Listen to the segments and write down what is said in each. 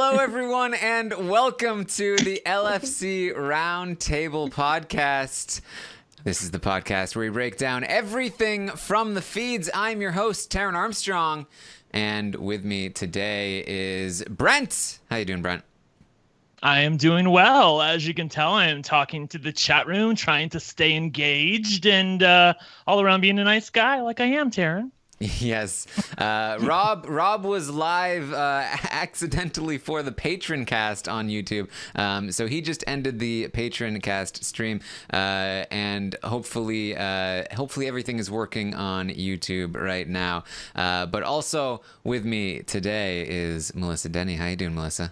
Hello, everyone, and welcome to the LFC Roundtable podcast. This is the podcast where we break down everything from the feeds. I'm your host, Taryn Armstrong, and with me today is Brent. How you doing, Brent? I am doing well. As you can tell, I am talking to the chat room, trying to stay engaged, and all around being a nice guy like I am, Taryn. Yes. Rob was live accidentally for the Patron cast on YouTube. So he just ended the Patron cast stream, and hopefully everything is working on YouTube right now. But also with me today is Melissa Denny. How you doing, Melissa?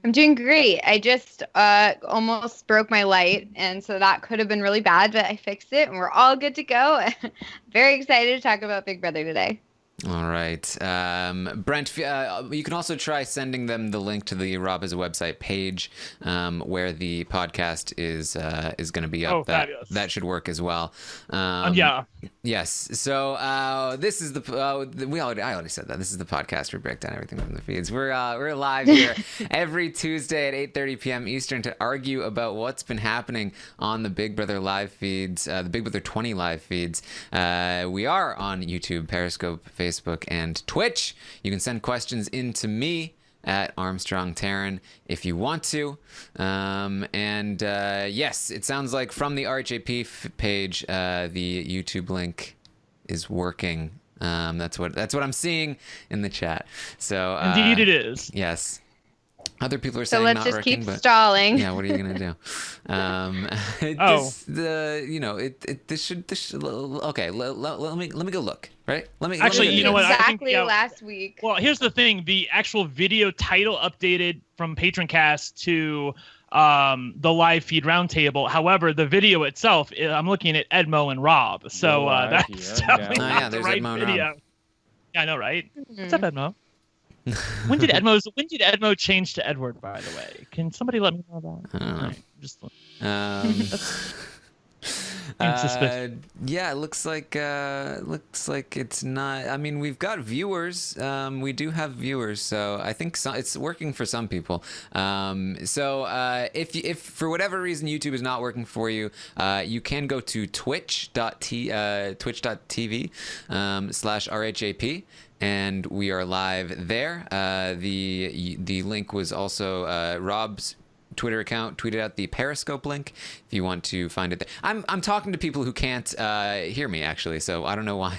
I'm doing great. I just almost broke my light, and so that could have been really bad, but I fixed it, and we're all good to go. Very excited to talk about Big Brother today. All right. Brent, you can also try sending them the link to the Rob as a website page where the podcast is going to be up. That should work as well. Yeah. Yes. So this is the I already said that. This is the podcast where we break down everything from the feeds. We're live here every Tuesday at 8:30 p.m. Eastern to argue about what's been happening on the Big Brother live feeds, the Big Brother 20 live feeds. We are on YouTube, Periscope, Facebook, and Twitch. You can send questions in to me at Armstrong Taryn if you want to. Yes, it sounds like from the RHAP page, the YouTube link is working. That's what I'm seeing in the chat. So indeed it is. Yes. Other people are saying so let's not just working, keep but stalling. yeah, what are you gonna do? This should. Okay, let me go look. Right? You know what? Exactly last week. Well, here's the thing: the actual video title updated from Patroncast to the live feed roundtable. However, the video itself, I'm looking at Edmo and Rob. So that's definitely not the right video. Rob. Yeah, I know, right? Mm-hmm. What's up, Edmo? When did Edmo change to Edward, by the way? Can somebody let me know that? I don't know. Right, just yeah, it looks like it's not. I mean, we've got viewers. We do have viewers, so I think it's working for some people. If for whatever reason YouTube is not working for you, you can go to twitch.tv/RHAP. And we are live there. The link was also Rob's Twitter account tweeted out the Periscope link if you want to find it there. I'm talking to people who can't hear me, actually, so I don't know why.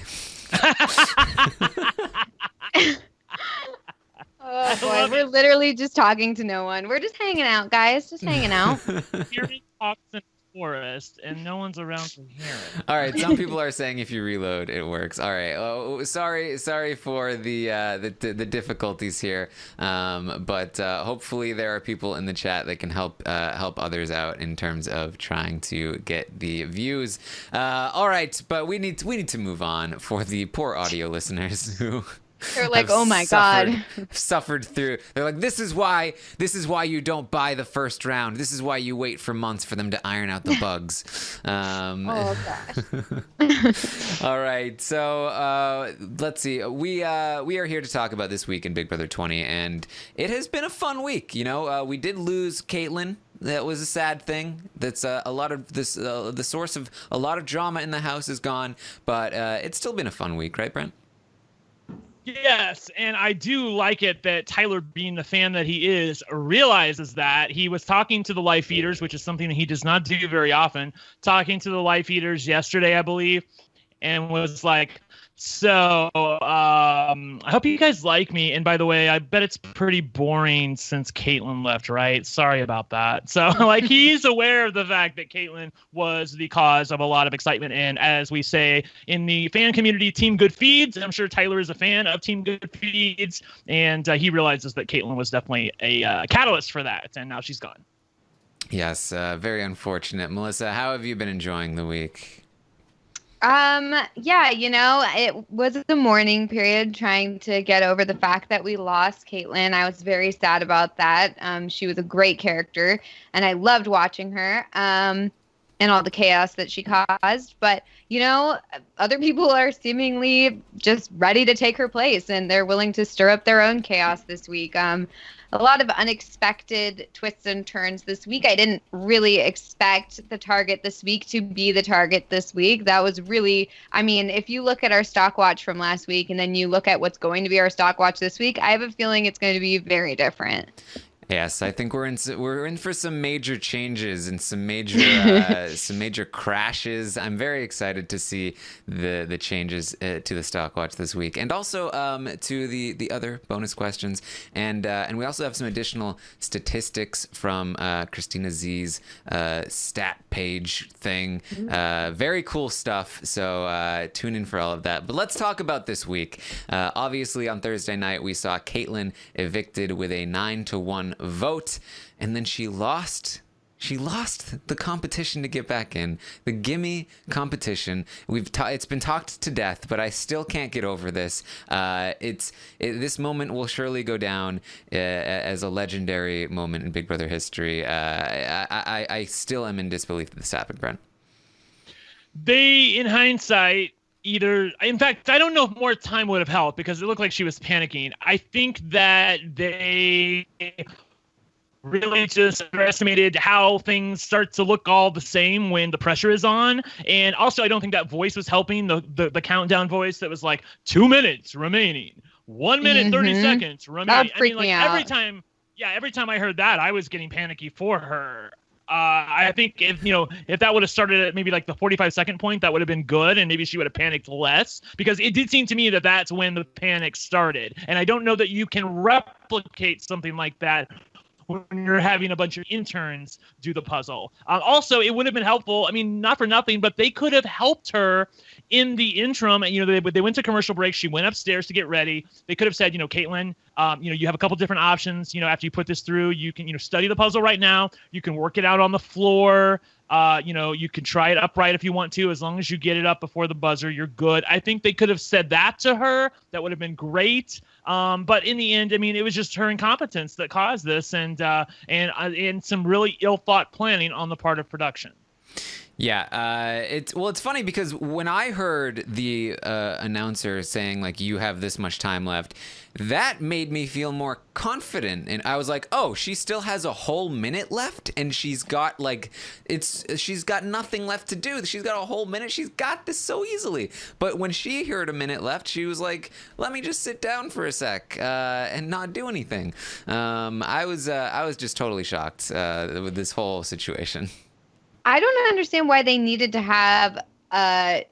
Oh boy, we're literally just talking to no one. We're just hanging out, guys. Just hanging out. Hearing talks in the forest, and no one's around to hear it. All right, some people are saying if you reload, it works. All right. Oh, sorry for the difficulties here, but hopefully there are people in the chat that can help others out in terms of trying to get the views. All right, but we need to move on for the poor audio listeners who. They're like, oh my God. Suffered through. They're like, this is why you don't buy the first round. This is why you wait for months for them to iron out the bugs. Oh gosh. All right. So let's see. We are here to talk about this week in Big Brother 20, and it has been a fun week. You know, we did lose Kaitlyn. That was a sad thing. That's a lot of this. The source of a lot of drama in the house is gone, but it's still been a fun week, right, Brent? Yes, and I do like it that Tyler, being the fan that he is, realizes that. He was talking to the live feeders, which is something that he does not do very often, talking to the live feeders yesterday, I believe, and was like, so I hope you guys like me. And by the way, I bet it's pretty boring since Kaitlyn left, right? Sorry about that. So like he's aware of the fact that Kaitlyn was the cause of a lot of excitement. And as we say in the fan community, Team Good Feeds, I'm sure Tyler is a fan of Team Good Feeds. And he realizes that Kaitlyn was definitely a catalyst for that. And now she's gone. Yes, very unfortunate. Melissa, how have you been enjoying the week? Yeah, you know, it was the mourning period trying to get over the fact that we lost Kaitlyn. I was very sad about that. She was a great character and I loved watching her. and all the chaos that she caused. But, you know, other people are seemingly just ready to take her place, and they're willing to stir up their own chaos this week. A lot of unexpected twists and turns this week. I didn't really expect the target this week to be the target this week. That was really, I mean, if you look at our stock watch from last week and then you look at what's going to be our stock watch this week, I have a feeling it's going to be very different. Yes, I think we're in for some major changes and some major crashes. I'm very excited to see the changes to the stock watch this week, and also to the other bonus questions, and we also have some additional statistics from Christina Z's stat page thing. Very cool stuff. So tune in for all of that. But let's talk about this week. Obviously, on Thursday night we saw Kaitlyn evicted with a 9-1 vote, and then she lost the competition to get back in, the gimme competition. It's been talked to death, but I still can't get over this. This moment will surely go down as a legendary moment in Big Brother history. I still am in disbelief that this happened, Brent. They, in hindsight, in fact, I don't know if more time would have helped, because it looked like she was panicking. I think that they really just underestimated how things start to look all the same when the pressure is on. And also, I don't think that voice was helping, the countdown voice that was like 2 minutes remaining, 1 minute, 30 seconds remaining. That freaked me out. Every time I heard that, I was getting panicky for her. I think if that would have started at maybe like the 45-second point, that would have been good, and maybe she would have panicked less, because it did seem to me that that's when the panic started. And I don't know that you can replicate something like that when you're having a bunch of interns do the puzzle. Also, it would have been helpful. I mean, not for nothing, but they could have helped her in the interim. They went to commercial break. She went upstairs to get ready. They could have said, Kaitlyn, you have a couple different options. After you put this through, you can, study the puzzle right now. You can work it out on the floor. You can try it upright if you want to. As long as you get it up before the buzzer, you're good. I think they could have said that to her. That would have been great. But in the end, I mean, it was just her incompetence that caused this, and some really ill-thought planning on the part of production. Yeah, it's funny, because when I heard the announcer saying, like, you have this much time left, that made me feel more confident. And I was like, oh, she still has a whole minute left, and she's got nothing left to do. She's got a whole minute. She's got this so easily. But when she heard a minute left, she was like, let me just sit down for a sec and not do anything. I was just totally shocked with this whole situation. I don't understand why they needed to have a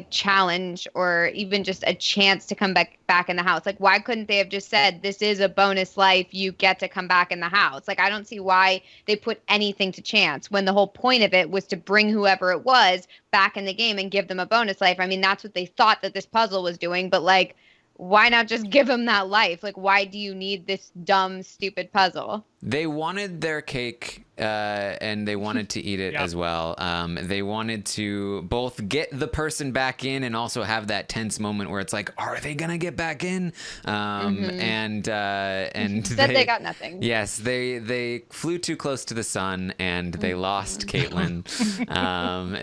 challenge or even just a chance to come back in the house. Like, why couldn't they have just said, this is a bonus life, you get to come back in the house? Like, I don't see why they put anything to chance when the whole point of it was to bring whoever it was back in the game and give them a bonus life. I mean, that's what they thought that this puzzle was doing, but like, why not just give them that life? Like, why do you need this dumb, stupid puzzle? They wanted their cake, and they wanted to eat it as well. They wanted to both get the person back in and also have that tense moment where it's like, are they gonna get back in? And they got nothing. Yes, they flew too close to the sun, and they lost Kaitlyn.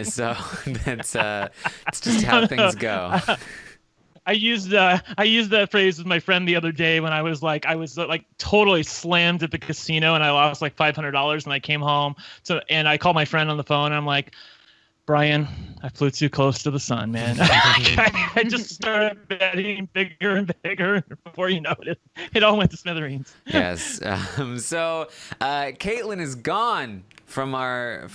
So it's just how things go. I used that phrase with my friend the other day when I was totally slammed at the casino, and I lost like $500, and I came home. And I called my friend on the phone, and I'm like, Brian, I flew too close to the sun, man. I just started betting bigger and bigger. Before you know it, it all went to smithereens. Yes. So Kaitlyn is gone from our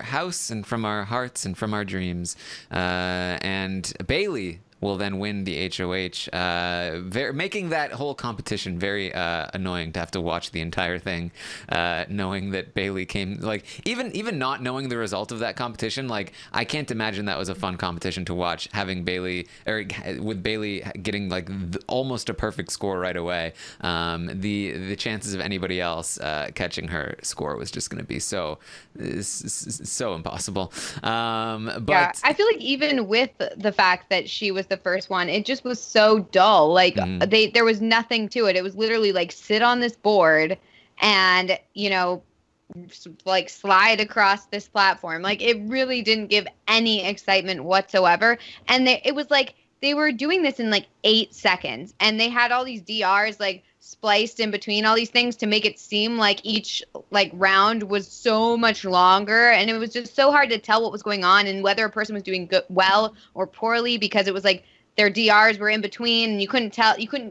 house and from our hearts and from our dreams. And Bayleigh will then win the HOH, making that whole competition very annoying to have to watch the entire thing, knowing that Bayleigh came, like, even not knowing the result of that competition. Like, I can't imagine that was a fun competition to watch, having Bayleigh, or with Bayleigh getting like almost a perfect score right away. The chances of anybody else catching her score was just going to be so impossible. But yeah, I feel like even with the fact that she was the first one, it just was so dull. Like, there was nothing to it. It was literally like, sit on this board and like slide across this platform. Like it really didn't give any excitement whatsoever. And it was like they were doing this in like 8 seconds, and they had all these DRs like spliced in between all these things to make it seem like each like round was so much longer, and it was just so hard to tell what was going on and whether a person was doing well or poorly, because it was like their DRs were in between and you couldn't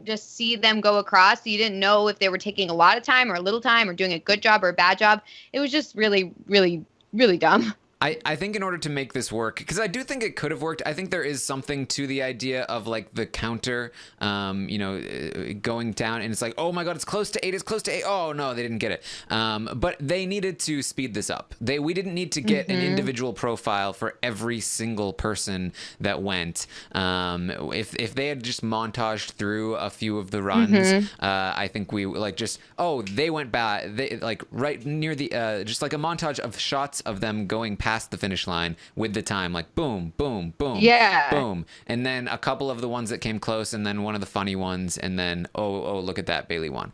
just see them go across, so you didn't know if they were taking a lot of time or a little time or doing a good job or a bad job. It was just really, really, really dumb. I think in order to make this work, because I do think it could have worked, I think there is something to the idea of like the counter, going down, and it's like, oh my god, it's close to 8, it's close to 8. Oh no, they didn't get it. But they needed to speed this up. We didn't need to get an individual profile for every single person that went. If they had just montaged through a few of the runs, I think we like just, oh, they went bad. They like right near the just like a montage of shots of them going past the finish line with the time, like boom, boom, boom, boom, and then a couple of the ones that came close, and then one of the funny ones, and then oh, look at that, Bayleigh won.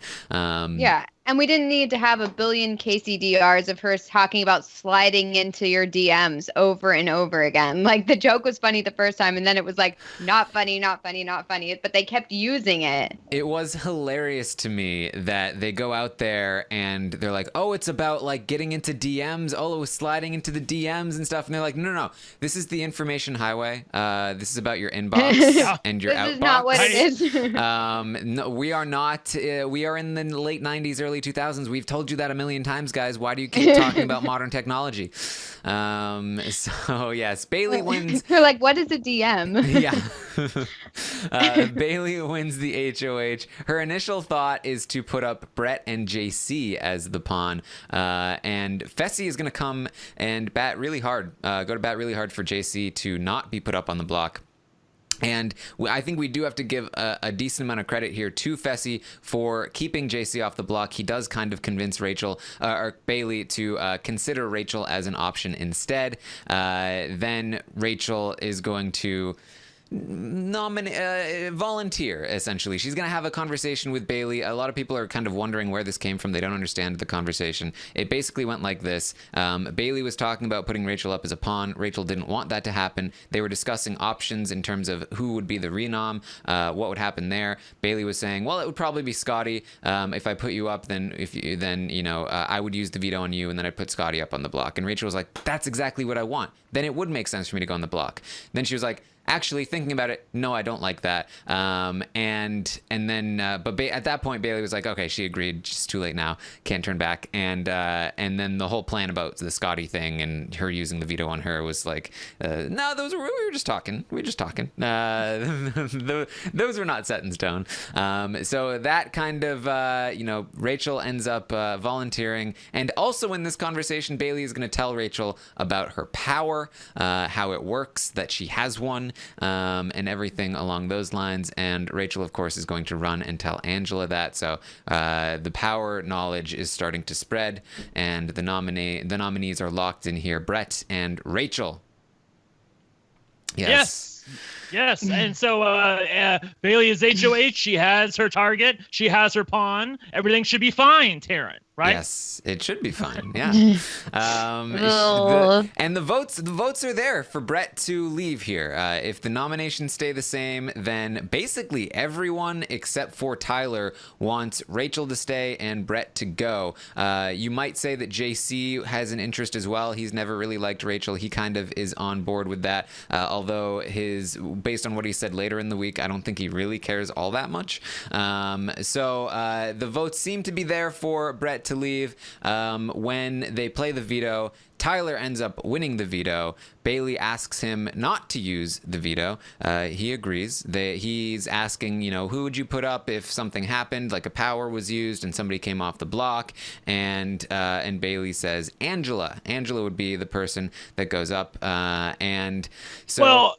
And we didn't need to have a billion Kaycee DRs of her talking about sliding into your DMs over and over again. Like the joke was funny the first time, and then it was like not funny, not funny, not funny. But they kept using it. It was hilarious to me that they go out there and they're like, oh, it's about like getting into DMs. Oh, it was sliding into the DMs and stuff. And they're like, no. This is the information highway. This is about your inbox and your outbox. This is not what it is. No, we are not. We are in the late 90s, early 2000s. We've told you that a million times, guys. Why do you keep talking about modern technology? So yes, Bayleigh wins. You're like, what is a DM? Bayleigh wins the HOH. Her initial thought is to put up Brett and JC as the pawn, and Fessy is going to come and bat really hard. Go to bat really hard for JC to not be put up on the block. And I think we do have to give a decent amount of credit here to Fessy for keeping JC off the block. He does kind of convince Bayleigh to consider Rachel as an option instead. Then Rachel is going to volunteer, essentially. She's going to have a conversation with Bayleigh. A lot of people are kind of wondering where this came from. They don't understand the conversation. It basically went like this. Bayleigh was talking about putting Rachel up as a pawn. Rachel didn't want that to happen. They were discussing options in terms of who would be the renom, what would happen there. Bayleigh was saying, well, it would probably be Scottie. If I put you up, then I would use the veto on you, and then I'd put Scottie up on the block. And Rachel was like, that's exactly what I want. Then it would make sense for me to go on the block. Then she was like, actually, thinking about it, no, I don't like that. But at that point, Bayleigh was like, okay, she agreed. It's too late now. Can't turn back. And then the whole plan about the Scottie thing and her using the veto on her was like, no, we were just talking. Those were not set in stone. So that kind of, Rachel ends up volunteering. And also in this conversation, Bayleigh is going to tell Rachel about her power, how it works, that she has one. And everything along those lines. And Rachel, of course, is going to run and tell Angela that. So the power knowledge is starting to spread, and the nominees are locked in here: Brett and Rachel. Yes. And so Bayleigh is HOH. She has her target. She has her pawn. Everything should be fine, Taryn. Right? Yes, it should be fine. Yeah. And the votes are there for Brett to leave here. If the nominations stay the same, then basically everyone except for Tyler wants Rachel to stay and Brett to go. You might say that JC has an interest as well. He's never really liked Rachel. He kind of is on board with that. Although based on what he said later in the week, I don't think he really cares all that much. So the votes seem to be there for Brett to leave. When they play the veto, Tyler ends up winning the veto. Bayleigh asks him not to use the veto. He agrees. He's asking, who would you put up if something happened, like a power was used and somebody came off the block? And Bayleigh says Angela. Angela would be the person that goes up. And so, well,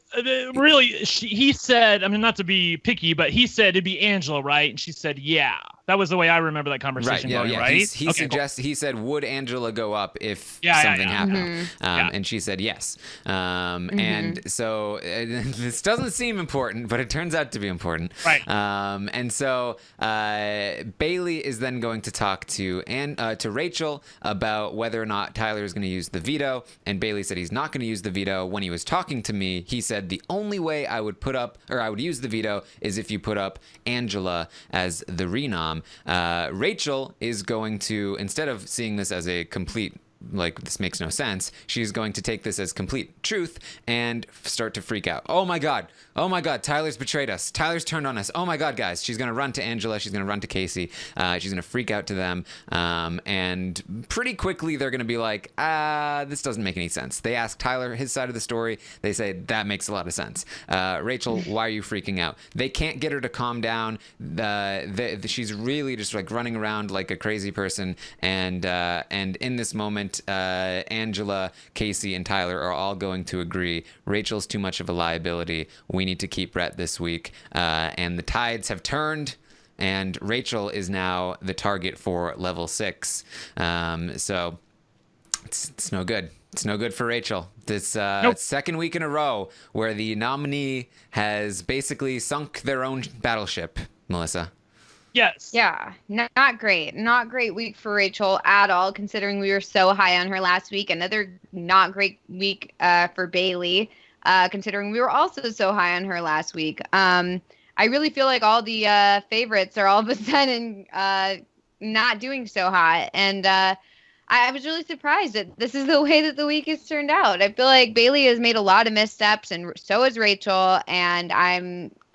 really, he said, I mean, not to be picky, but he said it'd be Angela, right? And she said, yeah. That was the way I remember that conversation going, right? He said, would Angela go up if something happen? And she said yes. And so this doesn't seem important, but it turns out to be important. Right. And so Bayleigh is then going to talk to Rachel about whether or not Tyler is going to use the veto. And Bayleigh said he's not going to use the veto. When he was talking to me, he said the only way I would use the veto is if you put up Angela as the renom. Rachel is going to, instead of seeing this as a complete, like, this makes no sense, she's going to take this as complete truth and start to freak out. Oh my God, Tyler's betrayed us. Tyler's turned on us. Oh my God, guys. She's going to run to Angela. She's going to run to Kaycee. She's going to freak out to them. And pretty quickly, they're going to be like, this doesn't make any sense. They ask Tyler his side of the story. They say, that makes a lot of sense. Rachel, why are you freaking out? They can't get her to calm down. She's really just like running around like a crazy person. And in this moment, Angela, Kaycee, and Tyler are all going to agree Rachel's too much of a liability. We need to keep Brett this week. And the tides have turned, and Rachel is now the target for level 6. So it's no good. It's no good for Rachel. This second week in a row where the nominee has basically sunk their own battleship, Melissa. Yes. Yeah, not great. Not great week for Rachel at all, considering we were so high on her last week. Another not great week for Bayleigh, considering we were also so high on her last week. I really feel like all the favorites are all of a sudden not doing so hot. And I was really surprised that this is the way that the week has turned out. I feel like Bayleigh has made a lot of missteps, and so has Rachel, and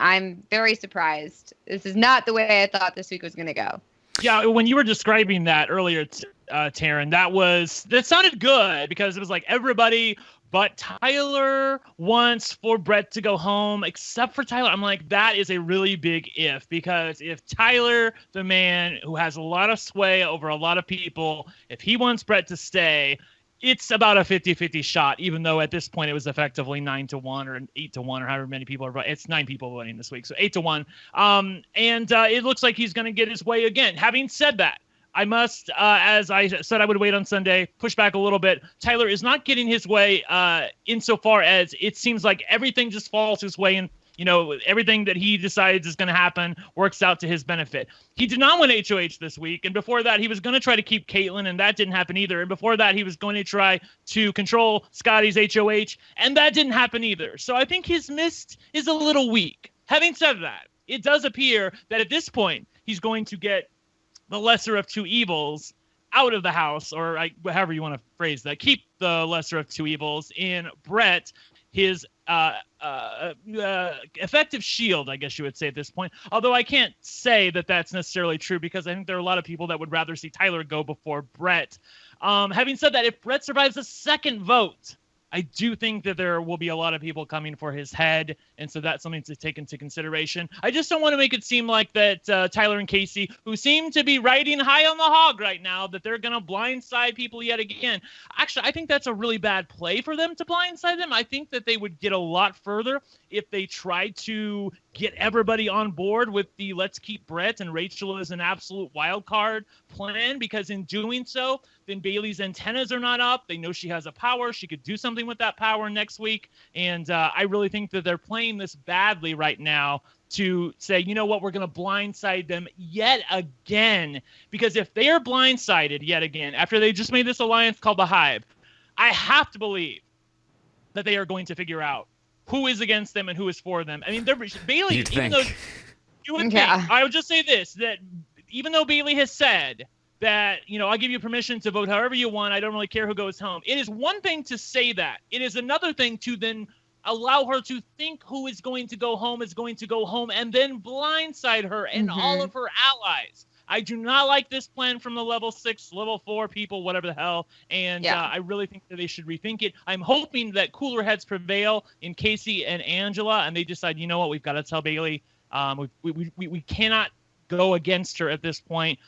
I'm very surprised. This is not the way I thought this week was going to go. Yeah, when you were describing that earlier, Taryn, that sounded good, because it was like everybody but Tyler wants for Brett to go home, except for Tyler. I'm like, that is a really big if, because if Tyler, the man who has a lot of sway over a lot of people, if he wants Brett to stay, it's about a 50-50 shot, even though at this point it was effectively 9-1 or 8-1 or however many people are voting. It's 9 people voting this week, so 8-1. And it looks like he's going to get his way again. Having said that, I must, as I said I would wait on Sunday, push back a little bit. Tyler is not getting his way insofar as it seems like everything just falls his way, and everything that he decides is going to happen works out to his benefit. He did not win HOH this week, and before that he was going to try to keep Kaitlyn, and that didn't happen either. And before that he was going to try to control Scottie's HOH, and that didn't happen either. So I think his mist is a little weak. Having said that, it does appear that at this point he's going to get the lesser of two evils out of the house, or however you want to phrase that. Keep the lesser of two evils in Brett, his effective shield, I guess you would say at this point. Although I can't say that that's necessarily true, because I think there are a lot of people that would rather see Tyler go before Brett. Having said that, if Brett survives a second vote, I do think that there will be a lot of people coming for his head, and so that's something to take into consideration. I just don't want to make it seem like that Tyler and Kaycee, who seem to be riding high on the hog right now, that they're going to blindside people yet again. Actually, I think that's a really bad play for them to blindside them. I think that they would get a lot further if they tried to get everybody on board with the let's keep Brett and Rachel as an absolute wild card plan, because in doing so, then Bayleigh's antennas are not up. They know she has a power. She could do something with that power next week. And I really think that they're playing this badly right now to say, you know what, we're going to blindside them yet again. Because if they are blindsided yet again, after they just made this alliance called the Hive, I have to believe that they are going to figure out who is against them and who is for them. I mean, Bayleigh, even though you would think, I would just say this, that even though Bayleigh has said that, I'll give you permission to vote however you want, I don't really care who goes home. It is one thing to say that. It is another thing to then allow her to think who is going to go home, and then blindside her and all of her allies. I do not like this plan from the level 6, level 4 people, whatever the hell. And I really think that they should rethink it. I'm hoping that cooler heads prevail in Kaycee and Angela, and they decide, you know what, we've got to tell Bayleigh. We cannot go against her at this point.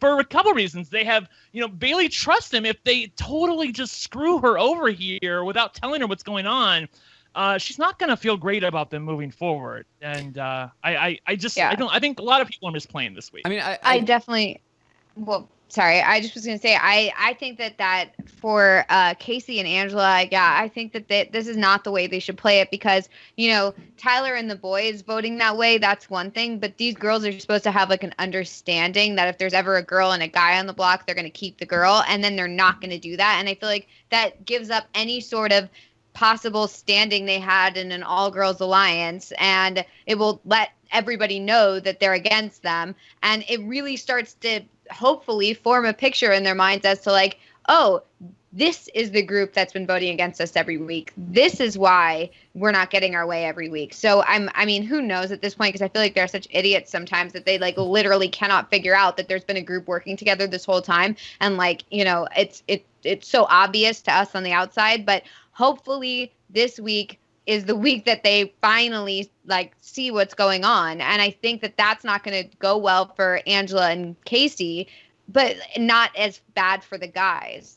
For a couple reasons. They have, Bayleigh trusts them. If they totally just screw her over here without telling her what's going on, she's not going to feel great about them moving forward. And I think a lot of people are misplaying this week. I mean, I definitely, well, sorry, I just was going to say, I think that for Kaycee and Angela, yeah, I think that this is not the way they should play it because, Tyler and the boys voting that way, that's one thing. But these girls are supposed to have like an understanding that if there's ever a girl and a guy on the block, they're going to keep the girl. And then they're not going to do that. And I feel like that gives up any sort of possible standing they had in an all-girls alliance. And it will let everybody know that they're against them. And it really starts to hopefully form a picture in their minds as to like, oh, this is the group that's been voting against us every week. This is why we're not getting our way every week. So I mean, who knows at this point? Because I feel like they're such idiots sometimes that they like literally cannot figure out that there's been a group working together this whole time. And like, it's so obvious to us on the outside, but hopefully this week is the week that they finally like see what's going on. And I think that that's not going to go well for Angela and Kaycee, but not as bad for the guys.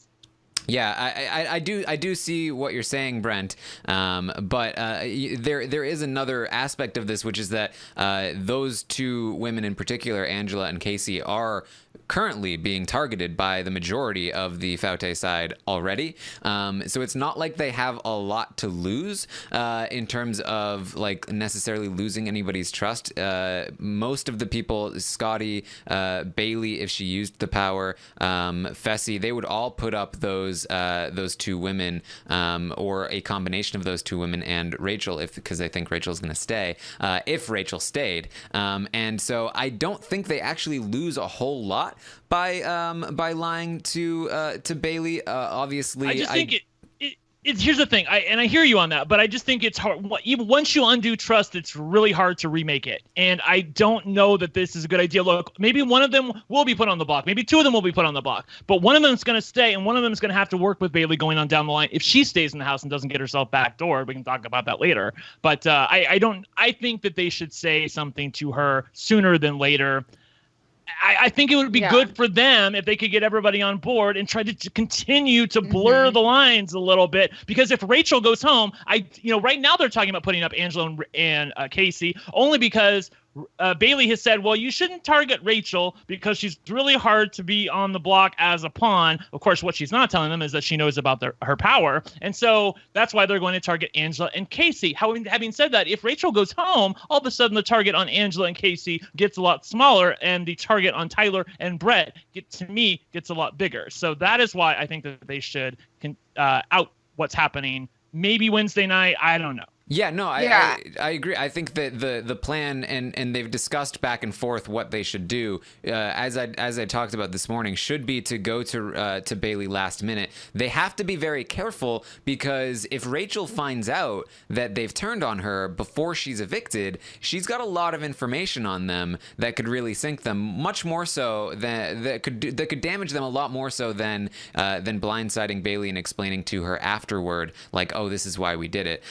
Yeah, I do see what you're saying, Brent. But there is another aspect of this, which is that those two women in particular, Angela and Kaycee, are currently being targeted by the majority of the Faute side already. So it's not like they have a lot to lose in terms of like necessarily losing anybody's trust. Most of the people, Scottie, Bayleigh, if she used the power, Fessy, they would all put up those two women, or a combination of those two women and Rachel, because they think Rachel's going to stay, if Rachel stayed. And so I don't think they actually lose a whole lot by lying to Bayleigh. Obviously, I just think here's the thing, I hear you on that, but I just think it's hard. Even once you undo trust, it's really hard to remake it. And I don't know that this is a good idea. Look, maybe one of them will be put on the block. Maybe two of them will be put on the block. But one of them is going to stay, and one of them is going to have to work with Bayleigh going on down the line. If she stays in the house and doesn't get herself backdoored, we can talk about that later. But I think that they should say something to her sooner than later. I think it would be good for them if they could get everybody on board and try to continue to blur the lines a little bit. Because if Rachel goes home, right now they're talking about putting up Angela and Kaycee only because Bayleigh has said, well, you shouldn't target Rachel because she's really hard to be on the block as a pawn. Of course, what she's not telling them is that she knows about her power. And so that's why they're going to target Angela and Kaycee. Having said that, if Rachel goes home, all of a sudden the target on Angela and Kaycee gets a lot smaller, and the target on Tyler and Brett, to me, gets a lot bigger. So that is why I think that they should out what's happening. Maybe Wednesday night. I don't know. Yeah, no, I agree. I think that the plan, and they've discussed back and forth what they should do, as I talked about this morning, should be to go to Bayleigh last minute. They have to be very careful, because if Rachel finds out that they've turned on her before she's evicted, she's got a lot of information on them that could really sink them, much more so that could damage them a lot more so than blindsiding Bayleigh and explaining to her afterward, like, oh, this is why we did it.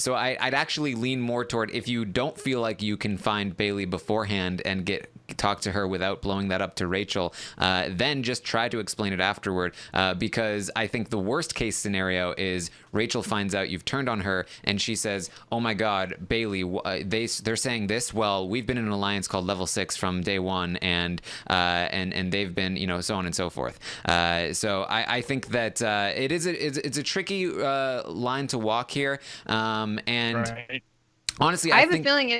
So I'd actually lean more toward, if you don't feel like you can find Bayleigh beforehand and talk to her without blowing that up to Rachel, then just try to explain it afterward, because I think the worst case scenario is Rachel finds out you've turned on her and she says, oh my God, Bayleigh, they're saying this. Well, we've been in an alliance called Level 6 from day one, and they've been, so on and so forth. So I think that it's a tricky line to walk here. And right. Honestly, I think, have a feeling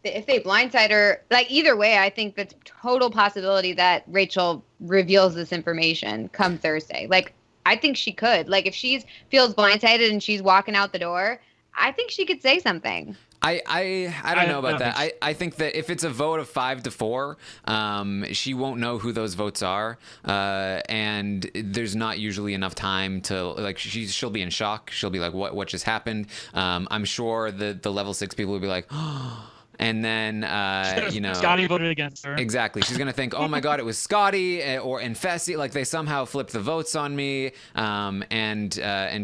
if they blindside her, like either way, I think that's total possibility that Rachel reveals this information come Thursday. Like, I think she could. Like, if she feels blindsided and she's walking out the door, I think she could say something. I don't know about that. I think that if it's a vote of 5-4, she won't know who those votes are, and there's not usually enough time to, like, she'll be in shock. She'll be like, what just happened? I'm sure the level 6 people will be like, oh. And then, Scottie voted against her. Exactly. She's going to think, oh my God, it was Scottie and Fessy. Like, they somehow flipped the votes on me. And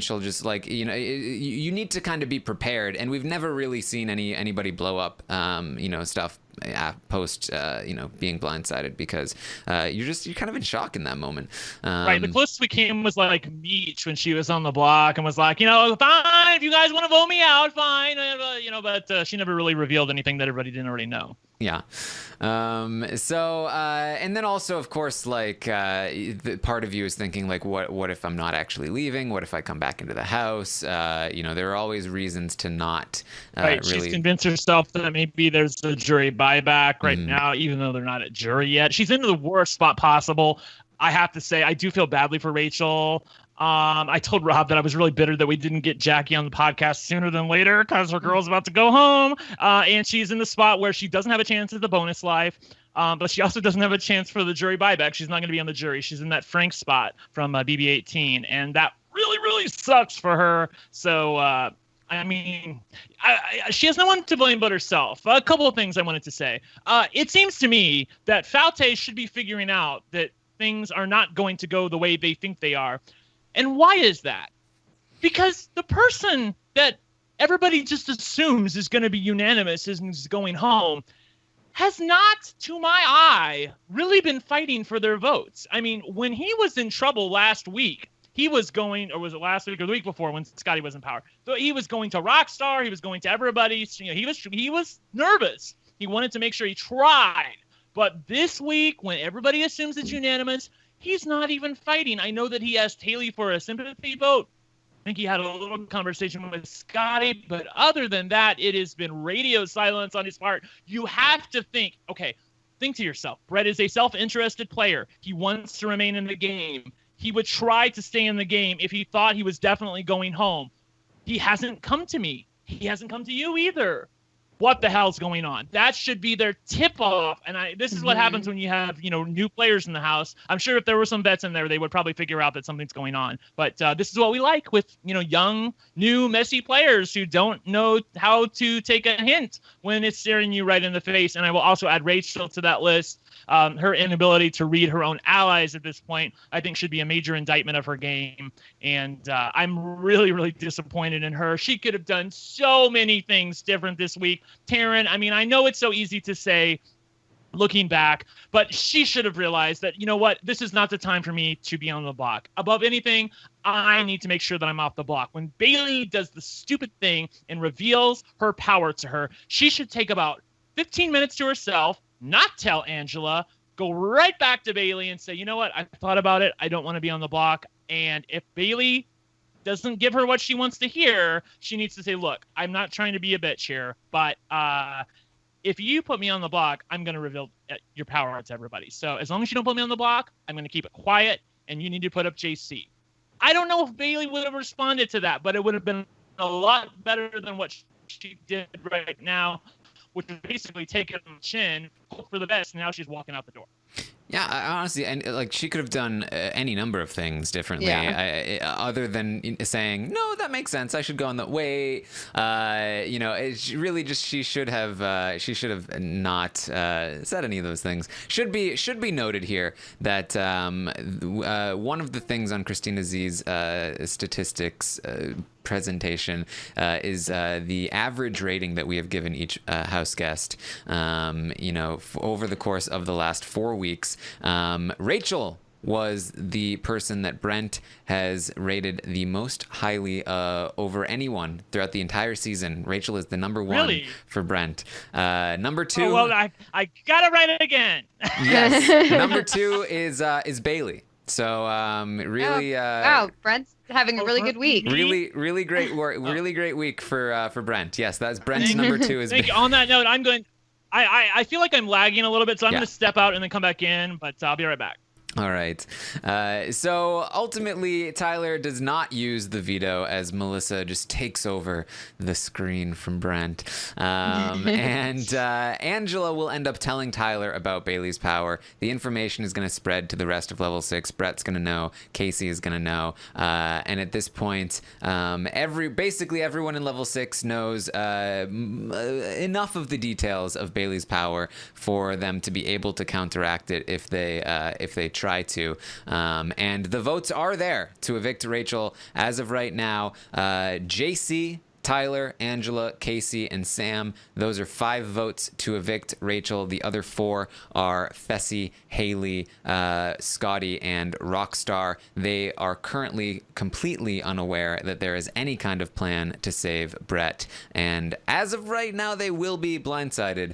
she'll just, like, you need to kind of be prepared. And we've never really seen anybody blow up, stuff post, being blindsided, because you're kind of in shock in that moment. Right. The closest we came was like Meech when she was on the block and was like, fine, if you guys want to vote me out, fine. But she never really revealed anything that everybody didn't already know. Yeah. And then also, of course, like, the part of you is thinking, like, what if I'm not actually leaving? What if I come back into the house? There are always reasons to not right. really. She's convinced herself that maybe there's a jury buyback right now, even though they're not at jury yet. She's in the worst spot possible. I have to say, I do feel badly for Rachel. I told Rob that I was really bitter that we didn't get Jackie on the podcast sooner than later because her girl's about to go home. And she's in the spot where she doesn't have a chance at the bonus life. But she also doesn't have a chance for the jury buyback. She's not going to be on the jury. She's in that Frank spot from BB18. And that really, really sucks for her. So, she has no one to blame but herself. A couple of things I wanted to say. It seems to me that Faute should be figuring out that things are not going to go the way they think they are. And why is that? Because the person that everybody just assumes is going to be unanimous and is going home has not, to my eye, really been fighting for their votes. I mean, when he was in trouble last week, he was going, or was it last week or the week before when Scottie was in power? So he was going to Rockstar. He was going to everybody. He was nervous. He wanted to make sure he tried. But this week, when everybody assumes it's unanimous, he's not even fighting. I know that he asked Haleigh for a sympathy vote. I think he had a little conversation with Scottie. But other than that, it has been radio silence on his part. You have to think to yourself. Brett is a self-interested player. He wants to remain in the game. He would try to stay in the game if he thought he was definitely going home. He hasn't come to me. He hasn't come to you either. What the hell's going on? That should be their tip-off. And this is what happens when you have, new players in the house. I'm sure if there were some vets in there, they would probably figure out that something's going on. But this is what we like with, young, new, messy players who don't know how to take a hint when it's staring you right in the face. And I will also add Rachel to that list. Her inability to read her own allies at this point, I think, should be a major indictment of her game. And I'm really, really disappointed in her. She could have done so many things different this week. Taryn, I know it's so easy to say looking back, but she should have realized that, this is not the time for me to be on the block. Above anything, I need to make sure that I'm off the block. When Bayleigh does the stupid thing and reveals her power to her, she should take about 15 minutes to herself, not tell Angela, go right back to Bayleigh and say, I thought about it. I don't want to be on the block. And if Bayleigh doesn't give her what she wants to hear, she needs to say, look, I'm not trying to be a bitch here, but if you put me on the block, I'm going to reveal your power to everybody. So as long as you don't put me on the block, I'm going to keep it quiet, and you need to put up JC. I don't know if Bayleigh would have responded to that, but it would have been a lot better than what she did right now, which is basically taking Chen, hope for the best, and now she's walking out the door. Yeah, honestly, and she could have done any number of things differently, other than saying, "No, that makes sense. I should go on the way." It's really just she should have not said any of those things. Should be noted here that one of the things on Christina Z's statistics presentation is the average rating that we have given each house guest over the course of the last 4 weeks. Rachel was the person that Brent has rated the most highly over anyone throughout the entire season. Rachel is the number one for Brent. Number two. Oh, well, I gotta write it again. Yes. Number two is Bayleigh. So really, wow, Brent's having a really good week. Really great work. Really great week for Brent. Yes, that's Brent's number two. On that note, I'm going. I feel like I'm lagging a little bit, so I'm going to step out and then come back in. But I'll be right back. All right. So ultimately, Tyler does not use the veto as Melissa just takes over the screen from Brent. And Angela will end up telling Tyler about Bayleigh's power. The information is going to spread to the rest of level 6. Brett's going to know. Kaycee is going to know. And at this point, basically everyone in level 6 knows enough of the details of Bayleigh's power for them to be able to counteract it if they try to. And the votes are there to evict Rachel as of right now. JC Tyler, Angela, Kaycee, and Sam. Those are 5 votes to evict Rachel. The other 4 are Fessy, Haleigh, Scottie, and Rockstar. They are currently completely unaware that there is any kind of plan to save Brett. And as of right now, they will be blindsided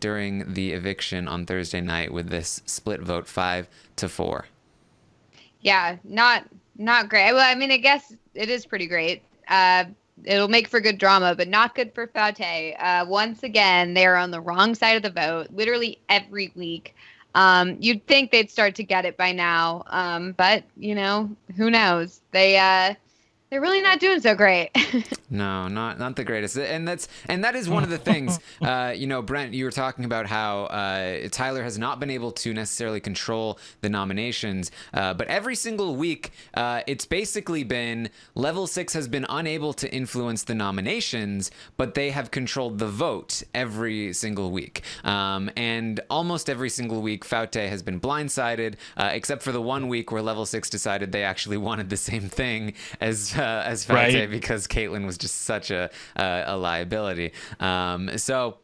during the eviction on Thursday night with this split vote 5-4. Yeah, not great. Well, I mean, I guess it is pretty great. It'll make for good drama, but not good for Faute. Once again, they're on the wrong side of the vote, literally every week. You'd think they'd start to get it by now, but, you know, who knows? They're really not doing so great. No, not the greatest. And that is one of the things, you know, Brent, you were talking about how Tyler has not been able to necessarily control the nominations, but every single week, it's basically been Level 6 has been unable to influence the nominations, but they have controlled the vote every single week. And almost every single week, Faute has been blindsided, except for the one week where Level 6 decided they actually wanted the same thing as Faute, right, because Kaitlyn was just such a liability. So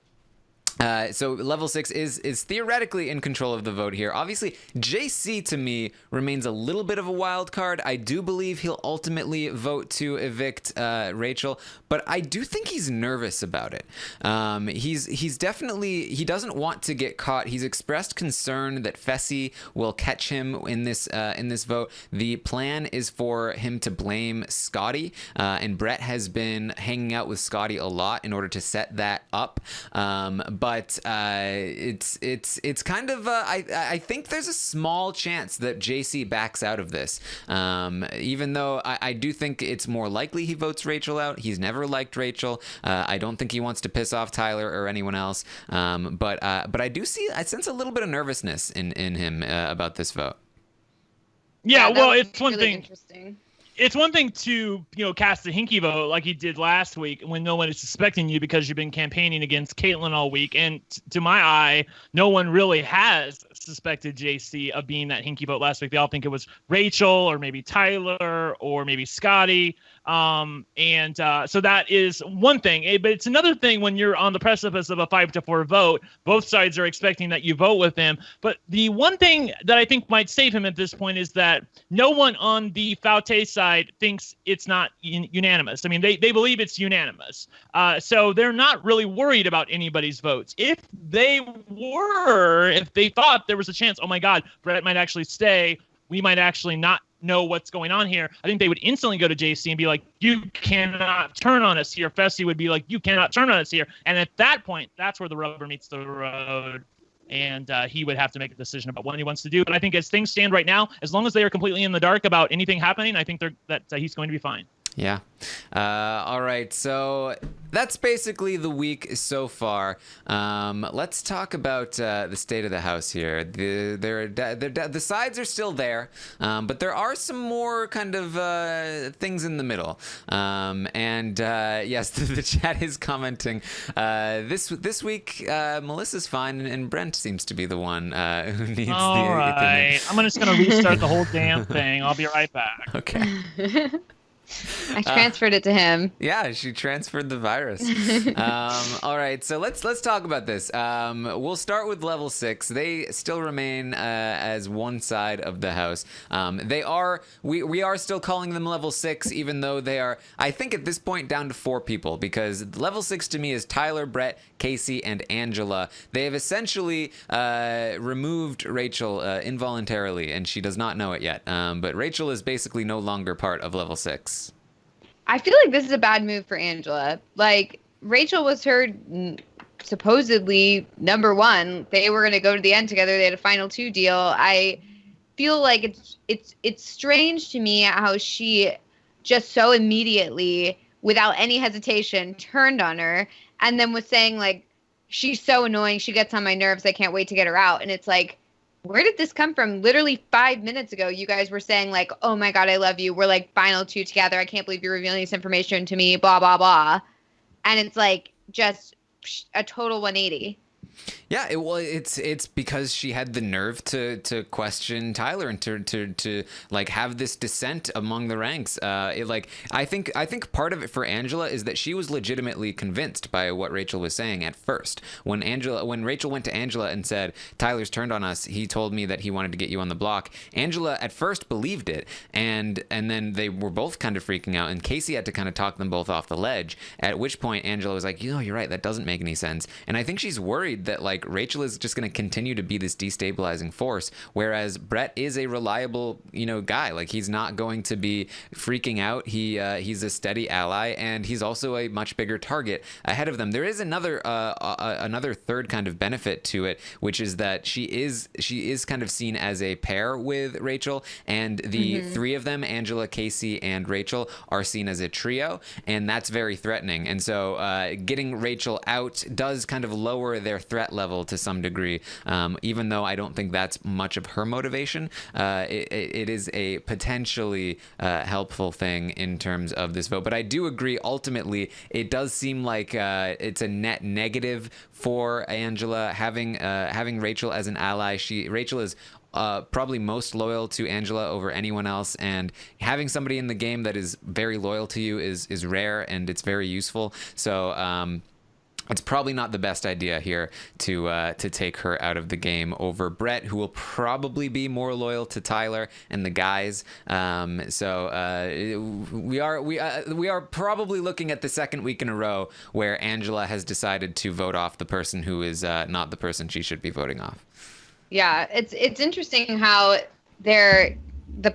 Level 6 is theoretically in control of the vote here. Obviously, JC to me remains a little bit of a wild card. I do believe he'll ultimately vote to evict Rachel, but I do think he's nervous about it. He's definitely, he doesn't want to get caught. He's expressed concern that Fessy will catch him in this vote. The plan is for him to blame Scottie, and Brett has been hanging out with Scottie a lot in order to set that up. But it's kind of I think there's a small chance that JC backs out of this, even though I do think it's more likely he votes Rachel out. He's never liked Rachel. I don't think he wants to piss off Tyler or anyone else. But I sense a little bit of nervousness in him about this vote. Yeah, well, it's really one thing. Interesting. It's one thing to, cast a hinky vote like he did last week when no one is suspecting you because you've been campaigning against Kaitlyn all week. And to my eye, no one really has suspected JC of being that hinky vote last week. They all think it was Rachel or maybe Tyler or maybe Scottie. So that is one thing. But it's another thing when you're on the precipice of a 5-4 vote. Both sides are expecting that you vote with him. But the one thing that I think might save him at this point is that no one on the Faute side thinks it's not unanimous. I mean, they believe it's unanimous. So they're not really worried about anybody's votes. If they thought there was a chance, oh my God, Brett might actually stay, we might actually not know what's going on here, I think they would instantly go to JC and be like, you cannot turn on us here. Fessy would be like, you cannot turn on us here. And at that point, that's where the rubber meets the road. And he would have to make a decision about what he wants to do. But I think as things stand right now, as long as they are completely in the dark about anything happening, I think that he's going to be fine. Yeah. All right. So that's basically the week so far. Let's talk about the state of the house here. The sides are still there, but there are some more kind of things in the middle. Yes, the chat is commenting. This week, Melissa's fine, and Brent seems to be the one who needs All right. I'm just going to restart the whole damn thing. I'll be right back. Okay. I transferred it to him. Yeah, she transferred the virus. All right, so let's talk about this. We'll start with Level 6. They still remain as one side of the house. We are still calling them Level 6, even though they are, I think at this point, down to 4 people, because Level 6 to me is Tyler, Brett, Kaycee, and Angela. They have essentially removed Rachel involuntarily, and she does not know it yet. But Rachel is basically no longer part of Level 6. I feel like this is a bad move for Angela. Like, Rachel was her supposedly number one. They were going to go to the end together. They had a final 2 deal. I feel like it's strange to me how she just so immediately, without any hesitation, turned on her and then was saying, like, she's so annoying. She gets on my nerves. I can't wait to get her out. And it's like, where did this come from? Literally 5 minutes ago, you guys were saying, like, oh, my God, I love you. We're, like, final 2 together. I can't believe you're revealing this information to me, blah, blah, blah. And it's, like, just a total 180. Yeah, it's because she had the nerve to question Tyler and to like have this dissent among the ranks. I think part of it for Angela is that she was legitimately convinced by what Rachel was saying at first. When Rachel went to Angela and said, "Tyler's turned on us. He told me that he wanted to get you on the block." Angela at first believed it, and then they were both kind of freaking out, and Kaycee had to kind of talk them both off the ledge. At which point Angela was like, "You're right. That doesn't make any sense." And I think she's worried that like Rachel is just going to continue to be this destabilizing force, whereas Brett is a reliable, guy. Like he's not going to be freaking out. He's a steady ally, and he's also a much bigger target ahead of them. There is another third kind of benefit to it, which is that she is kind of seen as a pair with Rachel, and the three of them, Angela, Kaycee, and Rachel, are seen as a trio, and that's very threatening. And so getting Rachel out does kind of lower their threat level to some degree, even though I don't think that's much of her motivation. It is a potentially helpful thing in terms of this vote. But I do agree, ultimately, it does seem like it's a net negative for Angela having Rachel as an ally. Rachel is probably most loyal to Angela over anyone else, and having somebody in the game that is very loyal to you is rare, and it's very useful. So it's probably not the best idea here to take her out of the game over Brett, who will probably be more loyal to Tyler and the guys. We are probably looking at the second week in a row where Angela has decided to vote off the person who is not the person she should be voting off. Yeah, it's interesting how the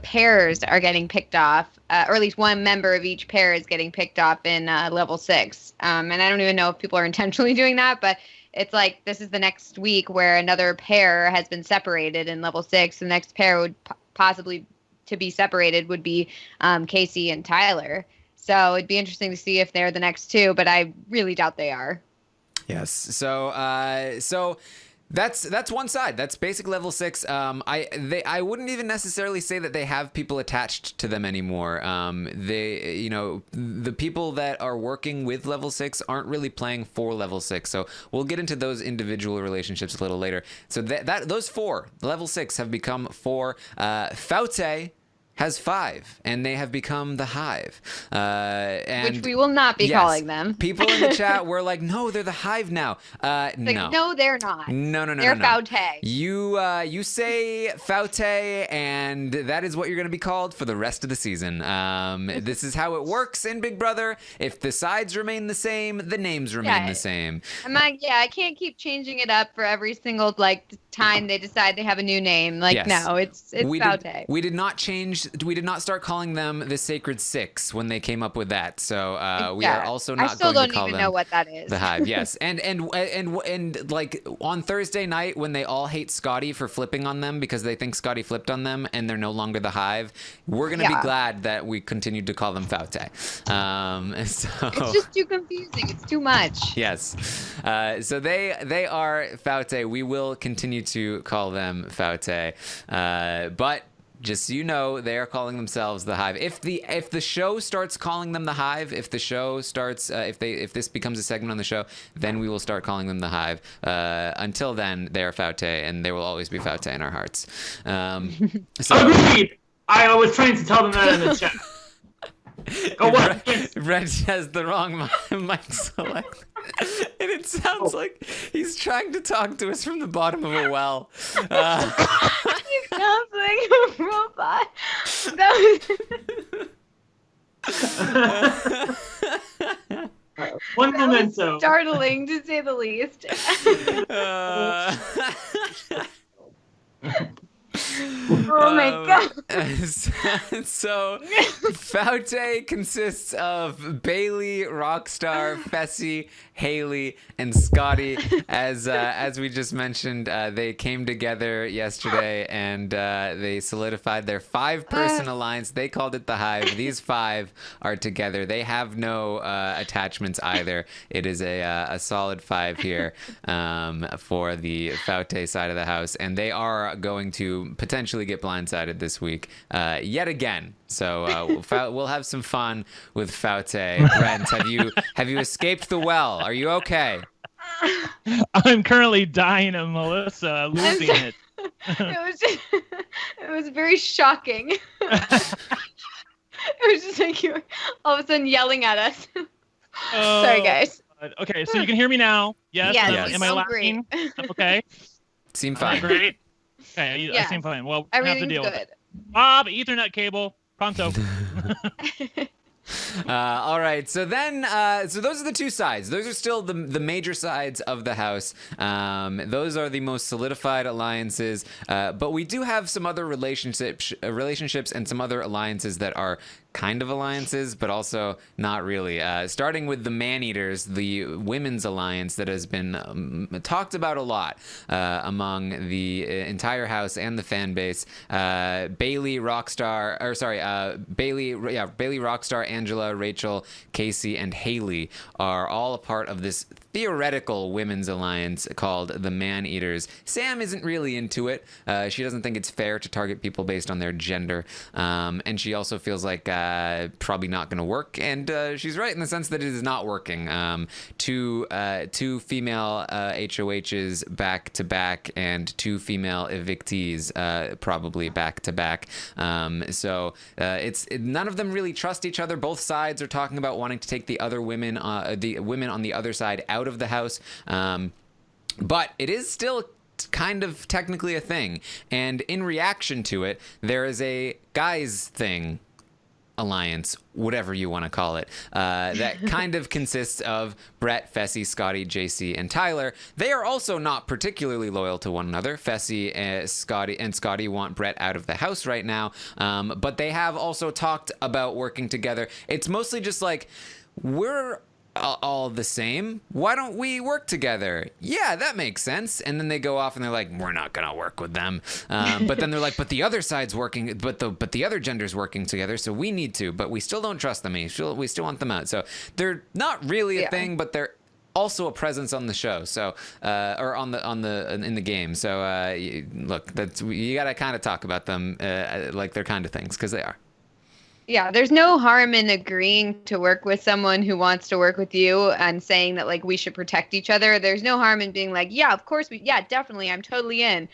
pairs are getting picked off, or at least one member of each pair is getting picked off in level 6. And I don't even know if people are intentionally doing that, but it's like this is the next week where another pair has been separated in level 6. The next pair would possibly to be separated would be Kaycee and Tyler. So it'd be interesting to see if they're the next two, but I really doubt they are. Yes. So that's one side. That's basic level 6. I wouldn't even necessarily say that they have people attached to them anymore. The people that are working with level 6 aren't really playing for level 6. So we'll get into those individual relationships a little later. So those 4 level 6 have become 4. Faute has 5, and they have become the Hive. Which we will not be calling them. People in the chat were like, no, they're the Hive now. No, they're not. No. They're Faute. You say Faute, and that is what you're going to be called for the rest of the season. This is how it works in Big Brother. If the sides remain the same, the names remain the same. I can't keep changing it up for every single time they decide they have a new name. No, it's Faute. We did not change. We did not start calling them the Sacred Six when they came up with that. So we are also not going to call them. I still don't even know what that is. The Hive, yes. And like on Thursday night when they all hate Scottie for flipping on them because they think Scottie flipped on them and they're no longer the Hive, we're going to be glad that we continued to call them Faute. It's just too confusing. It's too much. Yes. So they are Faute. We will continue to call them Faute. But just so you know, they are calling themselves the Hive. If the show starts calling them the Hive, if the show starts, if this becomes a segment on the show, then we will start calling them the Hive. Until then, they are Faute, and they will always be Faute in our hearts. Agreed. I was trying to tell them that in the chat. Red has the wrong mic select. And it sounds like he's trying to talk to us from the bottom of a well. He sounds like a robot. One memento. Startling, to say the least. Oh my god. So Faute consists of Bayleigh, Rockstar, Fessy, Haleigh, and Scottie. As we just mentioned, they came together yesterday and they solidified their 5-person alliance. They called it the Hive. These 5 are together. They have no attachments either. It is a solid 5 here for the Faute side of the house, and they are going to potentially get blindsided this week yet again. So we'll have some fun with Faute. Brent, have you escaped the well? Are you okay? I'm currently dying of Melissa losing it. It was very shocking. It was just like you were all of a sudden yelling at us. Sorry, guys. Okay, so you can hear me now. Yes. Yes. Am I laughing? Okay. Seem fine. Great. Okay, I seem fine. Well, we have to deal with it. Bob, Ethernet cable, pronto. All right, so then, so those are the two sides. Those are still the major sides of the house. Those are the most solidified alliances. But we do have some other relationships and some other alliances that are kind of alliances, but also not really. Starting with the Man-Eaters, the women's alliance that has been talked about a lot among the entire house and the fan base. Bayleigh, Rockstar, Angela, Rachel, Kaycee, and Haleigh are all a part of this theoretical women's alliance called the Man-Eaters. Sam isn't really into it. She doesn't think it's fair to target people based on their gender, and she also feels like probably not going to work, and she's right in the sense that it is not working. Two female HOHs back to back, and two female evictees probably back to back. So none of them really trust each other. Both sides are talking about wanting to take the women on the other side out of the house, but it is still kind of technically a thing. And in reaction to it, there is a guys thing alliance, whatever you want to call it, that kind of consists of Brett, Fessy, Scottie, JC, and Tyler. They are also not particularly loyal to one another. Fessy, Scottie want Brett out of the house right now, but they have also talked about working together. It's mostly just like, we're all the same. Why don't we work together? Yeah, that makes sense. And then they go off and they're like, we're not gonna work with them. But then they're like, but the other side's working, but the other gender's working together, so we need to. But we still don't trust them. We still want them out. So they're not really a thing, but they're also a presence on the show. So or in the game. So look, you gotta kind of talk about them like they're kind of things, because they are. Yeah, there's no harm in agreeing to work with someone who wants to work with you and saying that, like, we should protect each other. There's no harm in being like, yeah, of course, definitely, I'm totally in.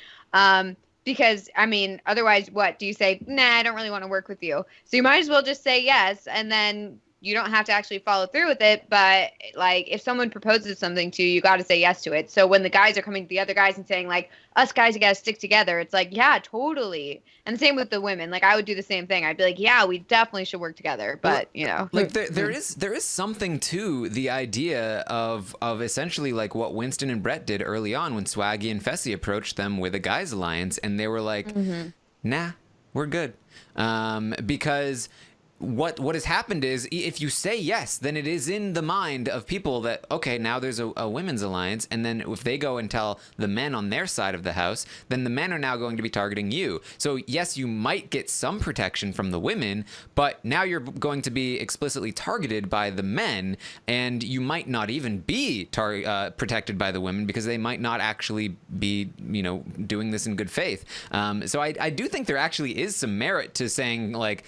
Because, I mean, otherwise, what? Do you say, nah, I don't really want to work with you? So you might as well just say yes, and then you don't have to actually follow through with it. But, like, if someone proposes something to you, you got to say yes to it. So when the guys are coming to the other guys and saying, like, us guys got to stick together, it's like, yeah, totally. And the same with the women. Like, I would do the same thing. I'd be like, yeah, we definitely should work together. But, you know. Like, there is something to the idea of essentially, like, what Winston and Brett did early on when Swaggy and Fessy approached them with a guys alliance. And they were like, nah, we're good. Because what has happened is, if you say yes, then it is in the mind of people that, okay, now there's a women's alliance, and then if they go and tell the men on their side of the house, then the men are now going to be targeting you. So yes, you might get some protection from the women, but now you're going to be explicitly targeted by the men, and you might not even be protected by the women, because they might not actually be, doing this in good faith. So I do think there actually is some merit to saying, like,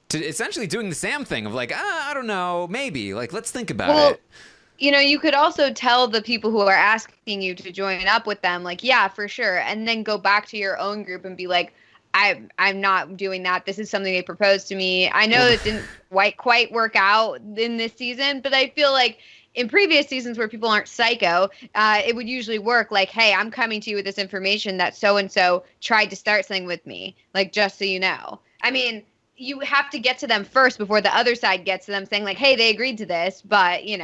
to essentially doing the Sam thing of like, I don't know, maybe, like, let's think about it. You could also tell the people who are asking you to join up with them, like, yeah, for sure. And then go back to your own group and be like, I'm not doing that. This is something they proposed to me. I know it didn't quite work out in this season, but I feel like in previous seasons where people aren't psycho, it would usually work like, hey, I'm coming to you with this information that so-and-so tried to start something with me, like, just so you know. I mean, you have to get to them first before the other side gets to them saying, like, hey, they agreed to this, but, Yeah,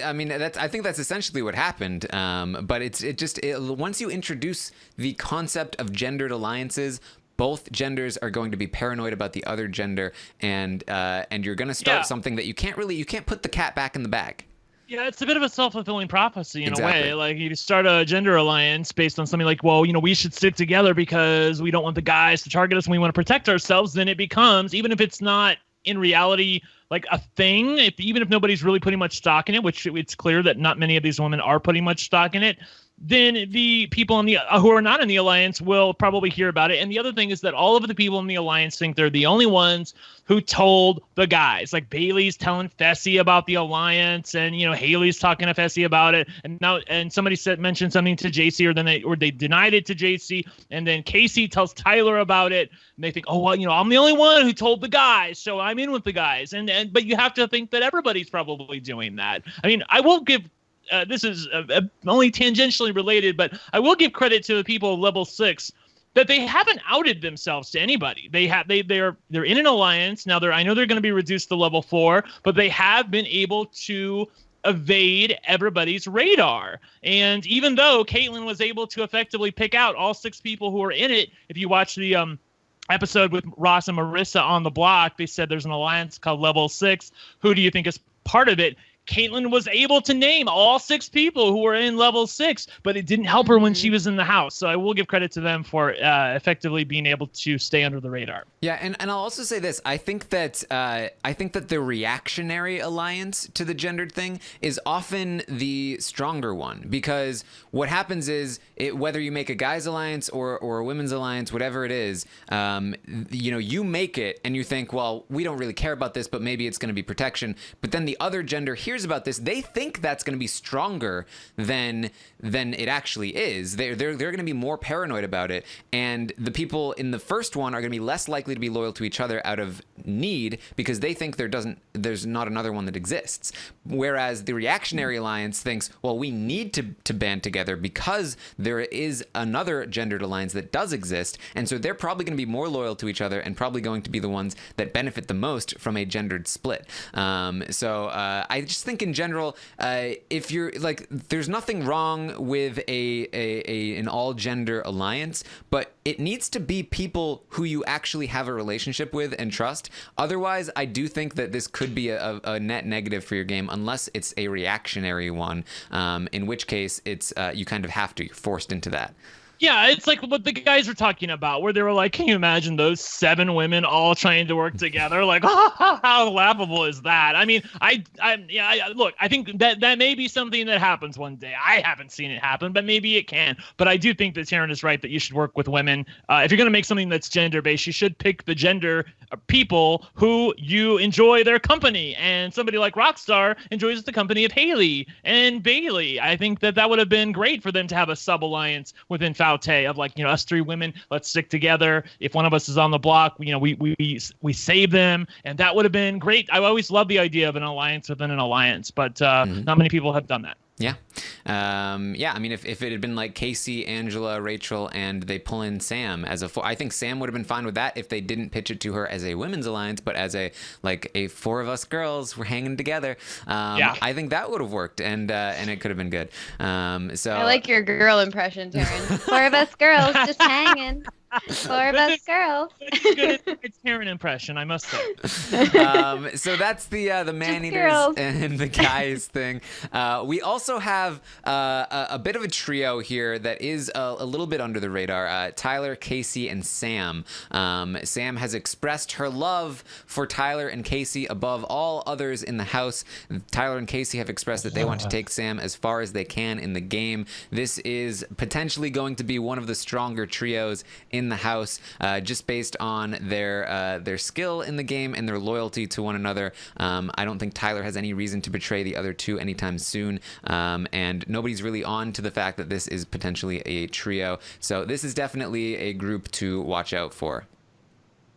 I mean, I think that's essentially what happened. But once you introduce the concept of gendered alliances, both genders are going to be paranoid about the other gender, and you're going to start something that you can't put the cat back in the bag. Yeah, it's a bit of a self-fulfilling prophecy in a way. Like, you start a gender alliance based on something like, well, we should stick together because we don't want the guys to target us and we want to protect ourselves. Then it becomes, even if it's not in reality like a thing, even if nobody's really putting much stock in it, which it's clear that not many of these women are putting much stock in it, then the people in the who are not in the alliance will probably hear about it. And the other thing is that all of the people in the alliance think they're the only ones who told the guys. Like Bayleigh's telling Fessy about the alliance, and Haleigh's talking to Fessy about it. And somebody mentioned something to JC, or they denied it to JC, and then Kaycee tells Tyler about it, and they think, oh well, I'm the only one who told the guys, so I'm in with the guys. But you have to think that everybody's probably doing that. I mean, I will give. This is only tangentially related, but I will give credit to the people of level 6 that they haven't outed themselves to anybody. They're in an alliance now. I know they're going to be reduced to level 4, but they have been able to evade everybody's radar. And even though Kaitlyn was able to effectively pick out all 6 people who are in it, if you watch the episode with Ross and Marissa on the block, they said there's an alliance called Level 6. Who do you think is part of it? Kaitlyn was able to name all 6 people who were in level 6, but it didn't help her when she was in the house. So I will give credit to them for effectively being able to stay under the radar. Yeah, and I'll also say this: I think that the reactionary alliance to the gendered thing is often the stronger one, because what happens is whether you make a guys alliance or a women's alliance, whatever it is, you make it and you think, well, we don't really care about this, but maybe it's going to be protection. But then the other gender hears about this, they think that's going to be stronger than it actually is. They're going to be more paranoid about it, and the people in the first one are going to be less likely to be loyal to each other out of need because they think there's not another one that exists. Whereas the reactionary alliance thinks, well, we need to band together because there is another gendered alliance that does exist, and so they're probably going to be more loyal to each other and probably going to be the ones that benefit the most from a gendered split. So I just think in general, if you're like, there's nothing wrong with an all gender alliance, but it needs to be people who you actually have a relationship with and trust. Otherwise, I do think that this could be a net negative for your game, unless it's a reactionary one, in which case it's you kind of have to, you're forced into that. Yeah, it's like what the guys were talking about, where they were like, can you imagine those 7 women all trying to work together? Like, how laughable is that? I mean, look, I think that may be something that happens one day. I haven't seen it happen, but maybe it can. But I do think that Taryn is right that you should work with women. If you're going to make something that's gender-based, you should pick the gender people who you enjoy their company. And somebody like Rockstar enjoys the company of Haleigh and Bayleigh. I think that would have been great for them to have a sub-alliance within of like, us 3 women, let's stick together. If one of us is on the block, we save them, and that would have been great. I always love the idea of an alliance within an alliance, but not many people have done that. Yeah. I mean, if it had been like Kaycee, Angela, Rachel, and they pull in Sam as I think Sam would have been fine with that if they didn't pitch it to her as a women's alliance, but as a 4 of us girls, we're hanging together. I think that would have worked, and it could have been good. So I like your girl impression, Taryn. 4 of us girls just hanging. 4 of us girls. It's Taryn impression, I must say. So that's the man-eaters and the guys thing. We also have a bit of a trio here that is a little bit under the radar. Tyler, Kaycee, and Sam. Sam has expressed her love for Tyler and Kaycee above all others in the house. Tyler and Kaycee have expressed that they want to take Sam as far as they can in the game. This is potentially going to be one of the stronger trios in the house, just based on their skill in the game and their loyalty to one another. I don't think Tyler has any reason to betray the other 2 anytime soon, and nobody's really on to the fact that this is potentially a trio. So this is definitely a group to watch out for.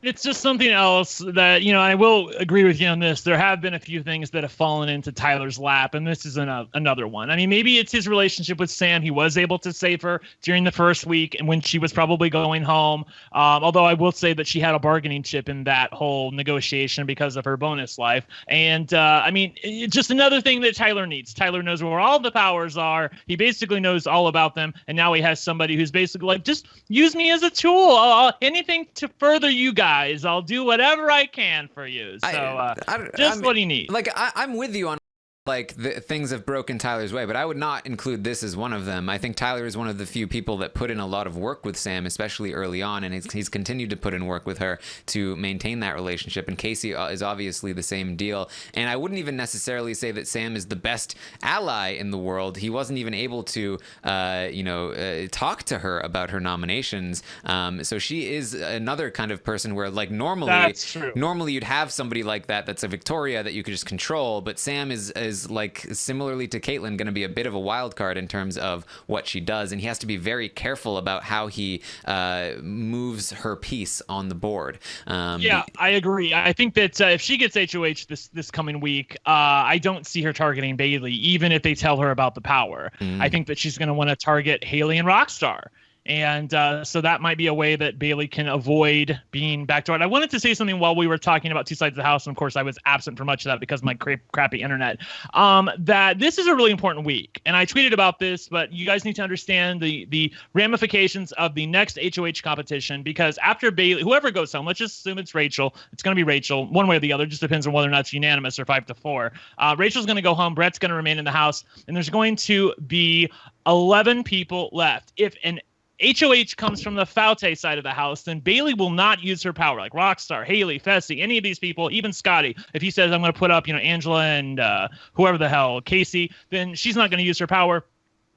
It's just something else that, I will agree with you on this. There have been a few things that have fallen into Tyler's lap, and this is another one. I mean, maybe it's his relationship with Sam. He was able to save her during the first week and when she was probably going home. Although I will say that she had a bargaining chip in that whole negotiation because of her bonus life. And, it's just another thing that Tyler needs. Tyler knows where all the powers are. He basically knows all about them, and now he has somebody who's basically like, just use me as a tool. Anything to further you guys. I'll do whatever I can for you. So just what he needs. I'm with you on like things have broken Tyler's way, but I would not include this as one of them. I think Tyler is one of the few people that put in a lot of work with Sam, especially early on, and he's continued to put in work with her to maintain that relationship. And Kaycee is obviously the same deal. And I wouldn't even necessarily say that Sam is the best ally in the world. He wasn't even able to, talk to her about her nominations. So she is another kind of person where, like, normally you'd have somebody like that that's a Victoria that you could just control, but Sam is like, similarly to Kaitlyn, going to be a bit of a wild card in terms of what she does, and he has to be very careful about how he moves her piece on the board. I agree. I think that if she gets HOH this coming week, I don't see her targeting Bayleigh, even if they tell her about the power. I think that she's going to want to target Haleigh and Rockstar. And so that might be a way that Bayleigh can avoid being backdoored. I wanted to say something while we were talking about Two Sides of the House, and of course I was absent for much of that because of my crappy internet, that this is a really important week. And I tweeted about this, but you guys need to understand the ramifications of the next HOH competition, because after Bayleigh, whoever goes home, let's just assume it's Rachel. It's going to be Rachel, one way or the other. It just depends on whether or not it's unanimous or 5-4. Rachel's going to go home. Brett's going to remain in the house. And there's going to be 11 people left. If an HOH comes from the Faute side of the house, then Bayleigh will not use her power, like Rockstar, Haleigh, Fessy, any of these people, even Scottie. If he says, I'm going to put up, Angela and whoever the hell, Kaycee, then she's not going to use her power.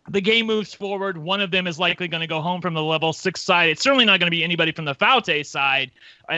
The game moves forward. One of them is likely going to go home from the level 6 side. It's certainly not going to be anybody from the Faute side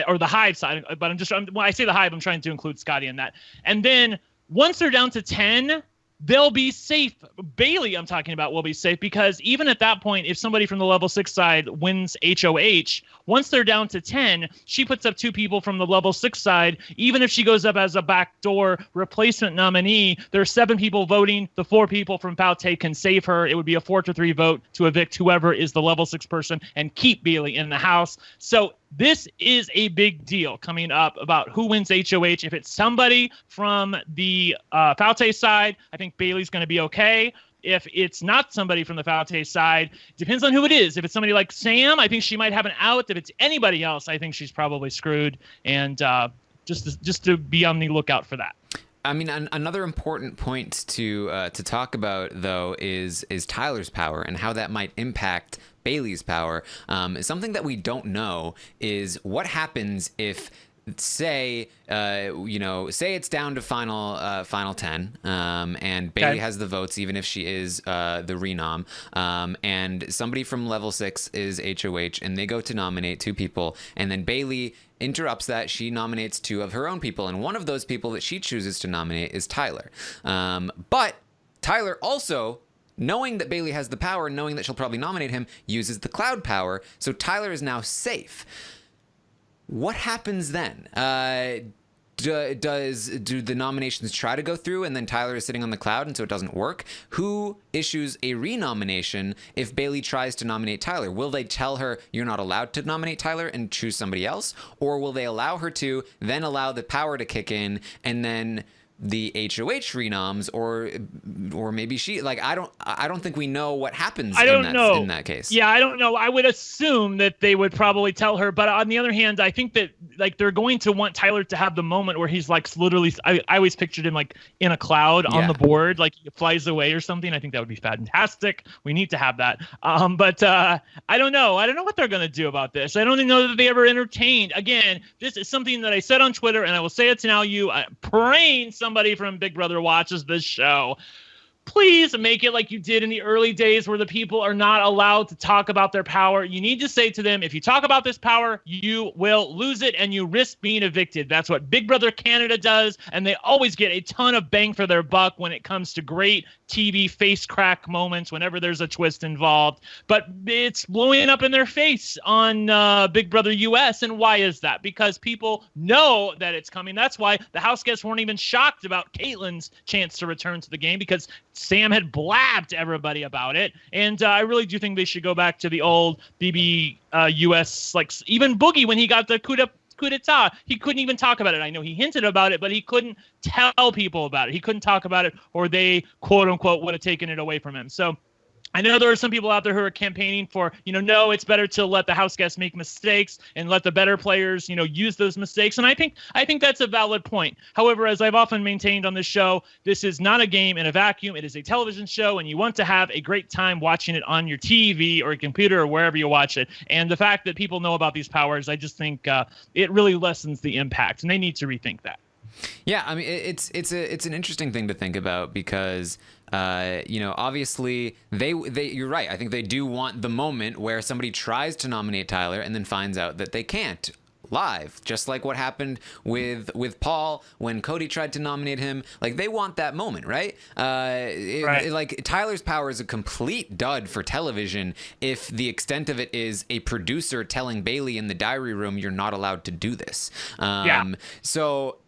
or the Hive side. But when I say the Hive, I'm trying to include Scottie in that. And then once they're down to 10, they'll be safe. Bayleigh, I'm talking about, will be safe, because even at that point, if somebody from the level 6 side wins HOH, once they're down to 10, she puts up 2 people from the level 6 side. Even if she goes up as a backdoor replacement nominee, there are 7 people voting. The 4 people from Faute can save her. It would be a 4-3 vote to evict whoever is the level 6 person and keep Bayleigh in the house. So this is a big deal coming up about who wins HOH. If it's somebody from the Faute side, I think Bayleigh's going to be okay. If it's not somebody from the Faute side, depends on who it is. If it's somebody like Sam, I think she might have an out. If it's anybody else, I think she's probably screwed. And just to be on the lookout for that. I mean, another important point to talk about, though, is Tyler's power and how that might impact Bayleigh's power. Something that we don't know is what happens if, say it's down to final 10, and Bayleigh has the votes, even if she is the renom, and somebody from level 6 is HOH, and they go to nominate 2 people, and then Bayleigh interrupts that. She nominates 2 of her own people, and one of those people that she chooses to nominate is Tyler. But Tyler also, knowing that Bayleigh has the power, knowing that she'll probably nominate him, uses the cloud power, so Tyler is now safe. What happens then? Do the nominations try to go through and then Tyler is sitting on the cloud and so it doesn't work? Who issues a renomination if Bayleigh tries to nominate Tyler? Will they tell her you're not allowed to nominate Tyler and choose somebody else? Or will they allow her to, then allow the power to kick in, and then the HOH renoms, or maybe she, like, I don't think we know what happens in that case. Yeah, I don't know. I would assume that they would probably tell her, but on the other hand, I think that, like, they're going to want Tyler to have the moment where he's, like, literally, I always pictured him, like, in a cloud on the board, like he flies away or something. I think that would be fantastic. We need to have that. But I don't know. I don't know what they're going to do about this. I don't even know that they ever entertained. Again, this is something that I said on Twitter, and I will say it to now you. I'm praying somebody from Big Brother watches this show. Please make it like you did in the early days where the people are not allowed to talk about their power. You need to say to them, if you talk about this power, you will lose it and you risk being evicted. That's what Big Brother Canada does, and they always get a ton of bang for their buck when it comes to great TV face crack moments whenever there's a twist involved. But it's blowing up in their face on Big Brother US, and why is that? Because people know that it's coming. That's why the house guests weren't even shocked about Kaitlyn's chance to return to the game, because Sam had blabbed everybody about it. And I really do think they should go back to the old BB US, like even Boogie, when he got the coup d'etat, he couldn't even talk about it. I know he hinted about it, but he couldn't tell people about it. He couldn't talk about it, or they, quote unquote, would have taken it away from him. So I know there are some people out there who are campaigning for, no, it's better to let the house guests make mistakes and let the better players, use those mistakes. And I think that's a valid point. However, as I've often maintained on this show, this is not a game in a vacuum. It is a television show, and you want to have a great time watching it on your TV or your computer or wherever you watch it. And the fact that people know about these powers, I just think it really lessens the impact, and they need to rethink that. Yeah, I mean, it's an interesting thing to think about because, obviously they you're right. I think they do want the moment where somebody tries to nominate Tyler and then finds out that they can't live, just like what happened with Paul when Cody tried to nominate him. Like, they want that moment, right? Like, Tyler's power is a complete dud for television if the extent of it is a producer telling Bayleigh in the diary room, you're not allowed to do this. So,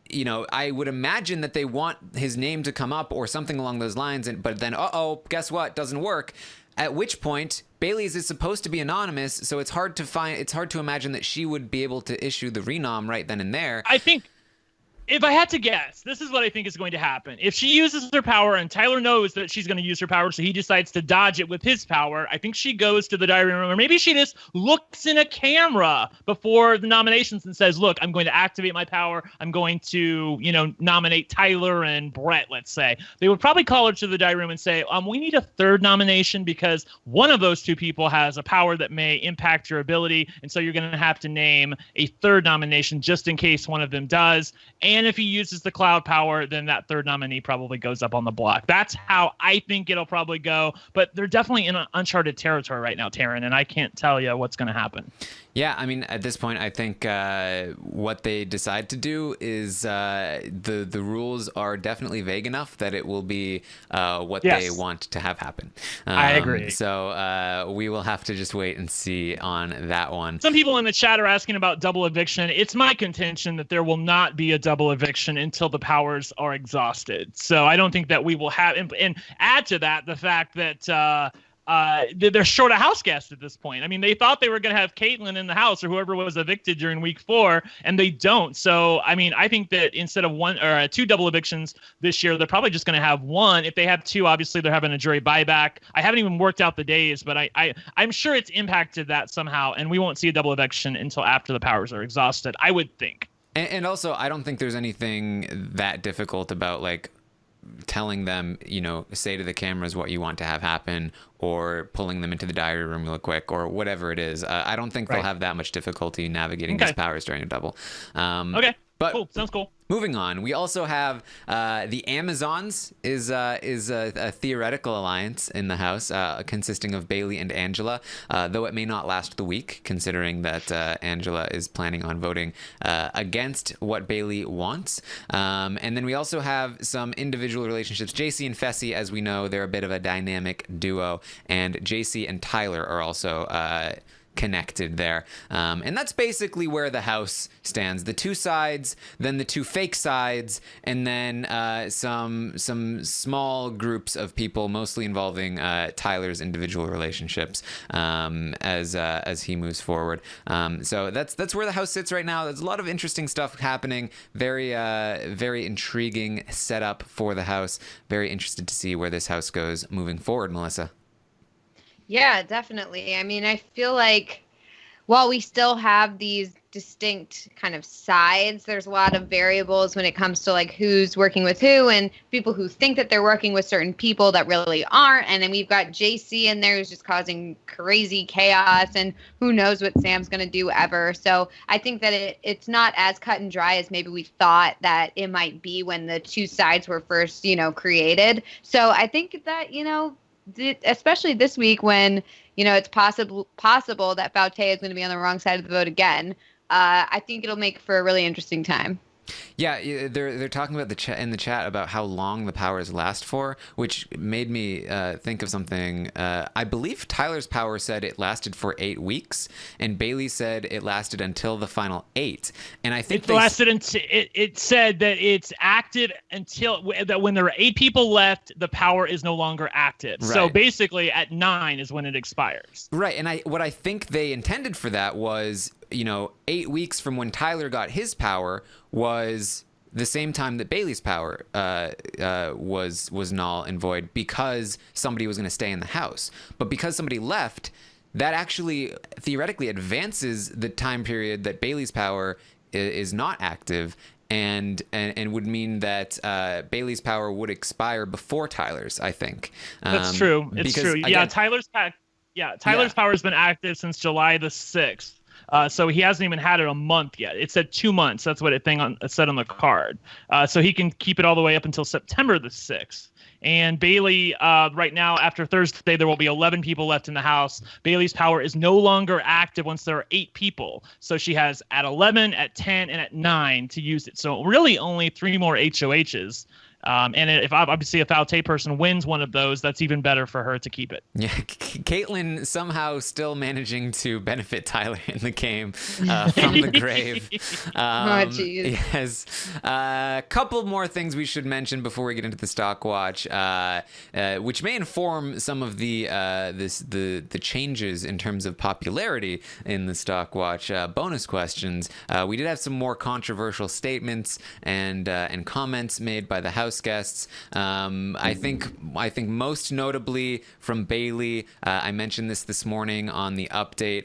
I would imagine that they want his name to come up or something along those lines, but then, guess what? Doesn't work. At which point, Bayleigh's is supposed to be anonymous, so it's hard to imagine that she would be able to issue the renom right then and there. I think, if I had to guess, this is what I think is going to happen. If she uses her power and Tyler knows that she's going to use her power, so he decides to dodge it with his power, I think she goes to the diary room, or maybe she just looks in a camera before the nominations and says, look, I'm going to activate my power. I'm going to, nominate Tyler and Brett, let's say. They would probably call her to the diary room and say, we need a third nomination because one of those two people has a power that may impact your ability, and so you're going to have to name a third nomination just in case one of them does. And if he uses the cloud power, then that third nominee probably goes up on the block. That's how I think it'll probably go. But they're definitely in uncharted territory right now, Taryn, and I can't tell you what's going to happen. Yeah, I mean, at this point, I think what they decide to do is the rules are definitely vague enough that it will be what they want to have happen. I agree. So we will have to just wait and see on that one. Some people in the chat are asking about double eviction. It's my contention that there will not be a double eviction until the powers are exhausted. So I don't think that we will have, and add to that the fact that they're short a house guest at this point. I mean, they thought they were going to have Kaitlyn in the house or whoever was evicted during week 4, and they don't. So, I mean, I think that instead of one or 2 double evictions this year, they're probably just going to have 1. If they have 2, obviously they're having a jury buyback. I haven't even worked out the days, but I'm sure it's impacted that somehow, and we won't see a double eviction until after the powers are exhausted, I would think. And also, I don't think there's anything that difficult about, like, telling them, say to the cameras what you want to have happen, or pulling them into the diary room real quick, or whatever it is. I don't think they'll have that much difficulty navigating these powers during a double. Okay. But cool. Sounds cool. Moving on, we also have the Amazons is a theoretical alliance in the house consisting of Bayleigh and Angela, though it may not last the week, considering that Angela is planning on voting against what Bayleigh wants. And then we also have some individual relationships. JC and Fessy, as we know, they're a bit of a dynamic duo, and JC and Tyler are also connected there, and that's basically where the house stands. The 2 sides, then the 2 fake sides, and then some small groups of people, mostly involving Tyler's individual relationships as he moves forward. So that's where the house sits right now. There's a lot of interesting stuff happening. Very intriguing setup for the house. Very interested to see where this house goes moving forward, Melissa. Yeah, definitely. I mean, I feel like while we still have these distinct kind of sides, there's a lot of variables when it comes to like who's working with who, and people who think that they're working with certain people that really aren't. And then we've got JC in there who's just causing crazy chaos, and who knows what Sam's going to do ever. So I think that it's not as cut and dry as maybe we thought that it might be when the 2 sides were first, created. So I think that, especially this week when, it's possible that Faute is going to be on the wrong side of the vote again, I think it'll make for a really interesting time. Yeah, they're talking about in the chat about how long the powers last for, which made me think of something. I believe Tyler's power said it lasted for 8 weeks, and Bayleigh said it lasted until the final 8. And I think it said that it's active until that when there are 8 people left, the power is no longer active. Right. So basically, at 9 is when it expires. Right, and what I think they intended for that was, 8 weeks from when Tyler got his power was the same time that Bayleigh's power was null and void because somebody was going to stay in the house. But because somebody left, that actually theoretically advances the time period that Bayleigh's power is not active, and would mean that Bayleigh's power would expire before Tyler's, I think. That's true. It's true. Again, yeah, Tyler's power has been active since July the 6th. So he hasn't even had it a month yet. It said 2 months. That's what it said on the card. So he can keep it all the way up until September the 6th. And Bayleigh, right now, after Thursday, there will be 11 people left in the house. Bayleigh's power is no longer active once there are 8 people. So she has at 11, at 10, and at 9 to use it. So really only 3 more HOHs. And if obviously a Faute person wins one of those, that's even better for her to keep it. Yeah, Kaitlyn somehow still managing to benefit Tyler in the game from the grave. Oh, jeez. Yes. A couple more things we should mention before we get into the stock watch, which may inform some of the changes in terms of popularity in the stock watch. Bonus questions. We did have some more controversial statements and comments made by the house guests. I think most notably from Bayleigh. I mentioned this morning on the update,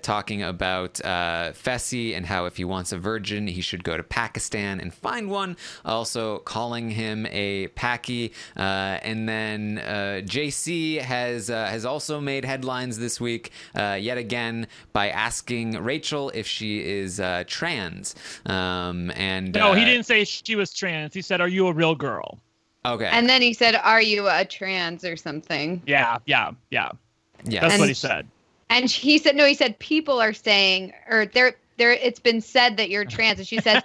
talking about Fessy and how if he wants a virgin, he should go to Pakistan and find one. Also calling him a Paki. And then JC has also made headlines this week, yet again, by asking Rachel if she is trans. No, he didn't say she was trans. He said, "Are you a real girl?" Okay. And then he said, "Are you a trans or something?" Yeah. That's what he said. And he said, no, he said, people are saying, or there, it's been said that you're trans. And she says,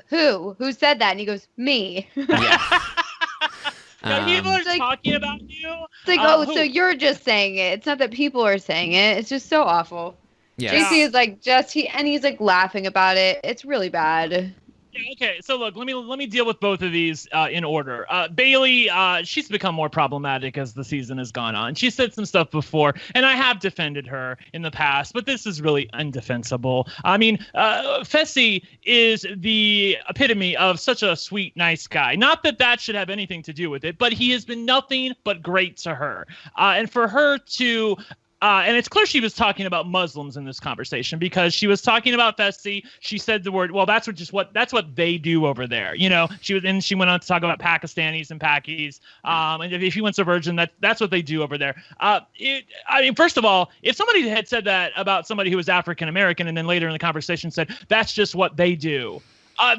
who said that? And he goes, me. Yeah. No, people are talking about you. It's like, so you're just saying it. It's not that people are saying it. It's just so awful. Yeah. JC is like, he's like laughing about it. It's really bad. Yeah, okay, so look, let me deal with both of these in order. Bayleigh, she's become more problematic as the season has gone on. She said some stuff before, and I have defended her in the past, but this is really undefensible. I mean, Fessy is the epitome of such a sweet, nice guy. Not that should have anything to do with it, but he has been nothing but great to her. And for her to... and it's clear she was talking about Muslims in this conversation because she was talking about Fessy. She said the word, well, that's what they do over there. You know, she went on to talk about Pakistanis and Pakis. And if he wants a virgin, that's what they do over there. I mean, first of all, if somebody had said that about somebody who was African-American and then later in the conversation said, that's just what they do,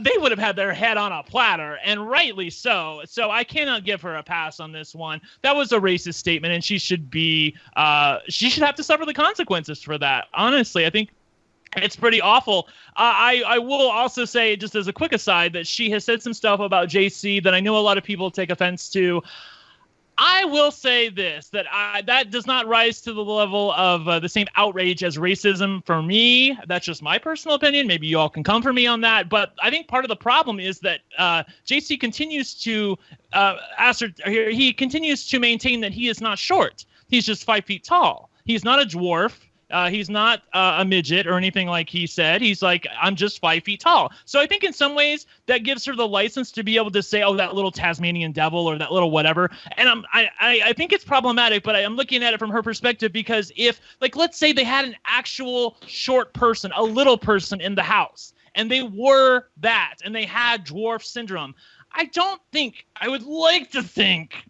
they would have had their head on a platter, and rightly so. So I cannot give her a pass on this one. That was a racist statement, and she should have to suffer the consequences for that. Honestly, I think it's pretty awful. I will also say, just as a quick aside, that she has said some stuff about JC that I know a lot of people take offense to. I will say this, that does not rise to the level of the same outrage as racism for me. That's just my personal opinion. Maybe you all can come for me on that. But I think part of the problem is that JC continues to he continues to maintain that he is not short. He's just 5 feet tall. He's not a dwarf. He's not a midget or anything like he said. He's like, I'm just 5 feet tall. So I think in some ways that gives her the license to be able to say, oh, that little Tasmanian devil or that little whatever. And I think it's problematic, but I'm looking at it from her perspective because if, like, let's say they had an actual short person, a little person in the house, and they were that, and they had dwarf syndrome, I would like to think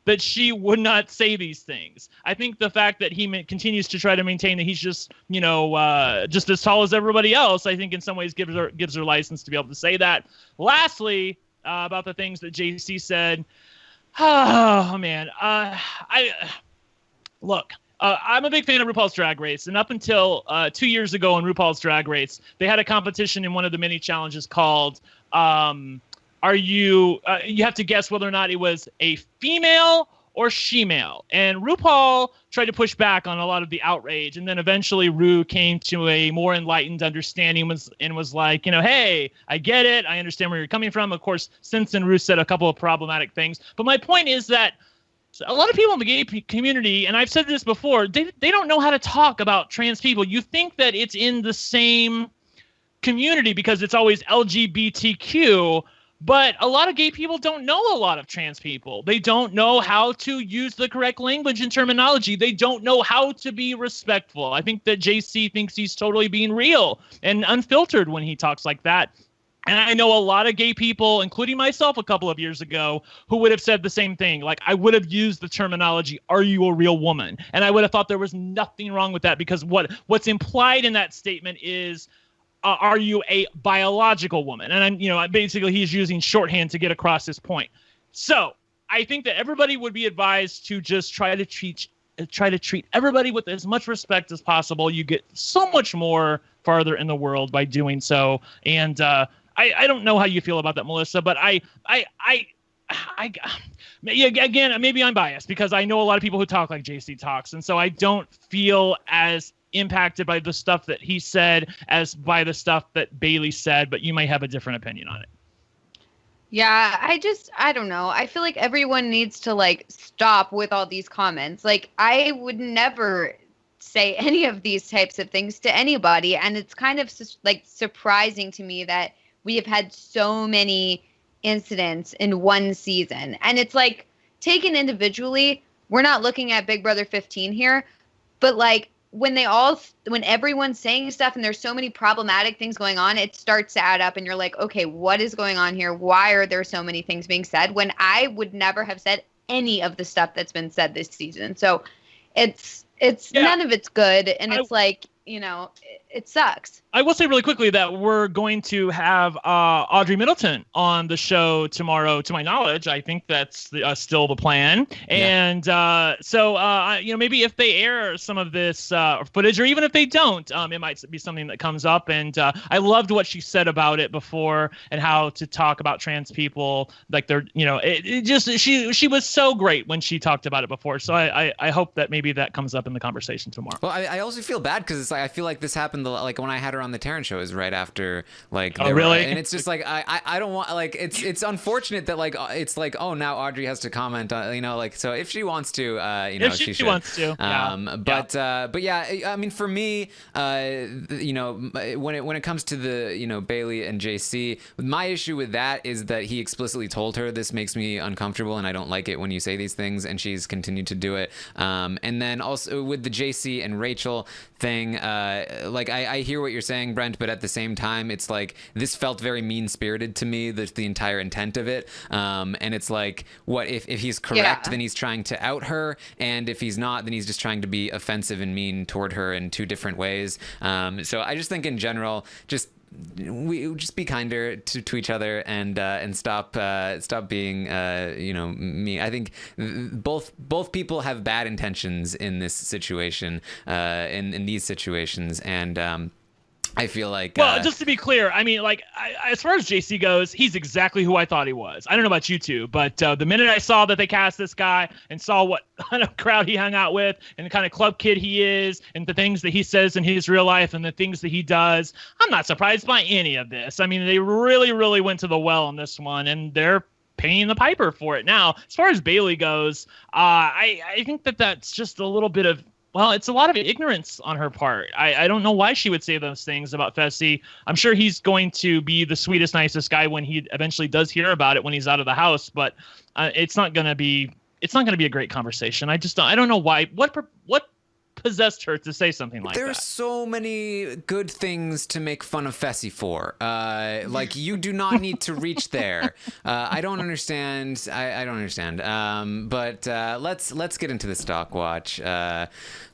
that she would not say these things. I think the fact that he continues to try to maintain that he's just, just as tall as everybody else, I think in some ways gives her license to be able to say that. Lastly, about the things that JC said. Oh, man. Look. I'm a big fan of RuPaul's Drag Race, and up until 2 years ago in RuPaul's Drag Race, they had a competition in one of the mini challenges called you have to guess whether or not it was a female or she-male. And RuPaul tried to push back on a lot of the outrage, and then eventually Ru came to a more enlightened understanding and was like, hey, I get it. I understand where you're coming from. Of course, since then, Ru said a couple of problematic things. But my point is that a lot of people in the gay community, and I've said this before, they don't know how to talk about trans people. You think that it's in the same community because it's always LGBTQ. But a lot of gay people don't know a lot of trans people. They don't know how to use the correct language and terminology. They don't know how to be respectful. I think that JC thinks he's totally being real and unfiltered when he talks like that. And I know a lot of gay people, including myself a couple of years ago, who would have said the same thing. Like, I would have used the terminology, "Are you a real woman?" And I would have thought there was nothing wrong with that, because what's implied in that statement is, are you a biological woman? And basically he's using shorthand to get across his point. So I think that everybody would be advised to just try to treat everybody with as much respect as possible. You get so much more farther in the world by doing so. And I don't know how you feel about that, Melissa, but again, maybe I'm biased because I know a lot of people who talk like JC talks, and so I don't feel as impacted by the stuff that he said as by the stuff that Bayleigh said, but you might have a different opinion on it. Yeah, I don't know. I feel like everyone needs to stop with all these comments. I would never say any of these types of things to anybody, and it's kind of surprising to me that we have had so many incidents in one season. And it's taken individually, we're not looking at Big Brother 15 here, but when everyone's saying stuff and there's so many problematic things going on, it starts to add up and you're like, okay, what is going on here? Why are there so many things being said when I would never have said any of the stuff that's been said this season? So it's none of it's good. And it's it sucks. I will say really quickly that we're going to have Audrey Middleton on the show tomorrow, to my knowledge. I think that's still the plan. Yeah. And so maybe if they air some of this footage, or even if they don't, it might be something that comes up. And I loved what she said about it before and how to talk about trans people. Like they're, she was so great when she talked about it before. So I hope that maybe that comes up in the conversation tomorrow. Well, I also feel bad because it's I feel like this happened when I had her on the Taryn show is right after Oh, really? And it's just I don't want it's unfortunate that it's oh, now Audrey has to comment on so if she wants to if she should. Wants to but yeah, I mean, for me when it comes to the Bayleigh and JC, my issue with that is that he explicitly told her, this makes me uncomfortable and I don't like it when you say these things, and she's continued to do it. And then also with the JC and Rachel thing, I hear what you're saying, Brent, but at the same time, it's this felt very mean-spirited to me, the entire intent of it. And it's what if he's correct, then he's trying to out her, and if he's not, then he's just trying to be offensive and mean toward her in two different ways. So I just think in general, we just be kinder to each other and stop being mean. I think both people have bad intentions in this situation, in these situations, and I feel like well, just to be clear, I mean, as far as JC goes, he's exactly who I thought he was. I don't know about you two, but the minute I saw that they cast this guy and saw what kind of crowd he hung out with and the kind of club kid he is and the things that he says in his real life and the things that he does, I'm not surprised by any of this. I mean, they really, really went to the well on this one, and they're paying the piper for it. Now, as far as Bayleigh goes, I think that's just a little bit of, well, it's a lot of ignorance on her part. I don't know why she would say those things about Fessy. I'm sure he's going to be the sweetest, nicest guy when he eventually does hear about it when he's out of the house. But it's not going to be a great conversation. I don't know why. What possessed her to say something like that? There's so many good things to make fun of Fessy for. You do not need to reach there. I don't understand. I don't understand. But let's get into the stock watch.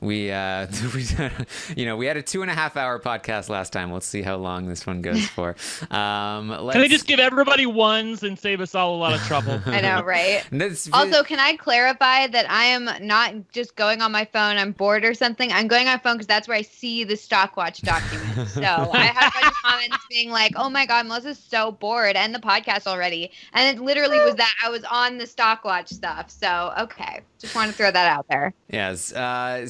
We had a 2.5 hour podcast last time. Let's see how long this one goes for. Can they just give everybody ones and save us all a lot of trouble? I know, right? Also, can I clarify that I am not just going on my phone, I'm bored or something. I'm going on my phone because that's where I see the stock watch document. So I have a bunch of comments being like, oh my God, Melissa's so bored, and the podcast already. And it literally was that I was on the stock watch stuff. So, okay. Just want to throw that out there. Yes.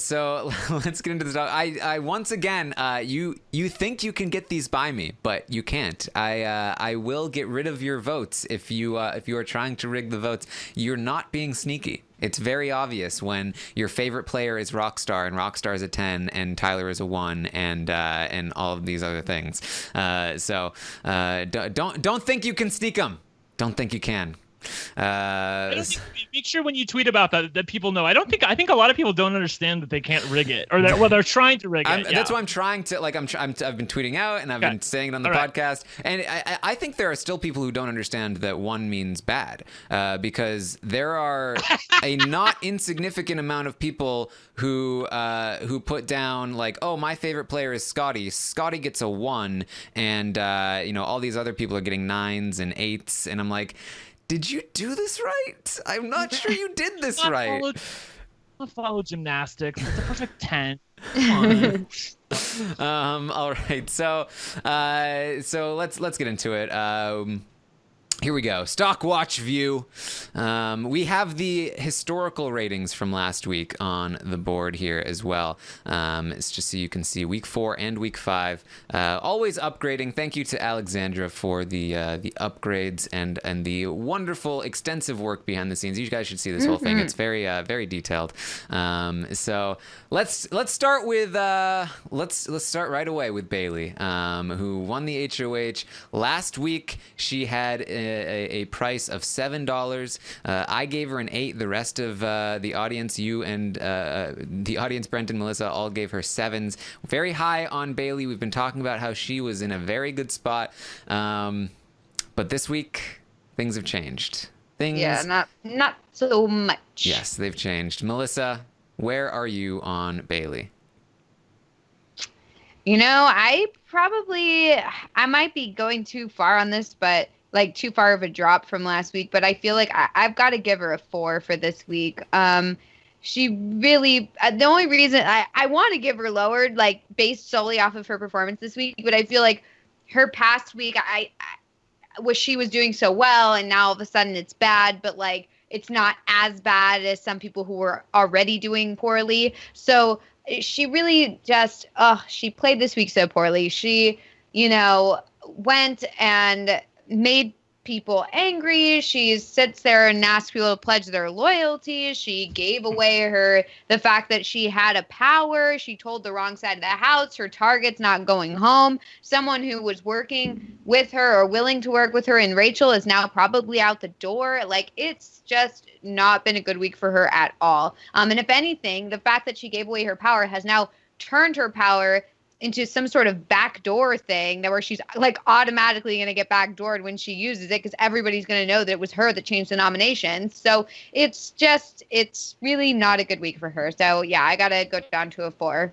So let's get into the stock. I once again, you think you can get these by me, but you can't. I will get rid of your votes if you are trying to rig the votes. You're not being sneaky. It's very obvious when your favorite player is Rockstar and Rockstar is a 10 and Tyler is a 1 and all of these other things. So don't think you can sneak them. Don't think you can. Make sure when you tweet about that people know. I think a lot of people don't understand that they can't rig it, or that they're trying to rig it. That's why I'm trying to I've been tweeting out and I've been saying it on the podcast, and I think there are still people who don't understand that 1 means bad, because there are a not insignificant amount of people who put down like, oh, my favorite player is Scottie. Scottie gets a 1, and all these other people are getting 9s and 8s, and I'm like, did you do this right? I'm not sure you did this right. I'll follow gymnastics. It's a perfect 10. All right. So let's get into it. Here we go. Stock watch view. We have the historical ratings from last week on the board here as well. It's just so you can see week 4 and week 5. Always upgrading. Thank you to Alexandra for the upgrades and the wonderful extensive work behind the scenes. You guys should see this whole thing. It's very very detailed. So let's start with let's start right away with Bayleigh, who won the HOH last week. She had a price of $7. I gave her an 8. The rest of the audience, you and the audience, Brent and Melissa, all gave her 7s. Very high on Bayleigh. We've been talking about how she was in a very good spot, but this week things have changed. Not so much. Yes, they've changed. Melissa, where are you on Bayleigh? I might be going too far on this, but like too far of a drop from last week, but I feel like I've got to give her a 4 for this week. She really, the only reason I want to give her lowered, like based solely off of her performance this week, but I feel like her past week, she was doing so well, and now all of a sudden it's bad, but like it's not as bad as some people who were already doing poorly. So she really just, she played this week so poorly. She, went and made people angry. She sits there and asks people to pledge their loyalty. She gave away the fact that she had a power. She told the wrong side of the house. Her target's not going home. Someone who was working with her or willing to work with her in Rachel is now probably out the door. Like, it's just not been a good week for her at all. And if anything, the fact that she gave away her power has now turned her power into some sort of backdoor thing where she's like automatically going to get backdoored when she uses it, because everybody's going to know that it was her that changed the nominations. So it's really not a good week for her. So yeah, I got to go down to a 4.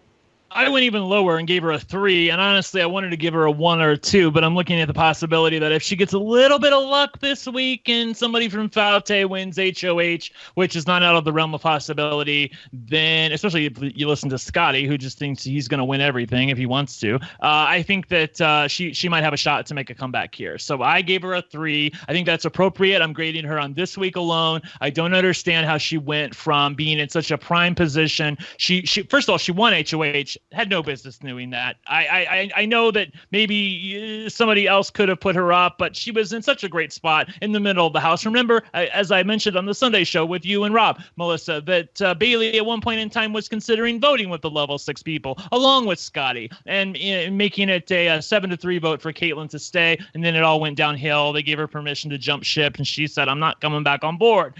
I went even lower and gave her a 3, and honestly, I wanted to give her a 1 or a 2, but I'm looking at the possibility that if she gets a little bit of luck this week and somebody from Faute wins HOH, which is not out of the realm of possibility, then, especially if you listen to Scottie, who just thinks he's going to win everything if he wants to, I think that she might have a shot to make a comeback here. So I gave her a 3. I think that's appropriate. I'm grading her on this week alone. I don't understand how she went from being in such a prime position. She first of all, she won HOH. Had no business doing that. I know that maybe somebody else could have put her up, but she was in such a great spot in the middle of the house. Remember, as I mentioned on the Sunday show with you and Rob, Melissa, that Bayleigh at one point in time was considering voting with the level 6 people, along with Scottie, and making it a 7-3 vote for Kaitlyn to stay. And then it all went downhill. They gave her permission to jump ship, and she said, I'm not coming back on board.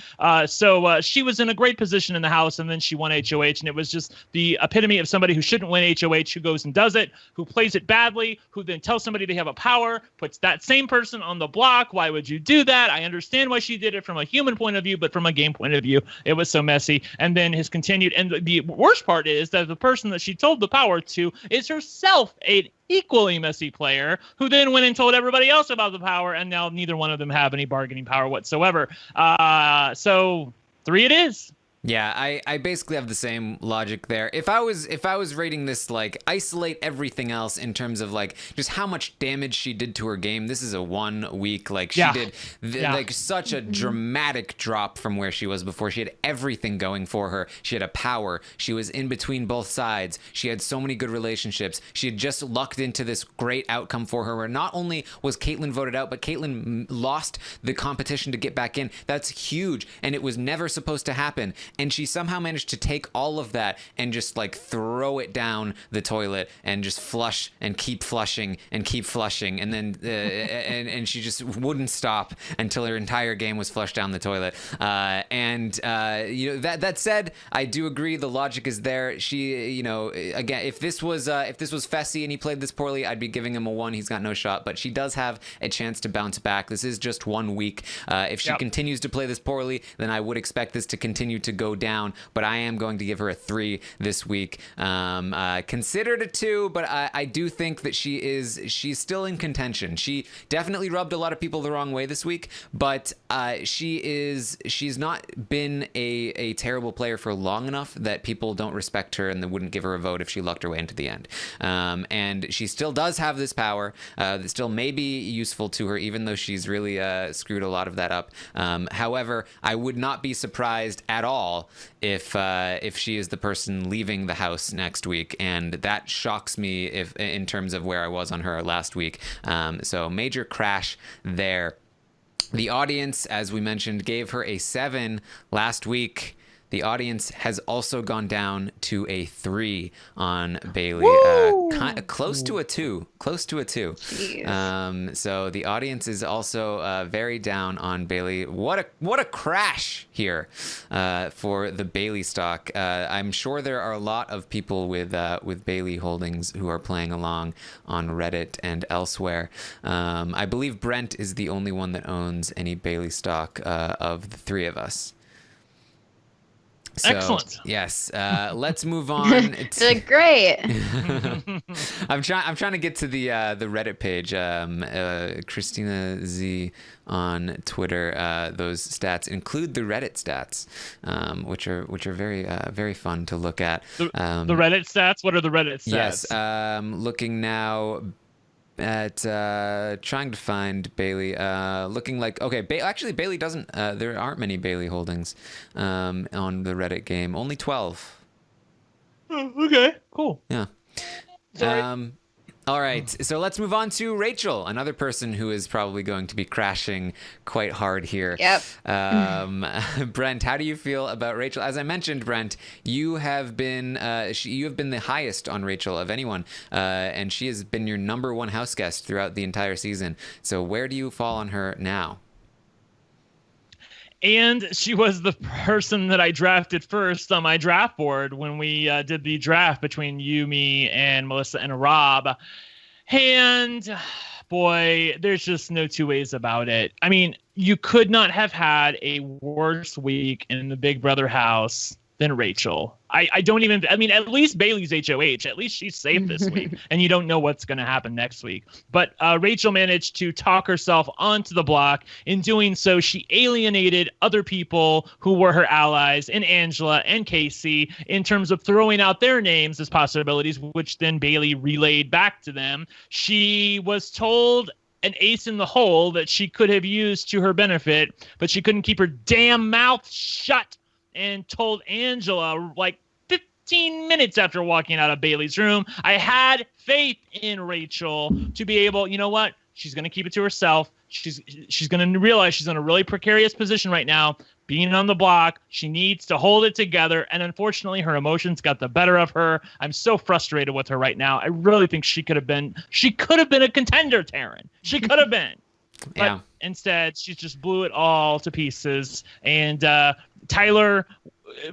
So she was in a great position in the house, and then she won HOH, and it was just the epitome of somebody who shouldn't win HOH, who goes and does it, who plays it badly, who then tells somebody they have a power, puts that same person on the block. Why would you do that? I understand why she did it from a human point of view, but from a game point of view, it was so messy. And then has continued. And the worst part is that the person that she told the power to is herself an equally messy player, who then went and told everybody else about the power, and now neither one of them have any bargaining power whatsoever. So 3 it is. Yeah, I basically have the same logic there. If I was rating this, like, isolate everything else in terms of like just how much damage she did to her game, this is a 1 week. Like she did like such a dramatic drop from where she was before. She had everything going for her. She had a power. She was in between both sides. She had so many good relationships. She had just lucked into this great outcome for her where not only was Kaitlyn voted out, but Kaitlyn lost the competition to get back in. That's huge, and it was never supposed to happen. And she somehow managed to take all of that and just like throw it down the toilet and just flush and keep flushing and keep flushing. And then and she just wouldn't stop until her entire game was flushed down the toilet. That said, I do agree the logic is there. She, again, if this was Fessy and he played this poorly, I'd be giving him a 1. He's got no shot, but she does have a chance to bounce back. This is just 1 week. If she continues to play this poorly, then I would expect this to continue to go down, but I am going to give her a 3 this week. Considered a 2, but I do think that she's still in contention. She definitely rubbed a lot of people the wrong way this week, but she's not been a terrible player for long enough that people don't respect her and they wouldn't give her a vote if she lucked her way into the end. And she still does have this power that still may be useful to her, even though she's really screwed a lot of that up. However, I would not be surprised at all if she is the person leaving the house next week, and that shocks me in terms of where I was on her last week. So major crash there. The audience, as we mentioned, gave her a 7 last week. The audience has also gone down to a 3 on Bayleigh, close to a 2. So the audience is also very down on Bayleigh. What a crash here for the Bayleigh stock. I'm sure there are a lot of people with Bayleigh holdings who are playing along on Reddit and elsewhere. I believe Brent is the only one that owns any Bayleigh stock of the 3 of us. So, excellent. Yes. Let's move on. Great. I'm trying to get to the Reddit page. Christina Z on Twitter. Those stats include the Reddit stats, which are very very fun to look at. The Reddit stats. What are the Reddit stats? Yes. Looking now at trying to find Bayleigh, looking like actually Bayleigh doesn't there aren't many Bayleigh holdings on the Reddit game, only 12. Okay, cool. Yeah. All right, so let's move on to Rachel, another person who is probably going to be crashing quite hard here. Yep. Brent, how do you feel about Rachel? As I mentioned, Brent, you have been the highest on Rachel of anyone, and she has been your number 1 house guest throughout the entire season. So where do you fall on her now? And she was the person that I drafted first on my draft board when we did the draft between you, me, and Melissa and Rob. And boy, there's just no two ways about it. I mean, you could not have had a worse week in the Big Brother house than Rachel. I mean, at least Bayleigh's HOH. At least she's safe this week, and you don't know what's going to happen next week. But Rachel managed to talk herself onto the block. In doing so, she alienated other people who were her allies, and Angela and Kaycee, in terms of throwing out their names as possibilities, which then Bayleigh relayed back to them. She was told an ace in the hole that she could have used to her benefit, but she couldn't keep her damn mouth shut, and told Angela like 15 minutes after walking out of Bayleigh's room, I had faith in Rachel to be able, you know what? She's going to keep it to herself. She's going to realize she's in a really precarious position right now, being on the block. She needs to hold it together. And unfortunately, her emotions got the better of her. I'm so frustrated with her right now. I really think she could have been a contender, Taryn. She could have been. But instead, she just blew it all to pieces. And Tyler,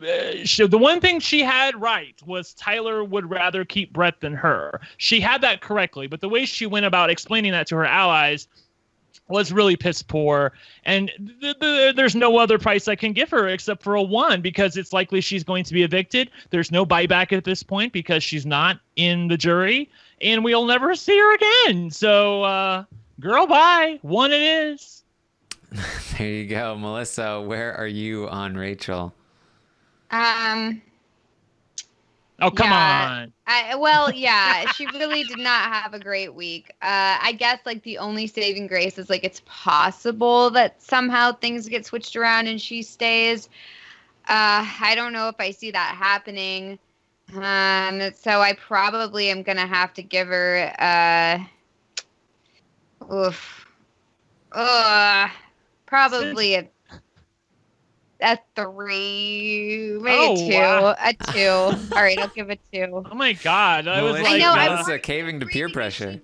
the one thing she had right was Tyler would rather keep Brett than her. She had that correctly, but the way she went about explaining that to her allies was really piss poor. And there's no other price I can give her except for a 1, because it's likely she's going to be evicted. There's no buyback at this point because she's not in the jury, and we'll never see her again. So, girl, bye. 1 it is. There you go. Melissa, where are you on Rachel? Oh, come on. She really did not have a great week. I guess like the only saving grace is like it's possible that somehow things get switched around and she stays. I don't know if I see that happening. So I probably am gonna have to give her probably a 3, maybe a 2. All right, I'll give it 2. Oh my God, I was Melissa, like, Melissa caving to peer pressure.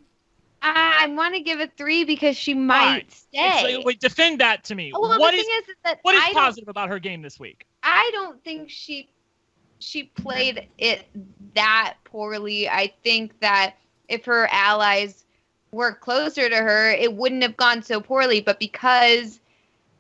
I want to give it 3 because she might stay. Wait, defend that to me. Well, What the is thing is that what is positive about her game this week? I don't think she played it that poorly. I think that if her allies were closer to her, it wouldn't have gone so poorly. But because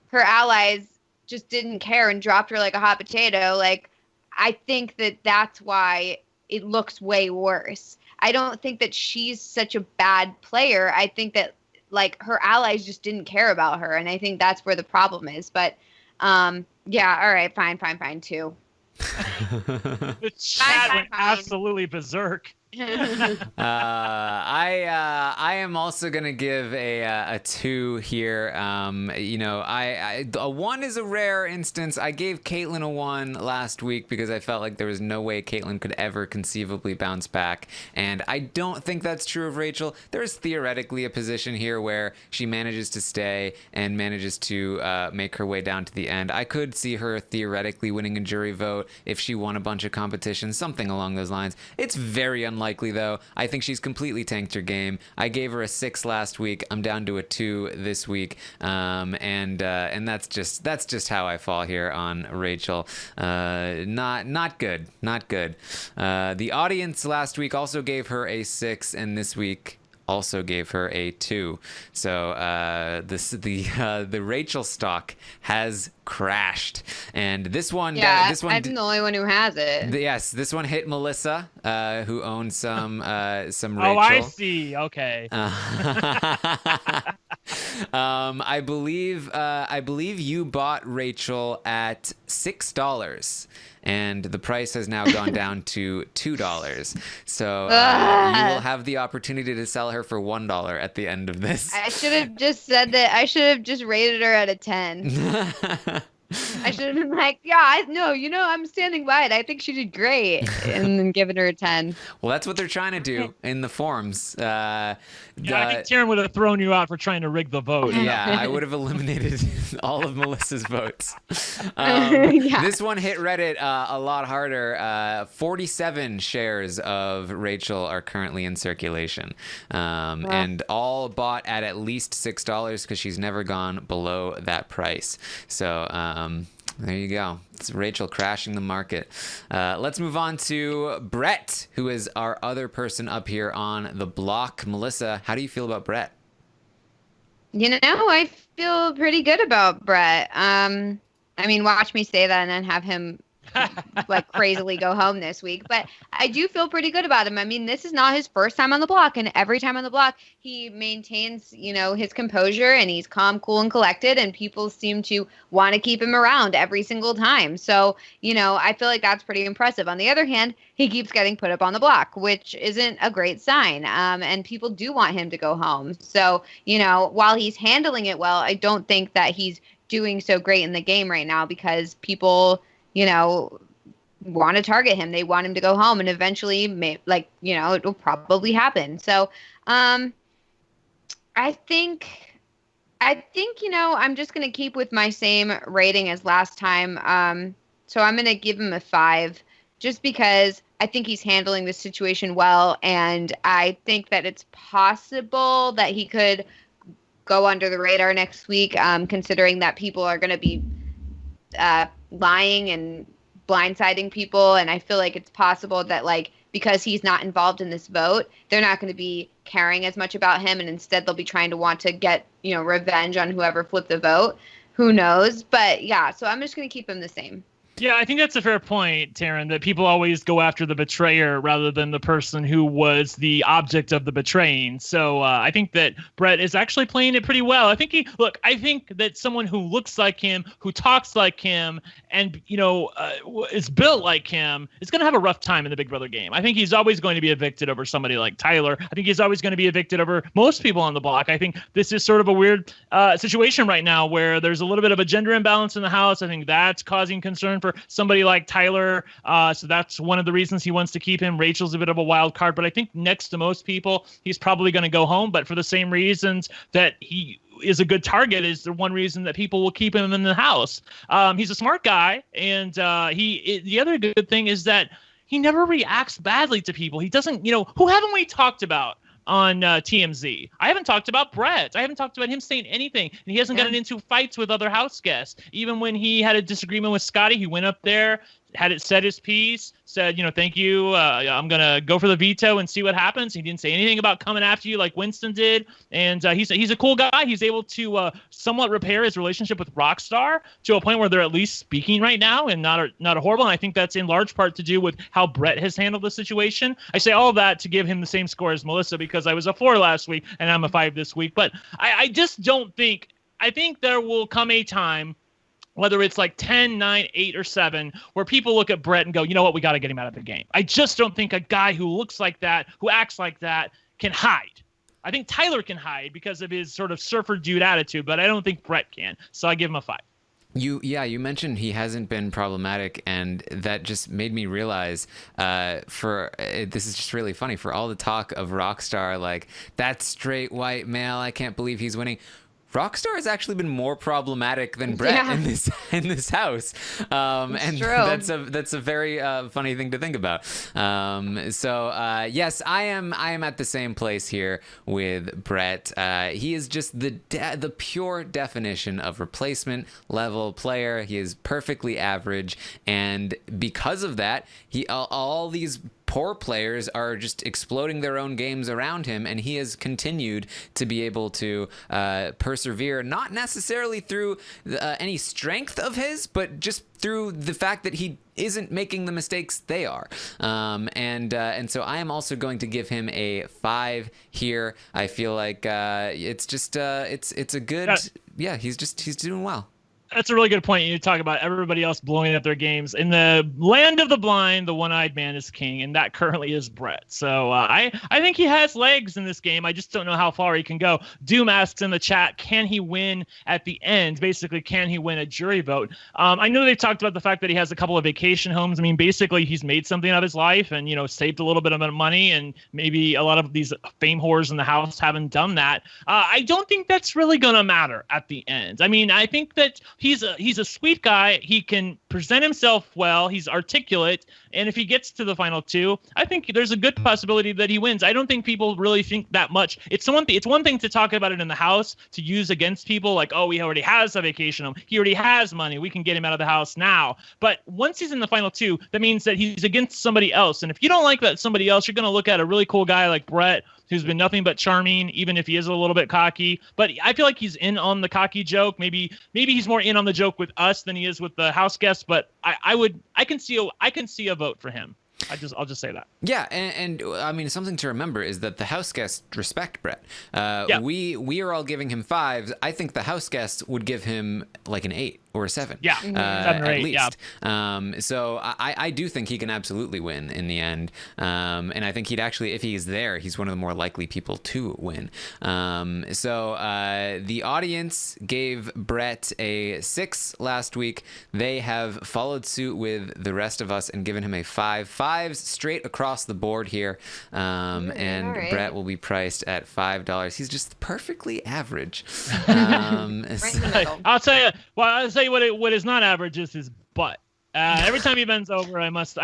her allies just didn't care and dropped her like a hot potato, like I think that's why it looks way worse. I don't think that she's such a bad player. I think that like her allies just didn't care about her, and I think that's where the problem is. But yeah, all right, fine, 2. The chat went absolutely berserk. I am also gonna give a 2 here. A 1 is a rare instance. I gave Kaitlyn a 1 last week because I felt like there was no way Kaitlyn could ever conceivably bounce back, and I don't think that's true of Rachel. There is theoretically a position here where she manages to stay and manages to make her way down to the end. I could see her theoretically winning a jury vote if she won a bunch of competitions, something along those lines. It's very unlikely, though. I think she's completely tanked her game. I gave her a 6 last week. I'm down to a 2 this week, and that's just how I fall here on Rachel. Not good. The audience last week also gave her a 6, and this week also gave her a 2. So the Rachel stock has crashed, and this one I'm the only one who has it. Yes, this one hit Melissa, who owns some Rachel. Oh, I see. Okay. I believe you bought Rachel at $6. And the price has now gone down to $2. So you will have the opportunity to sell her for $1 at the end of this. I should have just said that. I should have just rated her at a 10. I should have been like, I'm standing by it. I think she did great. And then given her a 10. Well, that's what they're trying to do in the forums. I think Taryn would have thrown you out for trying to rig the vote. Yeah, I would have eliminated all of Melissa's votes. This one hit Reddit a lot harder. 47 shares of Rachel are currently in circulation. And all bought at least $6 because she's never gone below that price. So there you go. It's Rachel crashing the market. Let's move on to Brett, who is our other person up here on the block. Melissa, how do you feel about Brett? I feel pretty good about Brett. Watch me say that and then have him like crazily go home this week. But I do feel pretty good about him. I mean, this is not his first time on the block, and every time on the block, he maintains, his composure, and he's calm, cool, and collected, and people seem to want to keep him around every single time. So, I feel like that's pretty impressive. On the other hand, he keeps getting put up on the block, which isn't a great sign. And people do want him to go home. So, while he's handling it well, I don't think that he's doing so great in the game right now because people want to target him. They want him to go home, and eventually, it will probably happen. So, I think, I'm just going to keep with my same rating as last time. So I'm going to give him a 5 just because I think he's handling the situation well. And I think that it's possible that he could go under the radar next week, considering that people are going to be lying and blindsiding people, and I feel like it's possible that because he's not involved in this vote, they're not going to be caring as much about him, and instead they'll be trying to want to get revenge on whoever flipped the vote. Who knows? But yeah, so I'm just going to keep him the same. Yeah, I think that's a fair point, Taryn, that people always go after the betrayer rather than the person who was the object of the betraying. So I think that Brett is actually playing it pretty well. I think that someone who looks like him, who talks like him, and is built like him, is going to have a rough time in the Big Brother game. I think he's always going to be evicted over somebody like Tyler. I think he's always going to be evicted over most people on the block. I think this is sort of a weird situation right now where there's a little bit of a gender imbalance in the house. I think that's causing concern for somebody like Tyler. So that's one of the reasons he wants to keep him. Rachel's a bit of a wild card, but I think next to most people, he's probably going to go home. But for the same reasons that he is a good target is the one reason that people will keep him in the house. He's a smart guy, and the other good thing is that he never reacts badly to people. He doesn't, who haven't we talked about on TMZ? I haven't talked about Brett. I haven't talked about him saying anything, and he hasn't gotten into fights with other house guests. Even when he had a disagreement with Scottie, he went up there, had it said his piece, said, thank you. I'm going to go for the veto and see what happens. He didn't say anything about coming after you like Winston did. And he's a cool guy. He's able to somewhat repair his relationship with Rockstar to a point where they're at least speaking right now and not a horrible. And I think that's in large part to do with how Brett has handled the situation. I say all of that to give him the same score as Melissa because I was a 4 last week and I'm a 5 this week. But I just don't think – I think there will come a time – whether it's like 10, 9, 8, or 7, where people look at Brett and go, you know what, we got to get him out of the game. I just don't think a guy who looks like that, who acts like that, can hide. I think Tyler can hide because of his sort of surfer dude attitude, but I don't think Brett can. So I give him a 5. You mentioned he hasn't been problematic, and that just made me realize this is just really funny. For all the talk of Rockstar, like, that straight white male, I can't believe he's winning. Rockstar has actually been more problematic than Brett in this house, and true. that's a very funny thing to think about. Yes, I am at the same place here with Brett. He is just the pure definition of replacement level player. He is perfectly average, and because of that, all these poor players are just exploding their own games around him, and he has continued to be able to persevere, not necessarily through any strength of his, but just through the fact that he isn't making the mistakes they are. And so I am also going to give him a 5 here. I feel like it's just it's a good he's doing well. That's a really good point. You talk about everybody else blowing up their games. In the land of the blind, the one-eyed man is king, and that currently is Brett. So I think he has legs in this game. I just don't know how far he can go. Doom asks in the chat, can he win at the end? Basically, can he win a jury vote? I know they've talked about the fact that he has a couple of vacation homes. I mean, basically, he's made something of his life and, saved a little bit of money, and maybe a lot of these fame whores in the house haven't done that. I don't think that's really going to matter at the end. I mean, I think that he's a sweet guy. He can present himself well. He's articulate. And if he gets to the final 2, I think there's a good possibility that he wins. I don't think people really think that much. It's one thing to talk about it in the house, to use against people like, oh, he already has a vacation home. He already has money. We can get him out of the house now. But once he's in the final 2, that means that he's against somebody else. And if you don't like that somebody else, you're going to look at a really cool guy like Brett, who's been nothing but charming, even if he is a little bit cocky. But I feel like he's in on the cocky joke. Maybe he's more in on the joke with us than he is with the house guests. But I can see a vote for him. I'll just say that. Yeah, and I mean, something to remember is that the house guests respect Brett. We are all giving him 5s. I think the house guests would give him like an 8 or a 7. Yeah, 7 or 8, at least. Yeah. So I do think he can absolutely win in the end. And I think he'd actually, if he's there, he's one of the more likely people to win. So the audience gave Brett a 6 last week. They have followed suit with the rest of us and given him a 5. 5s straight across the board here. And right. Brett will be priced at $5. He's just perfectly average. I'll tell you what is not average is his butt. Every time he bends over, I must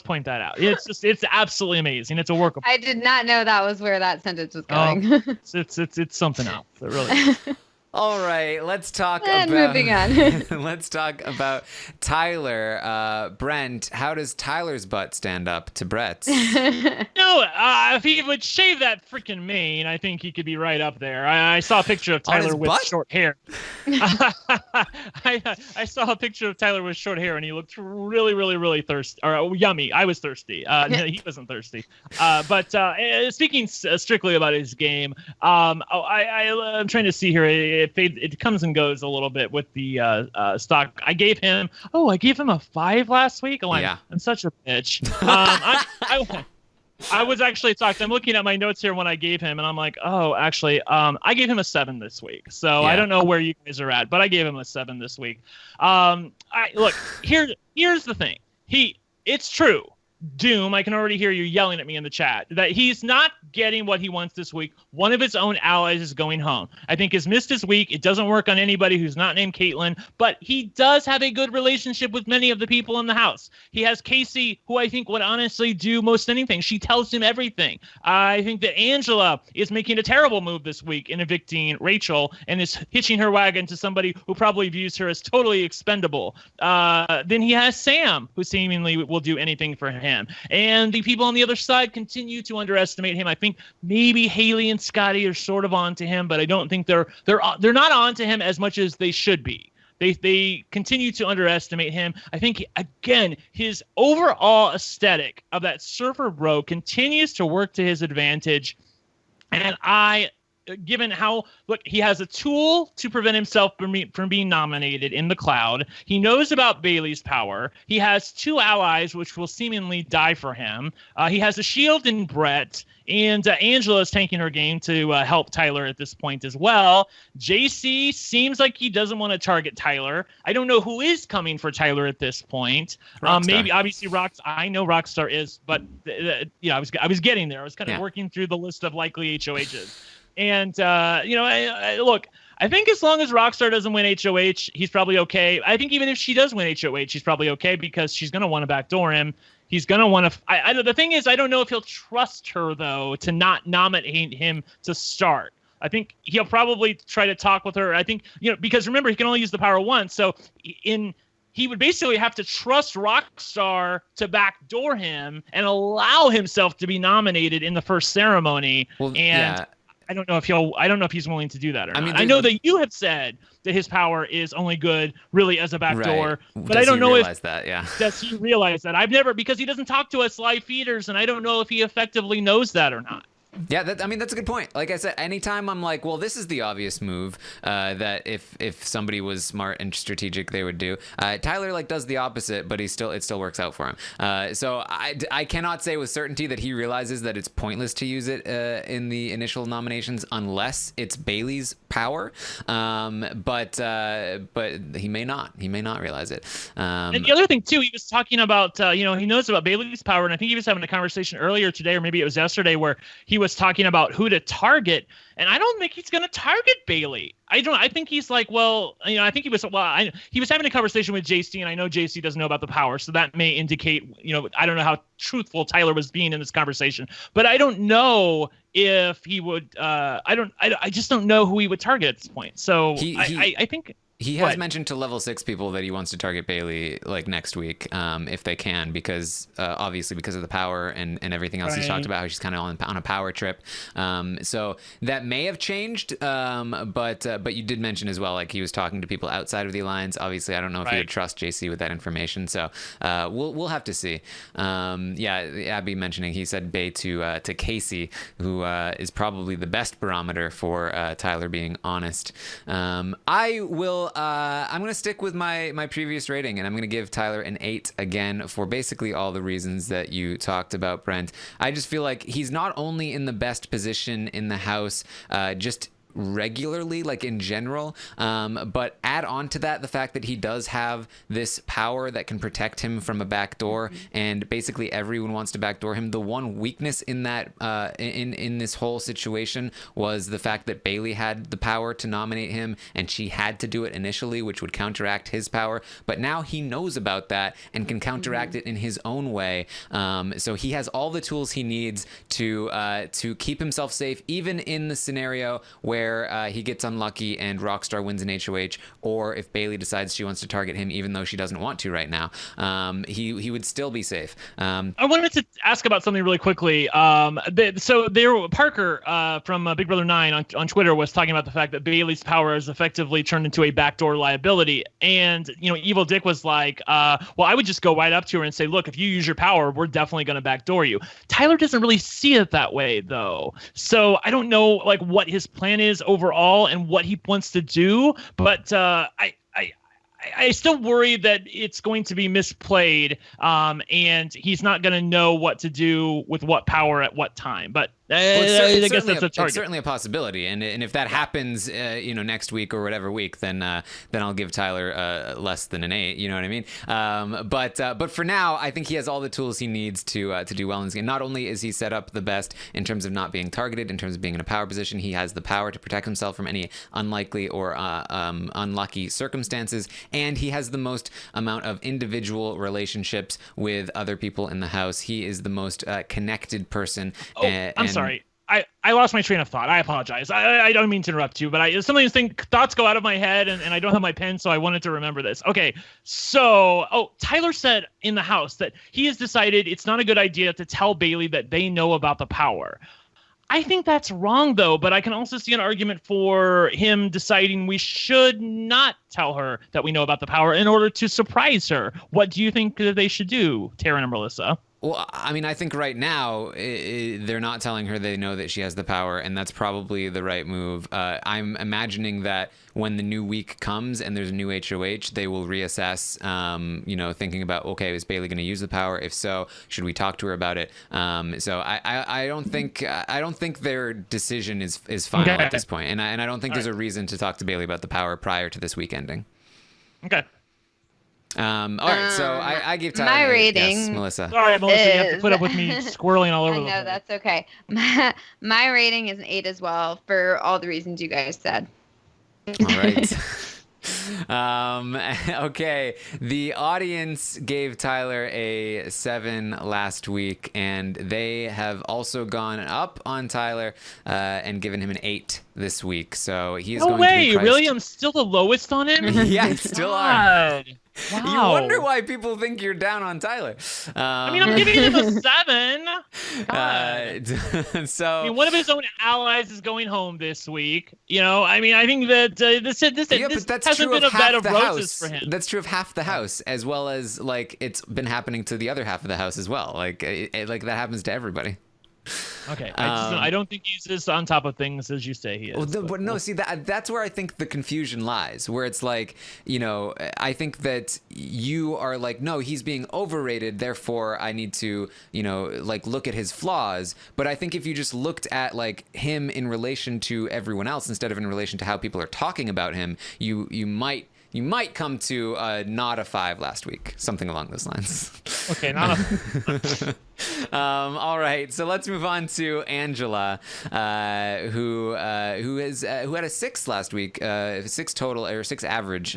point that out. It's absolutely amazing. It's a work of. I did not know that was where that sentence was going. It's something else. It really is. All right, let's talk about. Moving on. Let's talk about Tyler. Brent, how does Tyler's butt stand up to Brett's? If he would shave that freaking mane, I think he could be right up there. I saw a picture of Tyler with short hair. I saw a picture of Tyler with short hair, and he looked really, really, really thirsty. Or yummy. I was thirsty. He wasn't thirsty. But speaking strictly about his game, I'm trying to see here it comes and goes a little bit with the stock. I gave him a 5 last week. I'm such a bitch. I was actually talking. I'm looking at my notes here when I gave him, and I'm like, I gave him a 7 this week. So I don't know where you guys are at, but I gave him a 7 this week. Here's the thing. It's true. Doom, I can already hear you yelling at me in the chat that he's not getting what he wants this week. One of his own allies is going home. I think he's missed his week. It doesn't work on anybody who's not named Kaitlyn, but he does have a good relationship with many of the people in the house. He has Kaycee, who I think would honestly do most anything. She tells him everything. I think that Angela is making a terrible move this week in evicting Rachel and is hitching her wagon to somebody who probably views her as totally expendable. Then he has Sam, who seemingly will do anything for him. And the people on the other side continue to underestimate him. I think maybe Haleigh and Scottie are sort of on to him, but I don't think they're not on to him as much as they should be. They continue to underestimate him. I think, again, his overall aesthetic of that surfer bro continues to work to his advantage. And given how, he has a tool to prevent himself from being nominated in the cloud. He knows about Bayleigh's power. He has 2 allies, which will seemingly die for him. He has a shield in Brett, and Angela is tanking her game to help Tyler at this point as well. JC seems like he doesn't want to target Tyler. I don't know who is coming for Tyler at this point. Maybe, obviously, I know Rockstar is, but I was getting there. I was kind of working through the list of likely HOHs. And, I think as long as Rockstar doesn't win HOH, he's probably okay. I think even if she does win HOH, he's probably okay because she's going to want to backdoor him. He's going to want to – the thing is, I don't know if he'll trust her, though, to not nominate him to start. I think he'll probably try to talk with her. I think, because remember, he can only use the power once. So he would basically have to trust Rockstar to backdoor him and allow himself to be nominated in the first ceremony. I don't know if he's willing to do that or not. I know that you have said that his power is only good really as a backdoor, but I don't know if does he realize that? I've never, because he doesn't talk to us live feeders, and I don't know if he effectively knows that or not. Yeah, that's a good point. Like I said, anytime I'm like, well, this is the obvious move that if somebody was smart and strategic, they would do. Tyler does the opposite, but it still works out for him. So I cannot say with certainty that he realizes that it's pointless to use it in the initial nominations unless it's Bayleigh's power. But he may not. He may not realize it. And the other thing too, he was talking about he knows about Bayleigh's power, and I think he was having a conversation earlier today, or maybe it was yesterday, where he was talking about who to target, and I don't think he's going to target Bayleigh. I think he's like, I think he was having a conversation with JC, and I know JC doesn't know about the power, so that may indicate, I don't know how truthful Tyler was being in this conversation, but I don't know if he would, I just don't know who he would target at this point. So I think he has mentioned to level 6 people that he wants to target Bayleigh next week, if they can, because obviously because of the power and everything else he's talked about, how she's kind of on a power trip. So that may have changed, but you did mention as well, he was talking to people outside of the alliance. Obviously, I don't know if he would trust JC with that information. So we'll have to see. Abby mentioning, he said Bay to Kaycee, who is probably the best barometer for Tyler being honest. I'm going to stick with my previous rating, and I'm going to give Tyler an 8 again for basically all the reasons that you talked about, Brent. I just feel like he's not only in the best position in the house, just regularly, in general, but add on to that the fact that he does have this power that can protect him from a backdoor, and basically everyone wants to backdoor him. The one weakness in that in this whole situation was the fact that Bayleigh had the power to nominate him, and she had to do it initially, which would counteract his power, but now he knows about that and can counteract it in his own way. So he has all the tools he needs to keep himself safe, even in the scenario where he gets unlucky and Rockstar wins an HOH, or if Bayleigh decides she wants to target him even though she doesn't want to right now, he would still be safe. I wanted to ask about something really quickly. Parker from Big Brother 9 on Twitter was talking about the fact that Bayleigh's power is effectively turned into a backdoor liability, and Evil Dick was like, I would just go right up to her and say, look, if you use your power, we're definitely going to backdoor you. Tyler doesn't really see it that way, though, so I don't know what his plan is overall and what he wants to do. But I still worry that it's going to be misplayed, and he's not going to know what to do with what power at what time. But I guess that's a target. It's certainly a possibility, and if that happens, next week or whatever week, then I'll give Tyler less than an 8. You know what I mean? But for now, I think he has all the tools he needs to do well in this game. Not only is he set up the best in terms of not being targeted, in terms of being in a power position, he has the power to protect himself from any unlikely or unlucky circumstances, and he has the most amount of individual relationships with other people in the house. He is the most connected person. I'm sorry. I lost my train of thought. I apologize. I don't mean to interrupt you, but sometimes thoughts go out of my head, and I don't have my pen, so I wanted to remember this. Okay, so Tyler said in the house that he has decided it's not a good idea to tell Bayleigh that they know about the power. I think that's wrong, though, but I can also see an argument for him deciding we should not tell her that we know about the power in order to surprise her. What do you think that they should do, Taryn and Melissa? Well, I mean, I think right now they're not telling her they know that she has the power, and that's probably the right move. I'm imagining that when the new week comes and there's a new HOH, they will reassess, thinking about, okay, is Bayleigh going to use the power? If so, should we talk to her about it? So I don't think their decision is final at this point, and I don't think there's a reason to talk to Bayleigh about the power prior to this week ending. Okay. All right, so I gave Tyler my rating. Yes, Melissa. Sorry, Melissa, you have to put up with me squirreling all over the place. No, that's okay. My rating is an 8 as well for all the reasons you guys said. All right. Okay, the audience gave Tyler a 7 last week, and they have also gone up on Tyler and given him an 8 this week. So he is going to be priced... Really? I'm still the lowest on him? Yeah, you still are. Wow. You wonder why people think you're down on Tyler. I mean, I'm giving him a 7. So one of his own allies is going home this week. I mean, I think that this hasn't been a bed of roses for him. That's true of half the house, as well as it's been happening to the other half of the house as well. Like that happens to everybody. Okay, I don't think he's as on top of things as you say he is. See, that's where I think the confusion lies, where it's I think that you are no, he's being overrated, therefore I need to, look at his flaws. But I think if you just looked at him in relation to everyone else instead of in relation to how people are talking about him, you might come to not a 5 last week, something along those lines. Okay, not a. All right, so let's move on to Angela, who had a 6 last week, 6 total or 6 average,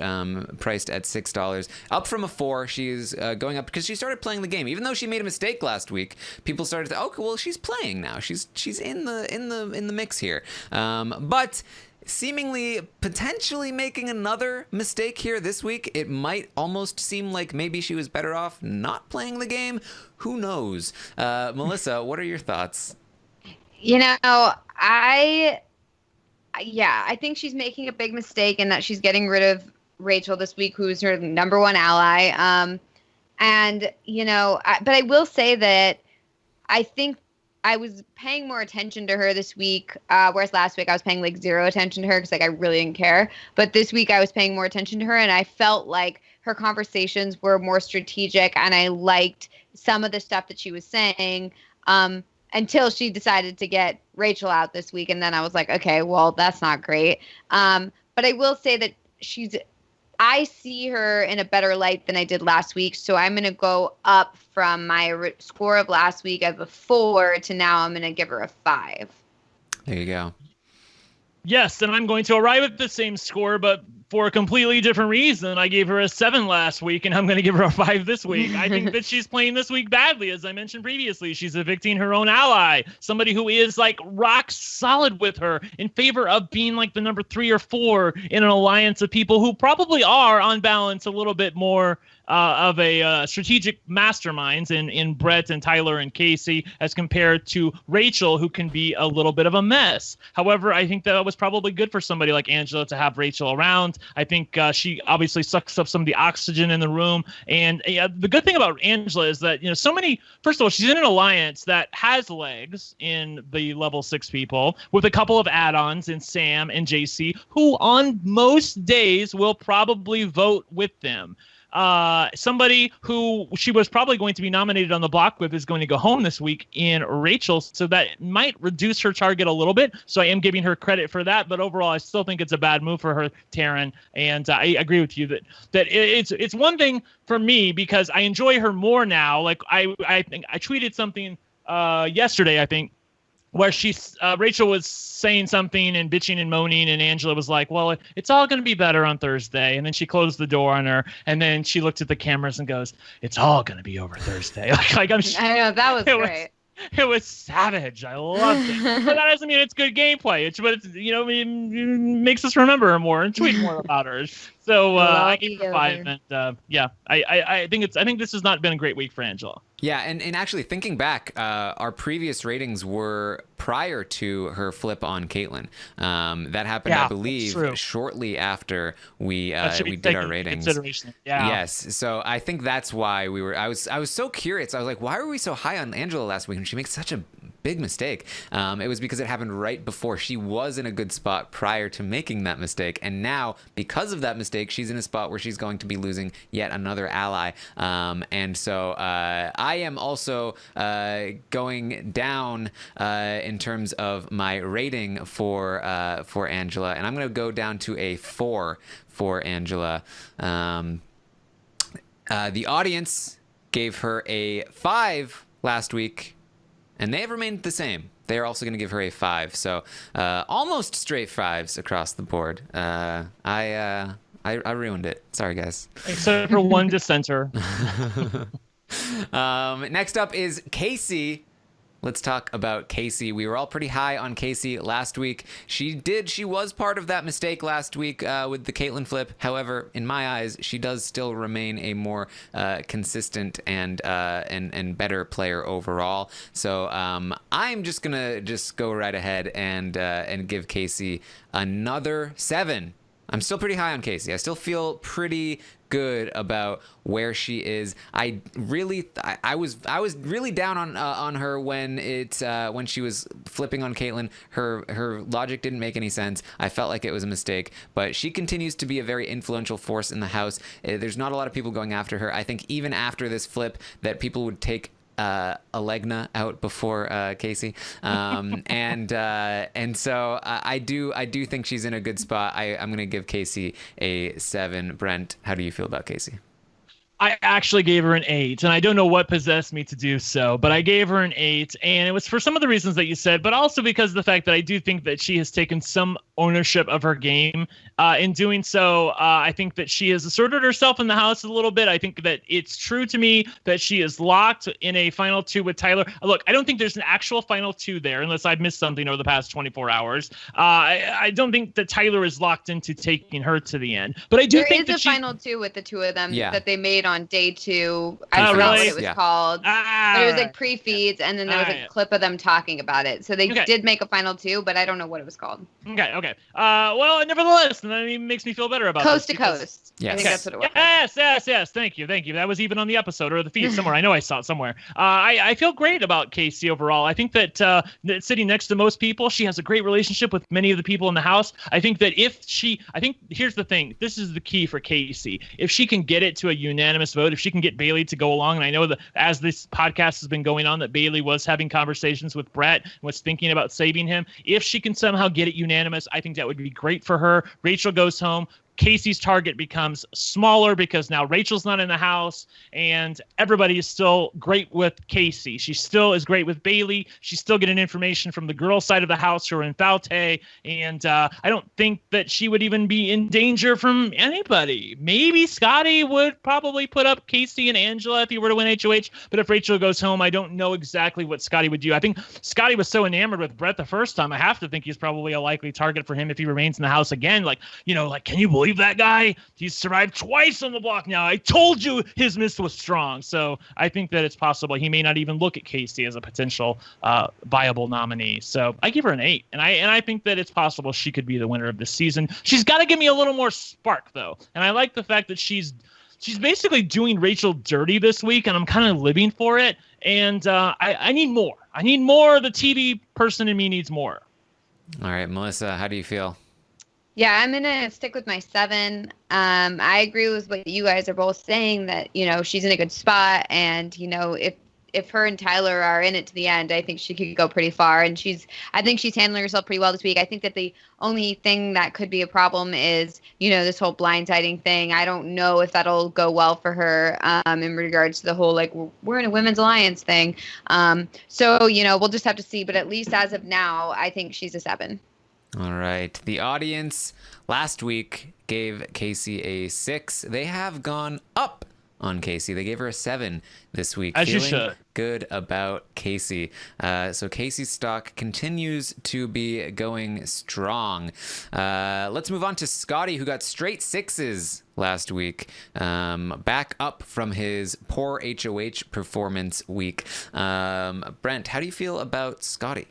priced at $6, up from a 4. She's going up because she started playing the game, even though she made a mistake last week. People started to, well, she's playing now. She's in the mix here, but seemingly potentially making another mistake here this week. It might almost seem like maybe she was better off not playing the game. Who knows? Melissa, what are your thoughts? I think she's making a big mistake in that she's getting rid of Rachel this week, who's her number 1 ally. But I will say that I think I was paying more attention to her this week, whereas last week I was paying 0 attention to her because I really didn't care. But this week I was paying more attention to her, and I felt like her conversations were more strategic, and I liked some of the stuff that she was saying until she decided to get Rachel out this week, and then I was like, okay, well, that's not great. But I will say that I see her in a better light than I did last week, so I'm going to go up from my score of last week of a 4 to now I'm going to give her a 5. There you go. Yes, and I'm going to arrive at the same score, but for a completely different reason. I gave her a 7 last week, and I'm going to give her a 5 this week. I think that she's playing this week badly, as I mentioned previously. She's evicting her own ally, somebody who is rock solid with her, in favor of being the number 3 or 4 in an alliance of people who probably are, on balance, a little bit more strategic masterminds in Brett and Tyler and Kaycee, as compared to Rachel, who can be a little bit of a mess. However, I think that was probably good for somebody like Angela to have Rachel around. I think she obviously sucks up some of the oxygen in the room. And the good thing about Angela is that, first of all, she's in an alliance that has legs in the level 6 people, with a couple of add-ons in Sam and JC, who on most days will probably vote with them. Somebody who she was probably going to be nominated on the block with is going to go home this week in Rachel, so that might reduce her target a little bit. So I am giving her credit for that, but overall, I still think it's a bad move for her, Taryn. And I agree with you that it's one thing for me, because I enjoy her more now. Like I think I tweeted something yesterday, I think, where Rachel was saying something and bitching and moaning, and Angela was like, well, it's all going to be better on Thursday. And then she closed the door on her, and then she looked at the cameras and goes, it's all going to be over Thursday. I know, that was great. It was savage. I loved it. But that doesn't mean it's good gameplay. It makes us remember her more and tweet more about her. So I gave her 5, and I think this has not been a great week for Angela. Yeah, and actually thinking back, our previous ratings were prior to her flip on Kaitlyn. That happened, I believe, shortly after we did our ratings. Yeah. Yes, so I think that's why I was so curious. I was like, why were we so high on Angela last week? And she makes such a big mistake. It was because it happened right before. She was in a good spot prior to making that mistake, and now because of that mistake, she's in a spot where she's going to be losing yet another ally. And so I am also going down in terms of my rating for Angela, and I'm going to go down to a 4 for Angela. The audience gave her a 5 last week, and they have remained the same. They are also going to give her a 5. So almost straight 5s across the board. I ruined it. Sorry, guys. Except for one dissenter. Next up is Kaycee. Let's talk about Kaycee. We were all pretty high on Kaycee last week. She was part of that mistake last week with the Kaitlyn flip. However, in my eyes, she does still remain a more consistent and better player overall. So I'm just gonna go right ahead and give Kaycee another 7. I'm still pretty high on Kaycee. I still feel pretty good about where she is. I was really down on her when she was flipping on Kaitlyn. Her logic didn't make any sense. I felt like it was a mistake, but she continues to be a very influential force in the house. There's not a lot of people going after her. I think even after this flip that people would take Allegra out before Kaycee, and so I do think she's in a good spot. I'm gonna give Kaycee a 7. Brent, how do you feel about Kaycee? I actually gave her an 8, and I don't know what possessed me to do so, but I gave her an 8, and it was for some of the reasons that you said, but also because of the fact that I do think that she has taken some ownership of her game. In doing so, I think that she has asserted herself in the house a little bit. I think that it's true to me that she is locked in a final 2 with Tyler. Look, I don't think there's an actual final 2 there, unless I've missed something over the past 24 hours. I don't think that Tyler is locked into taking her to the end, but I do think there is a final 2 with the 2 of them that they made on day 2. I forgot what it was called. But it was like pre-feeds, and then there was a clip of them talking about it. So they did make a final 2, but I don't know what it was called. Okay. Well, nevertheless, that even makes me feel better about Coast to Coast. Yes. I think that's what it was. Yes. Thank you. That was even on the episode or the feed somewhere. I know I saw it somewhere. I feel great about Kaycee overall. I think that sitting next to most people, she has a great relationship with many of the people in the house. I think that here's the thing. This is the key for Kaycee. If she can get it to a unanimous vote, if she can get Bayleigh to go along, and I know that as this podcast has been going on, that Bayleigh was having conversations with Brett and was thinking about saving him. If she can somehow get it unanimous, I think that would be great for her. Rachel goes home. Kaycee's target becomes smaller because now Rachel's not in the house, and everybody is still great with Kaycee. She still is great with Bayleigh. She's still getting information from the girl side of the house who are in Faute, and I don't think that she would even be in danger from anybody. Maybe Scottie would probably put up Kaycee and Angela if he were to win HOH, but if Rachel goes home, I don't know exactly what Scottie would do. I think Scottie was so enamored with Brett the first time, I have to think he's probably a likely target for him if he remains in the house again. Can you believe believe that guy? He's survived twice on the block now. I told you his miss was strong. So I think that it's possible he may not even look at Kaycee as a potential viable nominee. So I give her an 8. And I think that it's possible she could be the winner of this season. She's got to give me a little more spark, though. And I like the fact that she's basically doing Rachel dirty this week, and I'm kind of living for it. And I need more. I need more. The TV person in me needs more. All right, Melissa, how do you feel? Yeah, I'm going to stick with my 7. I agree with what you guys are both saying, that, she's in a good spot. And, if her and Tyler are in it to the end, I think she could go pretty far. And I think she's handling herself pretty well this week. I think that the only thing that could be a problem is, this whole blindsiding thing. I don't know if that'll go well for her in regards to the whole, we're in a women's alliance thing. So, we'll just have to see. But at least as of now, I think she's a 7. All right. The audience last week gave Kaycee a 6. They have gone up on Kaycee. They gave her a 7 this week. As you Feeling should. good about Kaycee. So Kaycee's stock continues to be going strong. Let's move on to Scottie, who got straight 6s last week. Back up from his poor HOH performance week. Brent, how do you feel about Scottie?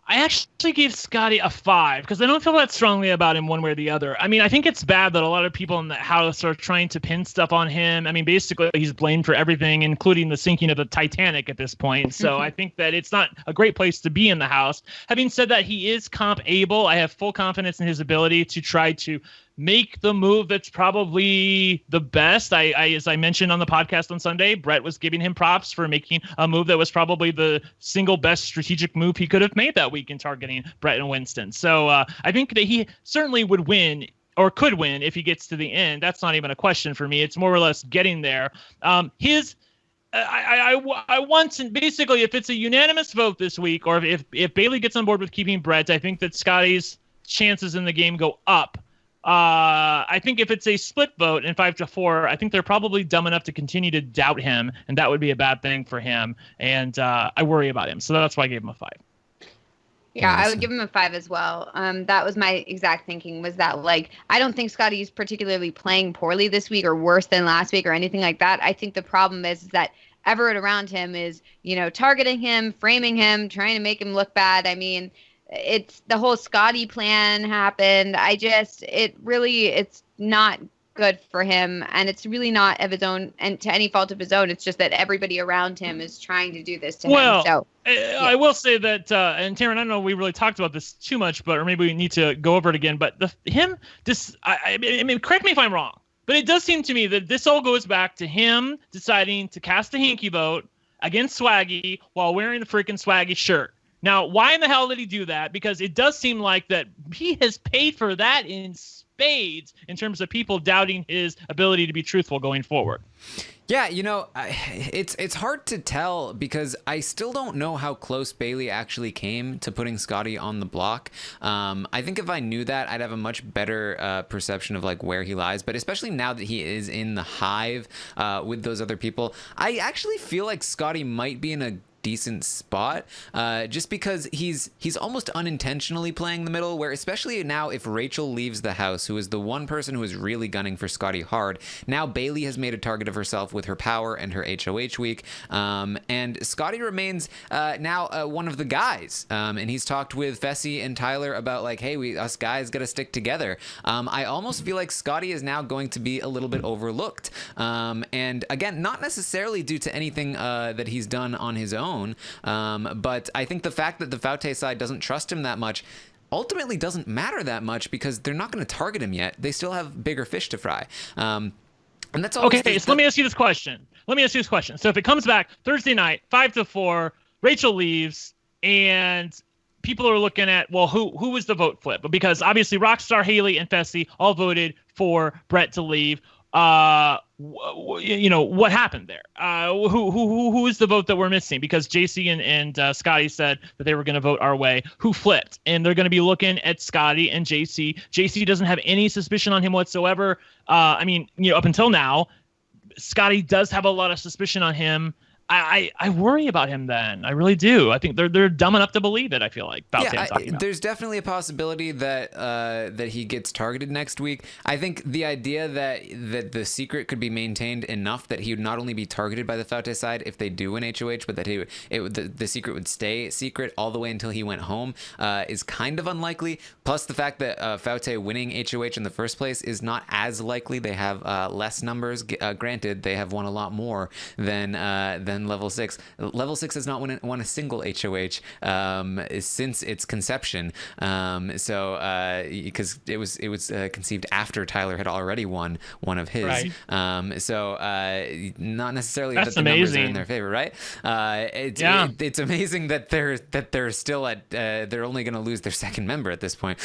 I actually gave Scottie a 5 because I don't feel that strongly about him one way or the other. I mean, I think it's bad that a lot of people in the house are trying to pin stuff on him. I mean, basically, he's blamed for everything, including the sinking of the Titanic at this point. So I think that it's not a great place to be in the house. Having said that, he is comp able. I have full confidence in his ability to try to make the move that's probably the best. As I mentioned on the podcast on Sunday, Brett was giving him props for making a move that was probably the single best strategic move he could have made that week in targeting Brett and Winston. So I think that he certainly would win, or could win, if he gets to the end. That's not even a question for me. It's more or less getting there. I want to, basically, if it's a unanimous vote this week, or if Bayleigh gets on board with keeping Brett, I think that Scottie's chances in the game go up. I think if it's a split vote in 5-4, I think they're probably dumb enough to continue to doubt him, and that would be a bad thing for him. And I worry about him, so that's why I gave him a 5. Yeah, I would give him a 5 as well. That was my exact thinking, was that, I don't think Scottie's particularly playing poorly this week or worse than last week or anything like that. I think the problem is that Everett around him is, targeting him, framing him, trying to make him look bad. I mean, it's the whole Scottie plan happened. It's not good for him, and it's really not of his own, and to any fault of his own. It's just that everybody around him is trying to do this to him. So I will say that, and Taryn, I don't know if we really talked about this too much, or maybe we need to go over it again. But I mean, correct me if I'm wrong, but it does seem to me that this all goes back to him deciding to cast a hinky vote against Swaggy while wearing the freaking Swaggy shirt. Now, why in the hell did he do that? Because it does seem like that he has paid for that in spades in terms of people doubting his ability to be truthful going forward. Yeah, it's hard to tell because I still don't know how close Bayleigh actually came to putting Scottie on the block. I think if I knew that, I'd have a much better perception of where he lies. But especially now that he is in the hive with those other people, I actually feel like Scottie might be in a decent spot just because he's almost unintentionally playing the middle, where especially now if Rachel leaves the house, who is the one person who is really gunning for Scottie hard, now Bayleigh has made a target of herself with her power and her HOH week, and Scottie remains now one of the guys, and he's talked with Fessy and Tyler about hey, us guys gotta stick together. I almost feel like Scottie is now going to be a little bit overlooked, and again, not necessarily due to anything that he's done on his own, but I think the fact that the Faute side doesn't trust him that much ultimately doesn't matter that much because they're not going to target him yet. They still have bigger fish to fry. And that's all. Okay, so let me ask you this question. So if it comes back Thursday night, 5-4, Rachel leaves, and people are looking at, well, who was the vote flip? Because obviously Rockstar, Haleigh, and Fessy all voted for Brett to leave. What happened there? Who is the vote that we're missing? Because JC and Scottie said that they were going to vote our way. Who flipped? And they're going to be looking at Scottie and JC. JC doesn't have any suspicion on him whatsoever. Up until now, Scottie does have a lot of suspicion on him. I worry about him then. I really do. I think they're dumb enough to believe it, I feel like. There's definitely a possibility that that he gets targeted next week. I think the idea that the secret could be maintained enough that he would not only be targeted by the Faute side if they do win HOH, but that the secret would stay secret all the way until he went home is kind of unlikely. Plus the fact that Faute winning HOH in the first place is not as likely. They have less numbers. Granted, they have won a lot more than Level 6. Level 6 has not won a single HOH since its conception. So because it was conceived after Tyler had already won one of his. Right. So not necessarily That's that the numbers are amazing. in their favor, right? It's amazing that they're still at they're only going to lose their second member at this point.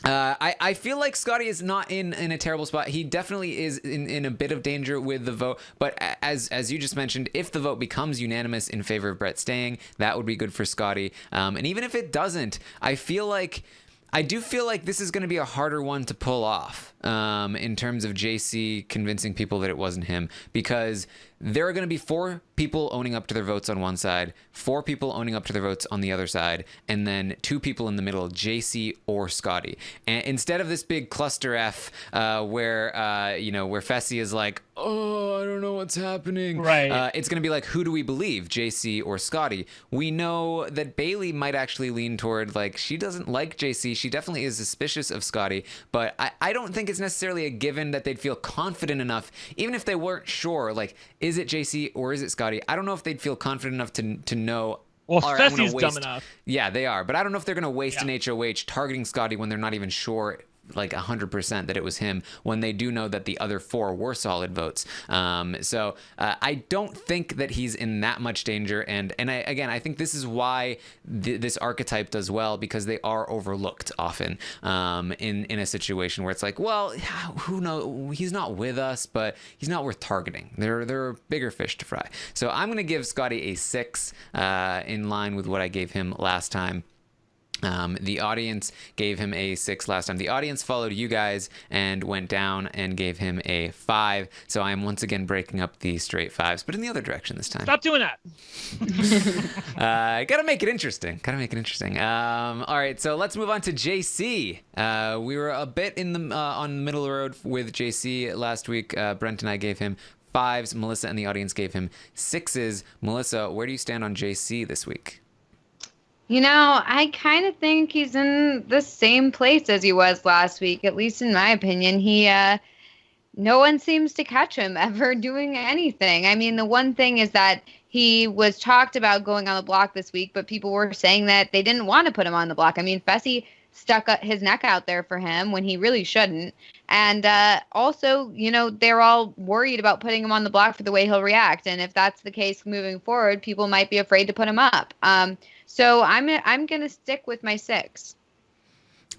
I feel like Scottie is not in a terrible spot. He definitely is in a bit of danger with the vote. But as you just mentioned, if the vote becomes unanimous in favor of Brett staying, that would be good for Scottie. And even if it doesn't, I do feel like this is going to be a harder one to pull off in terms of JC convincing people that it wasn't him, because there are going to be 4 people owning up to their votes on one side, 4 people owning up to their votes on the other side, and then 2 people in the middle, JC or Scottie. And instead of this big cluster F where Fessy is like, oh, I don't know what's happening. Right. It's going to be like, who do we believe, JC or Scottie? We know that Bayleigh might actually lean toward, like, she doesn't like JC. She definitely is suspicious of Scottie, but I don't think it's necessarily a given that they'd feel confident enough, even if they weren't sure, like, is it JC or is it Scottie? I don't know if they'd feel confident enough to know. Well, all right, I'm gonna Fessy's dumb waste- enough. Yeah, they are, but I don't know if they're going to waste an HOH targeting Scottie when they're not even sure, like 100% that it was him, when they do know that the other 4 were solid votes. So I don't think that he's in that much danger. And I think this is why this archetype does well, because they are overlooked often in a situation where it's like, well, who knows? He's not with us, but he's not worth targeting. There are bigger fish to fry. So I'm going to give Scottie a 6 in line with what I gave him last time. The audience gave him a 6 last time. The audience followed you guys and went down and gave him a 5. So I am once again breaking up the straight 5s, but in the other direction this time. Stop doing that. Gotta make it interesting. All right, so let's move on to JC. We were a bit in the on the middle of the road with JC last week. Brent and I gave him 5s. Melissa and the audience gave him 6s. Melissa, where do you stand on JC this week? You know, I kind of think he's in the same place as he was last week, at least in my opinion. No one seems to catch him ever doing anything. I mean, the one thing is that he was talked about going on the block this week, but people were saying that they didn't want to put him on the block. I mean, Fessy stuck his neck out there for him when he really shouldn't. And also, they're all worried about putting him on the block for the way he'll react. And if that's the case moving forward, people might be afraid to put him up. So I'm going to stick with my 6.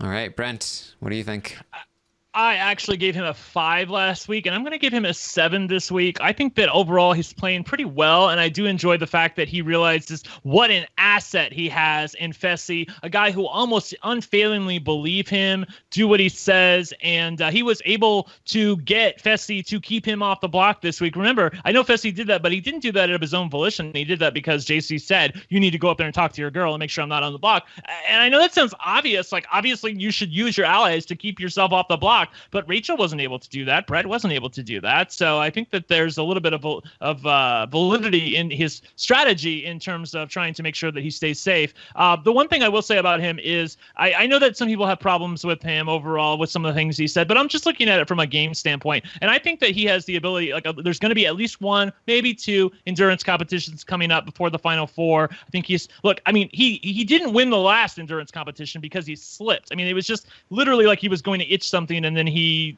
All right, Brent, what do you think? I actually gave him a 5 last week, and I'm going to give him a 7 this week. I think that overall he's playing pretty well, and I do enjoy the fact that he realizes what an asset he has in Fessy, a guy who almost unfailingly believe him, do what he says, and he was able to get Fessy to keep him off the block this week. Remember, I know Fessy did that, but he didn't do that of his own volition. He did that because JC said, you need to go up there and talk to your girl and make sure I'm not on the block. And I know that sounds obvious, like obviously you should use your allies to keep yourself off the block, but Rachel wasn't able to do that. Brett wasn't able to do that. So I think that there's a little bit of validity in his strategy in terms of trying to make sure that he stays safe. The one thing I will say about him is I know that some people have problems with him overall with some of the things he said, but I'm just looking at it from a game standpoint. And I think that he has the ability, there's going to be at least 1, maybe 2 endurance competitions coming up before the final 4. I think he didn't win the last endurance competition because he slipped. I mean, it was just literally like he was going to itch something and then he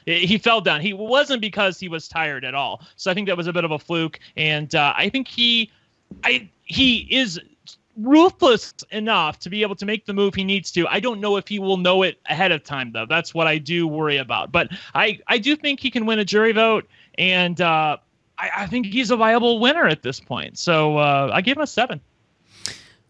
he fell down. He wasn't because he was tired at all. So I think that was a bit of a fluke. And I think he is ruthless enough to be able to make the move he needs to. I don't know if he will know it ahead of time, though. That's what I do worry about. But I do think he can win a jury vote. And I think he's a viable winner at this point. So I gave him a 7.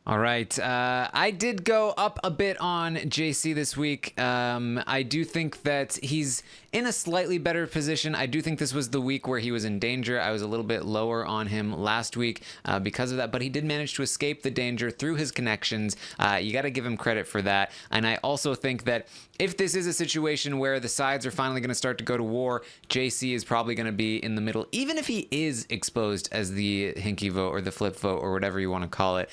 All right. I did go up a bit on JC this week. I do think that he's in a slightly better position. I do think this was the week where he was in danger. I was a little bit lower on him last week because of that, but he did manage to escape the danger through his connections. You got to give him credit for that. And I also think that if this is a situation where the sides are finally going to start to go to war, JC is probably going to be in the middle, even if he is exposed as the hinky vote or the flip vote or whatever you want to call it.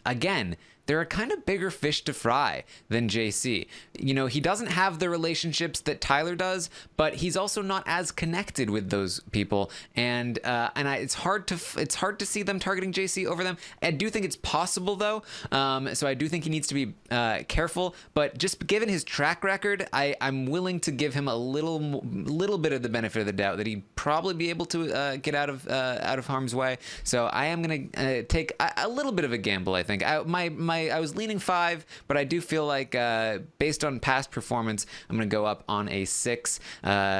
Again, there are kind of bigger fish to fry than JC. You know, he doesn't have the relationships that Tyler does, but he's also not as connected with those people, it's hard to see them targeting JC over them. I do think it's possible though, so I do think he needs to be careful. But just given his track record, I'm willing to give him a little bit of the benefit of the doubt that he'd probably be able to get out of harm's way. So I am gonna take a little bit of a gamble. I think I was leaning 5, but I do feel like based on past performance, I'm gonna go up on a 6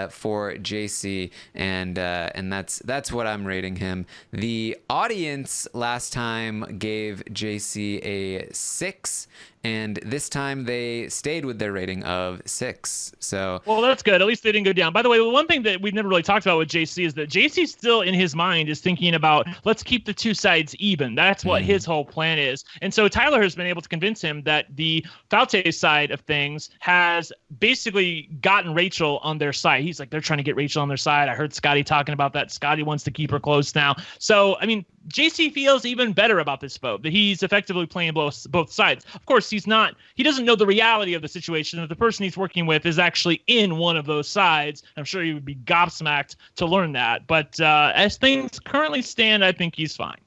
for JC, and that's what I'm rating him. The audience last time gave JC a 6. And this time they stayed with their rating of 6. So, well, that's good. At least they didn't go down. By the way, the one thing that we've never really talked about with JC is that JC still in his mind is thinking about, let's keep the two sides even. That's what his whole plan is. And so Tyler has been able to convince him that the Faute side of things has basically gotten Rachel on their side. He's like, they're trying to get Rachel on their side. I heard Scottie talking about that. Scottie wants to keep her close now. So, I mean, JC feels even better about this vote, that he's effectively playing both sides. Of course, he doesn't know the reality of the situation, that the person he's working with is actually in one of those sides. I'm sure he would be gobsmacked to learn that. But as things currently stand, I think he's fine.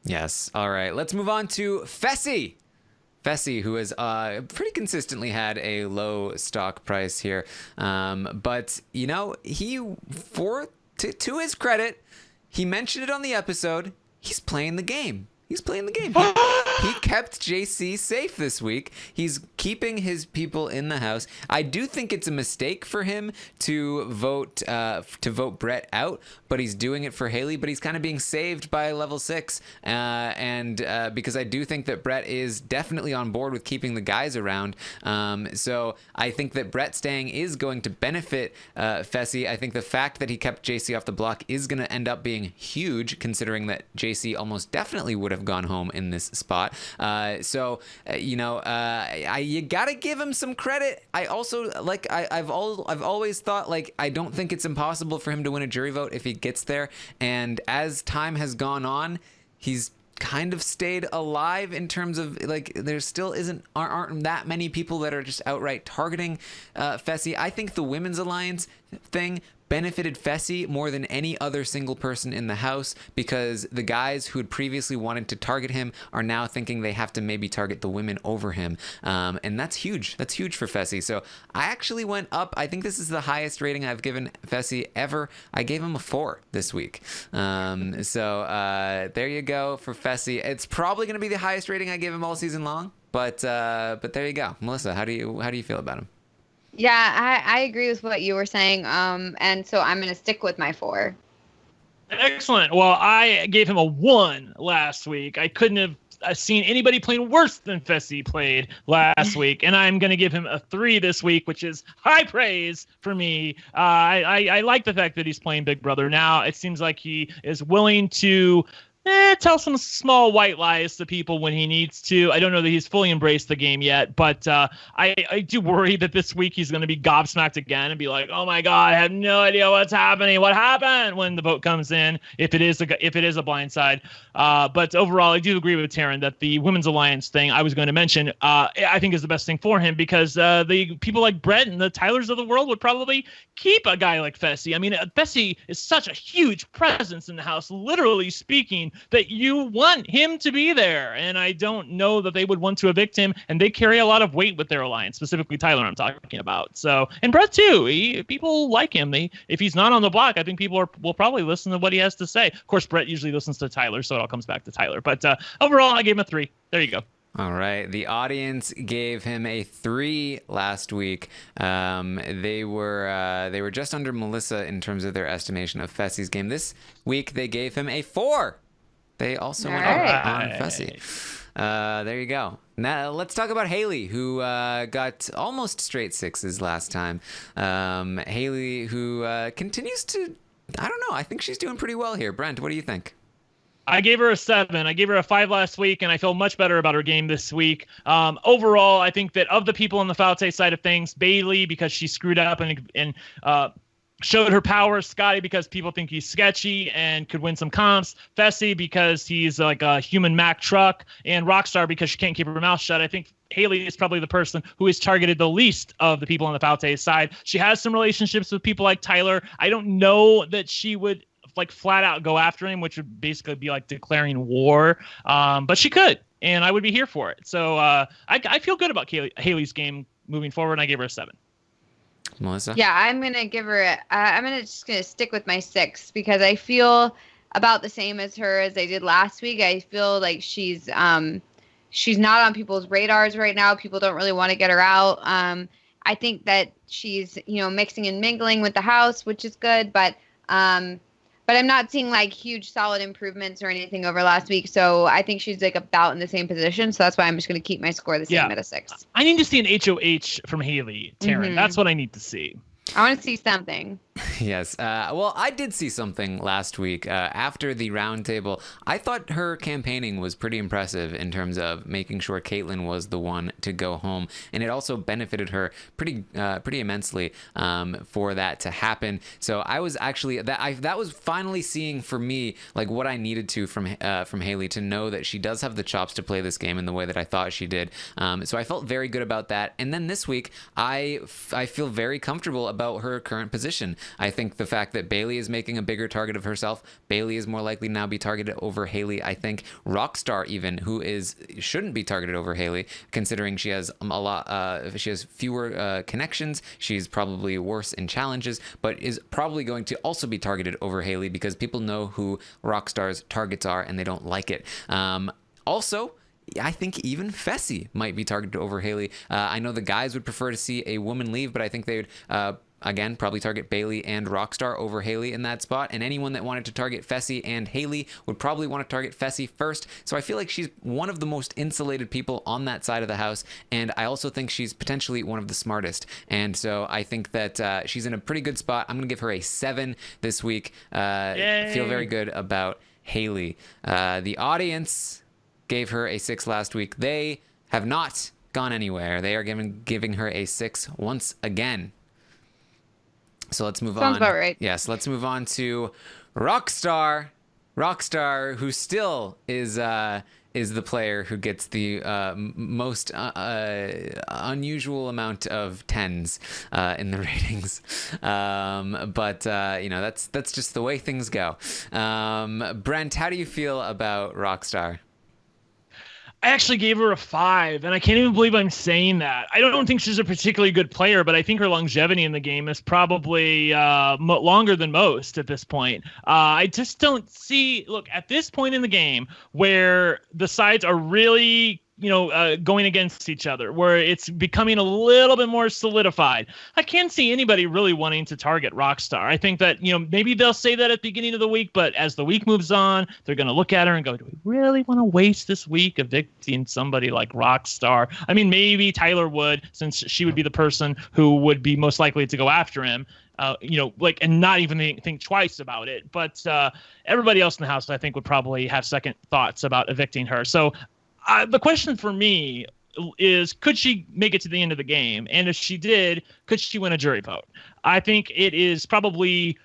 Yes. All right. Let's move on to Fessy. Fessy, who has pretty consistently had a low stock price here. But, you know, to his credit, he mentioned it on the episode. He's playing the game. He kept JC safe this week. He's keeping his people in the house. I do think it's a mistake for him to vote Brett out, but he's doing it for Haleigh. But he's kind of being saved by level 6, because I do think that Brett is definitely on board with keeping the guys around. So I think that Brett staying is going to benefit Fessy. I think the fact that he kept JC off the block is going to end up being huge, considering that JC almost definitely would have gone home in this spot. You gotta give him some credit. I also I've always thought, like, I don't think it's impossible for him to win a jury vote if he gets there. And as time has gone on, he's kind of stayed alive in terms of, like, there still aren't that many people that are just outright targeting Fessy. I think the Women's Alliance thing benefited Fessy more than any other single person in the house, because the guys who had previously wanted to target him are now thinking they have to maybe target the women over him. And that's huge. That's huge for Fessy. So I actually went up. I think this is the highest rating I've given Fessy ever. I gave him a 4 this week. So there you go for Fessy. It's probably going to be the highest rating I give him all season long, but there you go. Melissa, how do you feel about him? Yeah, I agree with what you were saying. And so I'm going to stick with my 4. Excellent. Well, I gave him a 1 last week. I couldn't have seen anybody playing worse than Fessy played last week. And I'm going to give him a 3 this week, which is high praise for me. I like the fact that he's playing Big Brother now. It seems like he is willing to tell some small white lies to people when he needs to. I don't know that he's fully embraced the game yet, but I do worry that this week he's going to be gobsmacked again and be like, "Oh my God, I have no idea what's happening. What happened?" when the vote comes in, if it is a blind side. But overall, I do agree with Taryn that the Women's Alliance thing I was going to mention, I think is the best thing for him, because the people like Brett and the Tylers of the world would probably keep a guy like Fessy. I mean, Fessy is such a huge presence in the house, literally speaking, that you want him to be there. And I don't know that they would want to evict him, and they carry a lot of weight with their alliance, specifically Tyler I'm talking about. So, and Brett too, people like him. If he's not on the block, I think people will probably listen to what he has to say. Of course, Brett usually listens to Tyler, so it all comes back to Tyler. But overall, I gave him a 3. There you go. All right. The audience gave him a 3 last week. They were just under Melissa in terms of their estimation of Fessy's game. This week, they gave him a 4. They also went up on Fessy. there you go. Now let's talk about Haleigh, who got almost straight sixes last time. Haleigh, who continues to, I don't know, I think she's doing pretty well here. Brent, what do you think? I gave her a 7. I gave her a 5 last week, and I feel much better about her game this week. Overall, I think that of the people on the Faute side of things, Bayleigh, because she screwed up and showed her power, Scottie, because people think he's sketchy and could win some comps, Fessy, because he's like a human Mack truck, and Rockstar, because she can't keep her mouth shut. I think Haleigh is probably the person who is targeted the least of the people on the Faute side. She has some relationships with people like Tyler. I don't know that she would like flat out go after him, which would basically be like declaring war. But she could, and I would be here for it. So I feel good about Haleigh's game moving forward, and I gave her a 7. Melissa? Yeah, I'm going to give her I'm just going to stick with my 6 because I feel about the same as her as I did last week. I feel like she's not on people's radars right now. People don't really want to get her out. I think that she's, mixing and mingling with the house, which is good, but I'm not seeing like huge solid improvements or anything over last week. So I think she's like about in the same position. So that's why I'm just going to keep my score the same at a 6. I need to see an HOH from Haleigh, Taryn. That's what I need to see. I want to see something. Yes. Well, I did see something last week after the roundtable. I thought her campaigning was pretty impressive in terms of making sure Kaitlyn was the one to go home, and it also benefited her pretty immensely for that to happen. So I was actually that was finally seeing for me like what I needed to from Haleigh to know that she does have the chops to play this game in the way that I thought she did. So I felt very good about that. And then this week, I feel very comfortable about her current position. I think the fact that Bayleigh is making a bigger target of herself, Bayleigh is more likely now be targeted over Haleigh. I think Rockstar even, who shouldn't be targeted over Haleigh, considering she has she has fewer connections. She's probably worse in challenges, but is probably going to also be targeted over Haleigh because people know who Rockstar's targets are and they don't like it. Also, I think even Fessy might be targeted over Haleigh. I know the guys would prefer to see a woman leave, but I think they would, again, probably target Bayleigh and Rockstar over Haleigh in that spot. And anyone that wanted to target Fessy and Haleigh would probably want to target Fessy first. So I feel like she's one of the most insulated people on that side of the house. And I also think she's potentially one of the smartest. And so I think that she's in a pretty good spot. I'm going to give her a 7 this week. Feel very good about Haleigh. The audience gave her a 6 last week. They have not gone anywhere. They are giving her a 6 once again. So let's move on. Sounds about right. Yes, let's move on to Rockstar. Rockstar, who still is the player who gets the most unusual amount of 10s in the ratings. But that's just the way things go. Brent, how do you feel about Rockstar? I actually gave her a 5, and I can't even believe I'm saying that. I don't think she's a particularly good player, but I think her longevity in the game is probably longer than most at this point. I just don't see, look, at this point in the game where the sides are really going against each other, where it's becoming a little bit more solidified, I can't see anybody really wanting to target Rockstar. I think that, maybe they'll say that at the beginning of the week, but as the week moves on, they're going to look at her and go, do we really want to waste this week evicting somebody like Rockstar? I mean, maybe Tyler would, since she would be the person who would be most likely to go after him. And not even think twice about it. But everybody else in the house, I think, would probably have second thoughts about evicting her. So the question for me is, could she make it to the end of the game? And if she did, could she win a jury vote? I think it is probably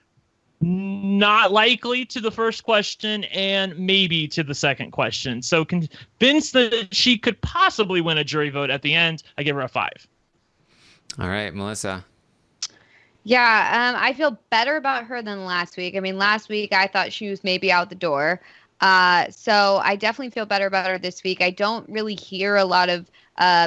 not likely to the first question and maybe to the second question. So convinced that she could possibly win a jury vote at the end, I give her a 5. All right, Melissa. Yeah, I feel better about her than last week. I mean, last week I thought she was maybe out the door. So I definitely feel better about her this week. I don't really hear a lot of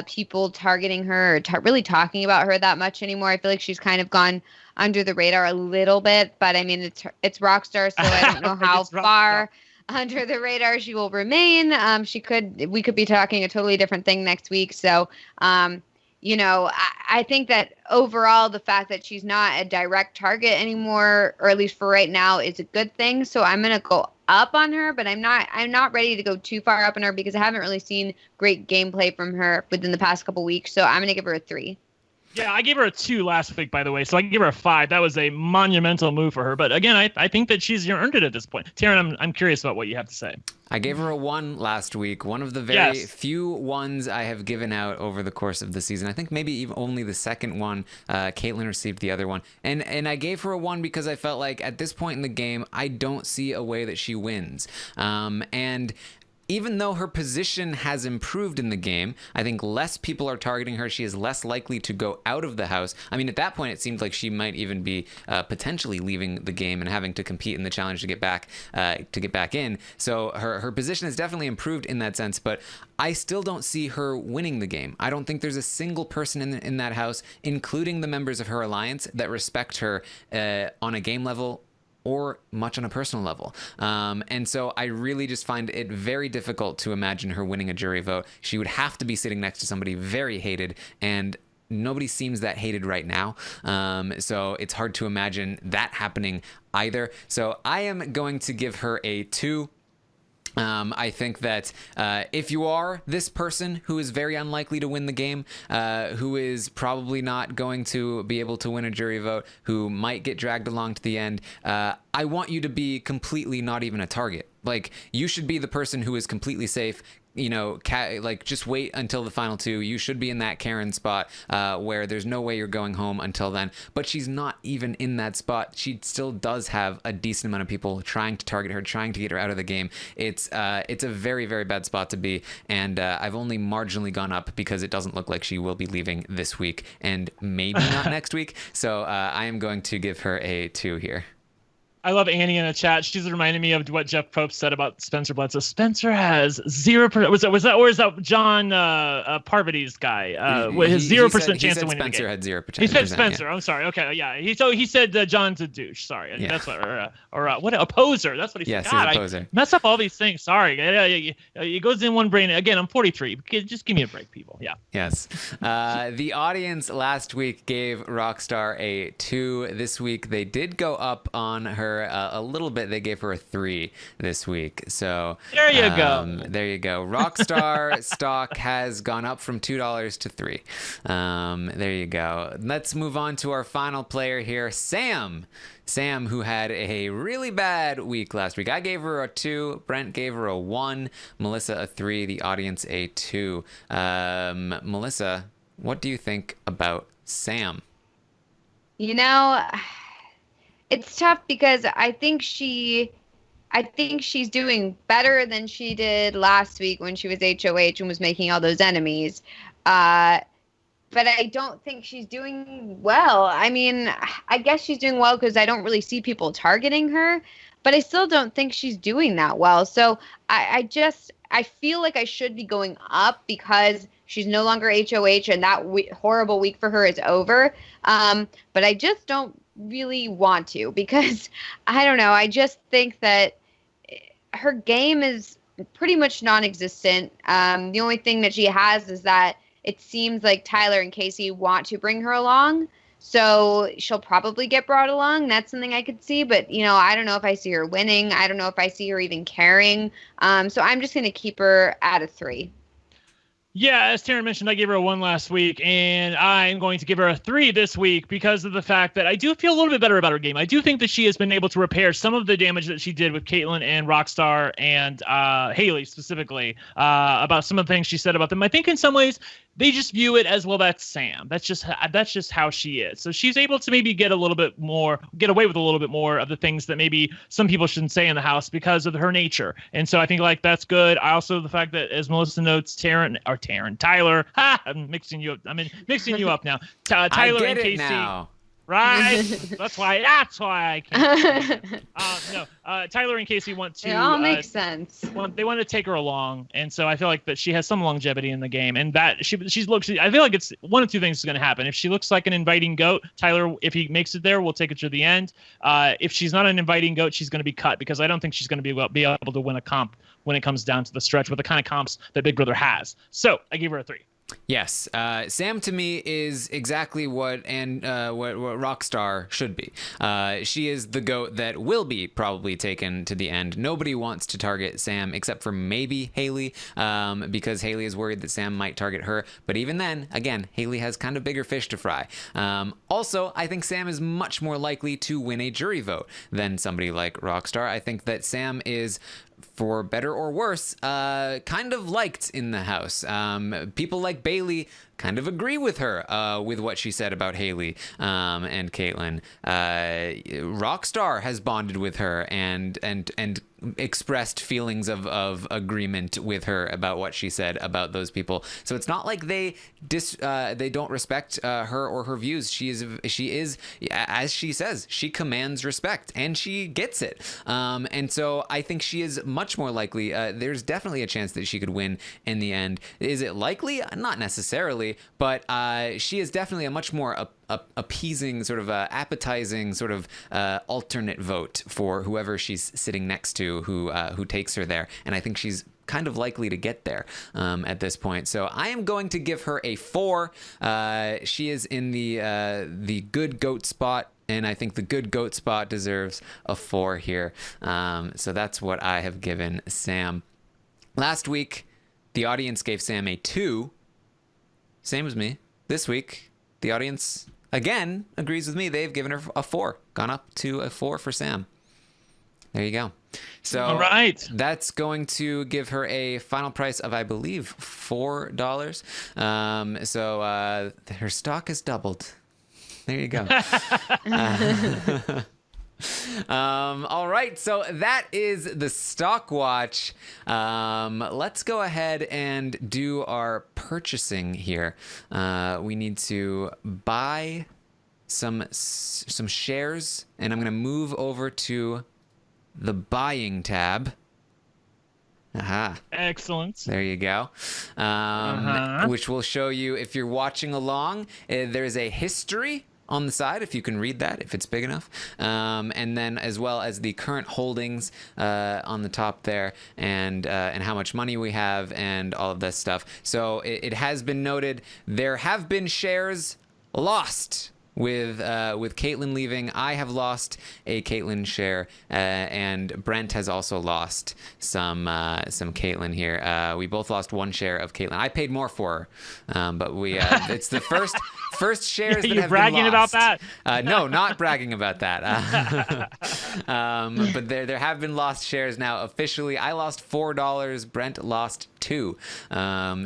people targeting her or really talking about her that much anymore. I feel like she's kind of gone under the radar a little bit, but I mean, it's Rockstar, so I don't know how far under the radar she will remain. We could be talking a totally different thing next week. So, I think that overall the fact that she's not a direct target anymore, or at least for right now, is a good thing. So I'm going to go up on her, but I'm not ready to go too far up on her because I haven't really seen great gameplay from her within the past couple weeks. So I'm gonna give her a 3. Yeah, I gave her a 2 last week, by the way, so I can give her a 5. That was a monumental move for her. But again, I think that she's earned it at this point. Taryn, I'm curious about what you have to say. I gave her a 1 last week. One of the very few ones I have given out over the course of the season. I think maybe even only the second one. Kaitlyn received the other one. And I gave her a 1 because I felt like at this point in the game, I don't see a way that she wins. And even though her position has improved in the game, I think less people are targeting her. She is less likely to go out of the house. I mean, at that point, it seemed like she might even be potentially leaving the game and having to compete in the challenge to get back in. So her position has definitely improved in that sense. But I still don't see her winning the game. I don't think there's a single person in that house, including the members of her alliance, that respect her on a game level or much on a personal level. And so I really just find it very difficult to imagine her winning a jury vote. She would have to be sitting next to somebody very hated, and nobody seems that hated right now. So it's hard to imagine that happening either. So I am going to give her a 2. I think that if you are this person who is very unlikely to win the game, who is probably not going to be able to win a jury vote, who might get dragged along to the end, I want you to be completely not even a target. Like, you should be the person who is completely safe. You know, like, just wait until the final 2. You should be in that Karen spot where there's no way you're going home until then. But she's not even in that spot. She still does have a decent amount of people trying to target her, trying to get her out of the game. It's a very, very bad spot to be. And I've only marginally gone up because it doesn't look like she will be leaving this week and maybe not next week. So I am going to give her a 2 here. I love Annie in the chat. She's reminding me of what Jeff Probst said about Spencer Bledsoe. Spencer has 0%. Was that or is that John Parvati's guy? With his 0% chance of winning Spencer the game. had 0%. He said Spencer. Yeah. I'm sorry. Okay, yeah. He said John's a douche. Sorry, yeah. That's what or what a poser. That's what he said. Yes, God, he's a poser. I mess up all these things. Sorry. It goes in one brain. Again, I'm 43. Just give me a break, people. Yeah. Yes. The audience last week gave Rockstar a 2. This week they did go up on her a little bit. They gave her a 3 this week. So there you go. There you go. Rockstar stock has gone up from $2 to 3. There you go. Let's move on to our final player here, Sam. Sam, who had a really bad week last week. I gave her a 2. Brent gave her a 1. Melissa a 3. The audience a 2. Melissa, what do you think about Sam? You know, it's tough because I think she's doing better than she did last week when she was HOH and was making all those enemies. But I don't think she's doing well. I mean, I guess she's doing well because I don't really see people targeting her, but I still don't think she's doing that well. So I feel like I should be going up because she's no longer HOH and that horrible week for her is over. But I just don't really want to because I don't know. I just think that her game is pretty much non-existent. The only thing that she has is that it seems like Tyler and Kaycee want to bring her along. So she'll probably get brought along. That's something I could see. But, you know, I don't know if I see her winning. I don't know if I see her even caring. So I'm just going to keep her at a 3. Yeah, as Taryn mentioned, I gave her a 1 last week, and I'm going to give her a 3 this week because of the fact that I do feel a little bit better about her game. I do think that she has been able to repair some of the damage that she did with Kaitlyn and Rockstar and Haleigh specifically about some of the things she said about them. I think in some ways they just view it as, well, that's Sam. That's just how she is. So she's able to maybe get away with a little bit more of the things that maybe some people shouldn't say in the house because of her nature. And so I think like that's good. I also the fact that, as Melissa notes, Tyler. I'm mixing you up. Mixing you up now. Tyler and Kaycee. Now. Right. That's why I can't. Tyler and Kaycee want to. It all makes sense. They want to take her along, and so I feel like that she has some longevity in the game, and that I feel like it's one of two things is going to happen. If she looks like an inviting goat, Tyler, if he makes it there, will take it to the end. If she's not an inviting goat, she's going to be cut because I don't think she's going to be able to win a comp when it comes down to the stretch with the kind of comps that Big Brother has. So I gave her a 3. Yes, Sam to me is exactly what Rockstar should be. She is the GOAT that will be probably taken to the end. Nobody wants to target Sam except for maybe Haleigh, because Haleigh is worried that Sam might target her. But even then, again, Haleigh has kind of bigger fish to fry. Also, I think Sam is much more likely to win a jury vote than somebody like Rockstar. I think that Sam is, for better or worse, kind of liked in the house. People like Bayleigh kind of agree with her with what she said about Haleigh and Kaitlyn. Rockstar has bonded with her and expressed feelings of agreement with her about what she said about those people. So it's not like they don't respect her or her views. She is, as she says, she commands respect and she gets it. And so I think she is much more likely. There's definitely a chance that she could win in the end. Is it likely? Not necessarily, but she is definitely a much more appeasing, sort of appetizing, sort of alternate vote for whoever she's sitting next to, who takes her there. And I think she's kind of likely to get there at this point. So I am going to give her a 4. She is in the good GOAT spot, and I think the good GOAT spot deserves a 4 here. So that's what I have given Sam. Last week, the audience gave Sam a 2. Same as me. This week, the audience again agrees with me. They've given her a 4, gone up to a 4 for Sam. There you go. So all right, that's going to give her a final price of, I believe, $4. So her stock has doubled. There you go. All right, so that is the stock watch. Let's go ahead and do our purchasing here. We need to buy some shares, and I'm going to move over to the buying tab. Aha. Excellent. There you go. Which will show you, if you're watching along, there's a history on the side, if you can read that, if it's big enough, and then as well as the current holdings on the top there, and how much money we have, and all of this stuff. So it has been noted there have been shares lost with Kaitlyn leaving. I have lost a Kaitlyn share, and Brent has also lost some Kaitlyn here. We both lost 1 share of Kaitlyn. I paid more for her, but we it's the first shares that have bragging been lost. about that? No, not bragging about that. But there have been lost shares now officially. I lost $4. Brent lost 2.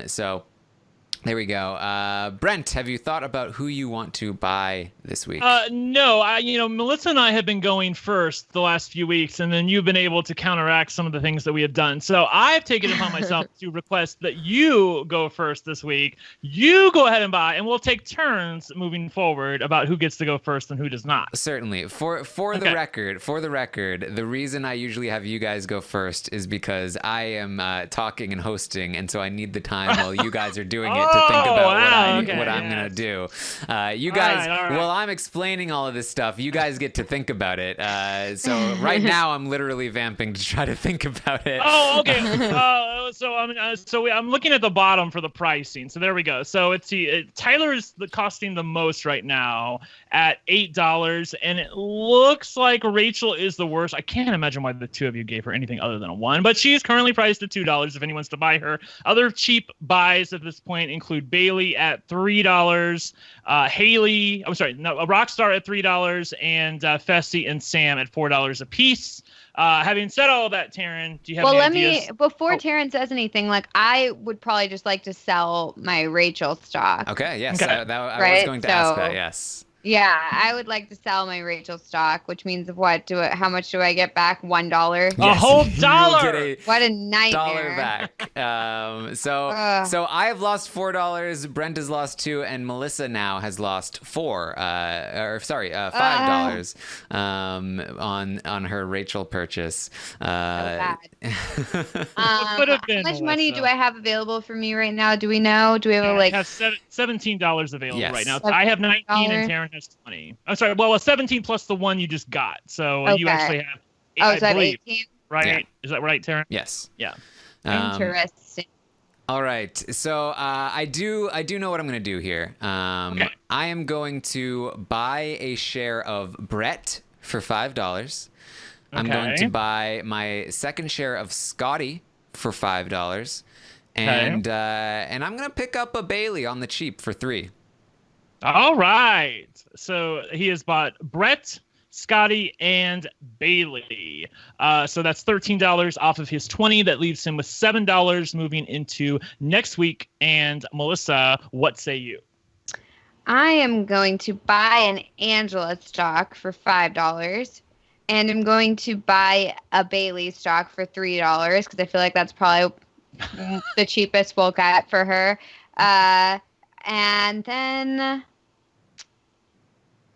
So there we go. Brent, have you thought about who you want to buy this week? No, Melissa and I have been going first the last few weeks, and then you've been able to counteract some of the things that we have done. So I've taken it upon myself to request that you go first this week. You go ahead and buy, and we'll take turns moving forward about who gets to go first and who does not. Certainly. For the record, the reason I usually have you guys go first is because I am talking and hosting, and so I need the time while you guys are doing it to think about what I'm going to do. You guys, all right. while I'm explaining all of this stuff, you guys get to think about it. So right now I'm literally vamping to try to think about it. Oh, okay. I'm looking at the bottom for the pricing. So there we go. So Tyler is costing the most right now at $8, and it looks like Rachel is the worst. I can't imagine why the two of you gave her anything other than a 1, but she is currently priced at $2 if anyone wants to buy her. Other cheap buys at this point include Bayleigh at $3, Rockstar at $3, and Fessy and Sam at $4 a piece. Having said all of that, Taryn, do you have any ideas? Before Taryn says anything, I would probably just like to sell my Rachel stock. Okay, yes. Okay. I was going to ask that, yes. Yeah, I would like to sell my Rachel stock, which means what? How much do I get back? $1? A whole $1! What a nightmare! $1 back. So I have lost $4. Brent has lost 2, and Melissa now has lost $5 on her Rachel purchase. How much money do I have available for me right now? Do we know? Do we have I have $17 available right now. I have 19 and Taryn has 20. I'm sorry. Well, 17 plus the 1 you just got. So you actually have. I believe, 18. Right? Yeah. Is that right, Taryn? Yes. Yeah. Interesting. All right. So I do know what I'm going to do here. Okay. I am going to buy a share of Brett for $5. I'm going to buy my second share of Scottie for $5. And I'm going to pick up a Bayleigh on the cheap for $3. All right. So he has bought Brett, Scottie, and Bayleigh. So that's $13 off of his $20. That leaves him with $7 moving into next week. And Melissa, what say you? I am going to buy an Angela stock for $5. And I'm going to buy a Bayleigh stock for $3 because I feel like that's probably the cheapest we'll get for her. And then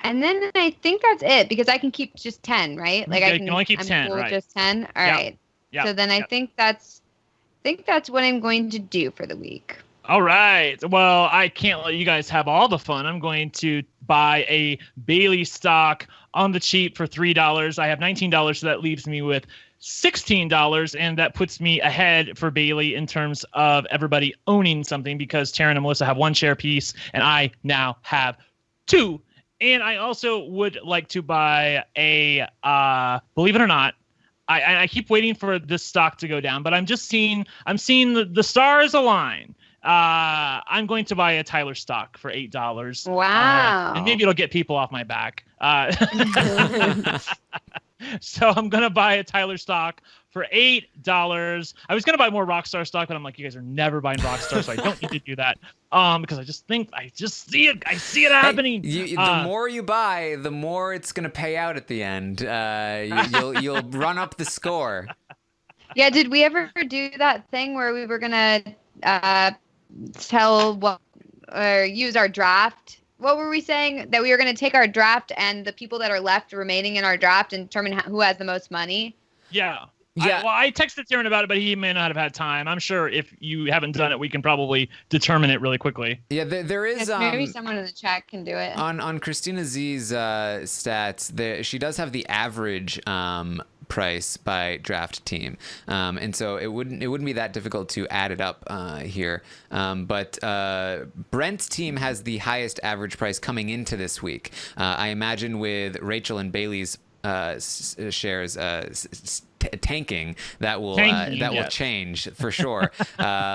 I think that's it because I can keep just 10, right? Like I can only keep 10, cool with right? just 10. All right. Yeah. So then I think that's what I'm going to do for the week. All right. Well, I can't let you guys have all the fun. I'm going to buy a Bayleigh stock on the cheap for $3. I have $19, so that leaves me with $16, and that puts me ahead for Bayleigh in terms of everybody owning something because Taryn and Melissa have one share piece, and I now have 2. And I also would like to buy a, believe it or not, I keep waiting for this stock to go down, but I'm seeing the stars align. I'm going to buy a Tyler stock for $8. Wow. And maybe it'll get people off my back. So I'm going to buy a Tyler stock for $8. I was going to buy more Rockstar stock, but I'm like, you guys are never buying Rockstar, so I don't need to do that. Because I just see it. I see it happening. The more you buy, the more it's going to pay out at the end. You'll run up the score. Yeah, did we ever do that thing where we were going to use our draft? What were we saying? That we were going to take our draft and the people that are left remaining in our draft and determine who has the most money? Yeah. Yeah. I texted Taryn about it, but he may not have had time. I'm sure if you haven't done it, we can probably determine it really quickly. Yeah, there is. Maybe someone in the chat can do it. On Christina Z's stats, she does have the average price by draft team, and so it wouldn't be that difficult to add it up here. But Brent's team has the highest average price coming into this week. I imagine with Rachel and Bayleigh's shares tanking, that will change for sure,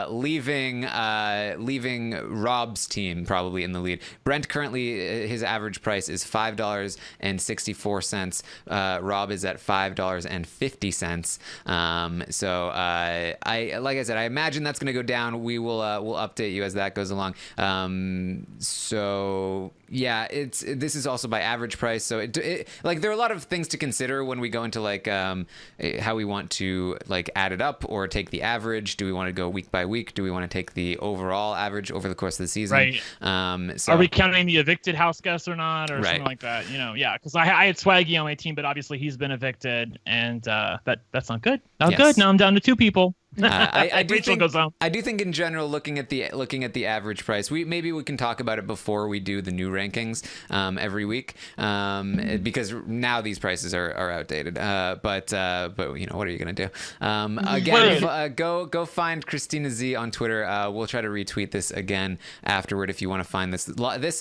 leaving Rob's team probably in the lead. Brent currently his average price is $5.64. Rob is at $5.50. So like I said, I imagine that's going to go down. We'll update you as that goes along. So yeah, this is also by average price. So it like there are a lot of things to consider when we go into like how we want to like add it up or take the average. Do we want to go week by week? Do we want to take the overall average over the course of the season? Right. So are we counting the evicted house guests or not, or right. something like that? Yeah, because I had Swaggy on my team, but obviously he's been evicted, and that's not good. Not good. Now I'm down to 2 people. I do Rachel think, goes on. I do think in general, looking at the average price, we can talk about it before we do the new rankings every week, because now these prices are outdated. But you know, what are you gonna do? Again, go find Christina Z on Twitter. We'll try to retweet this again afterward if you want to find this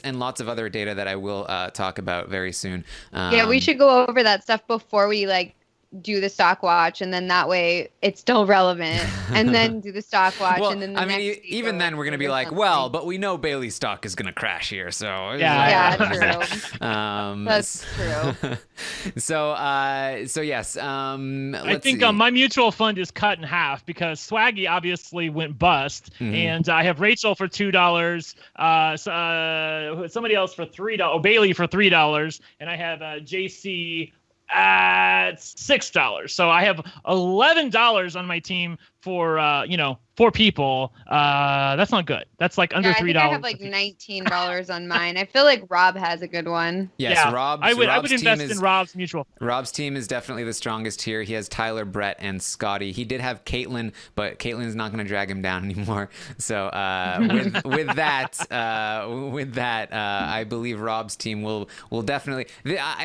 and lots of other data that I will talk about very soon. Yeah, we should go over that stuff before we like do the stock watch, and then that way it's still relevant, and then do the stock watch. Well, and then even then we're going to be like, something. well, but we know Bayleigh stock is going to crash here, so yeah, true. That's true. So yes, I think my mutual fund is cut in half because Swaggy obviously went bust, and I have Rachel for $2, somebody else for $3, Bayleigh for $3, and I have JC at $6. So I have $11 on my team for 4 people. That's not good. That's like under $3. I have like $19 on mine. I feel like Rob has a good one. Yes, yeah, Rob's I would team invest in Rob's mutual. Rob's team is definitely the strongest here. He has Tyler, Brett, and Scottie. He did have Kaitlyn, but Kaitlyn's not going to drag him down anymore. So with that, I believe Rob's team will definitely,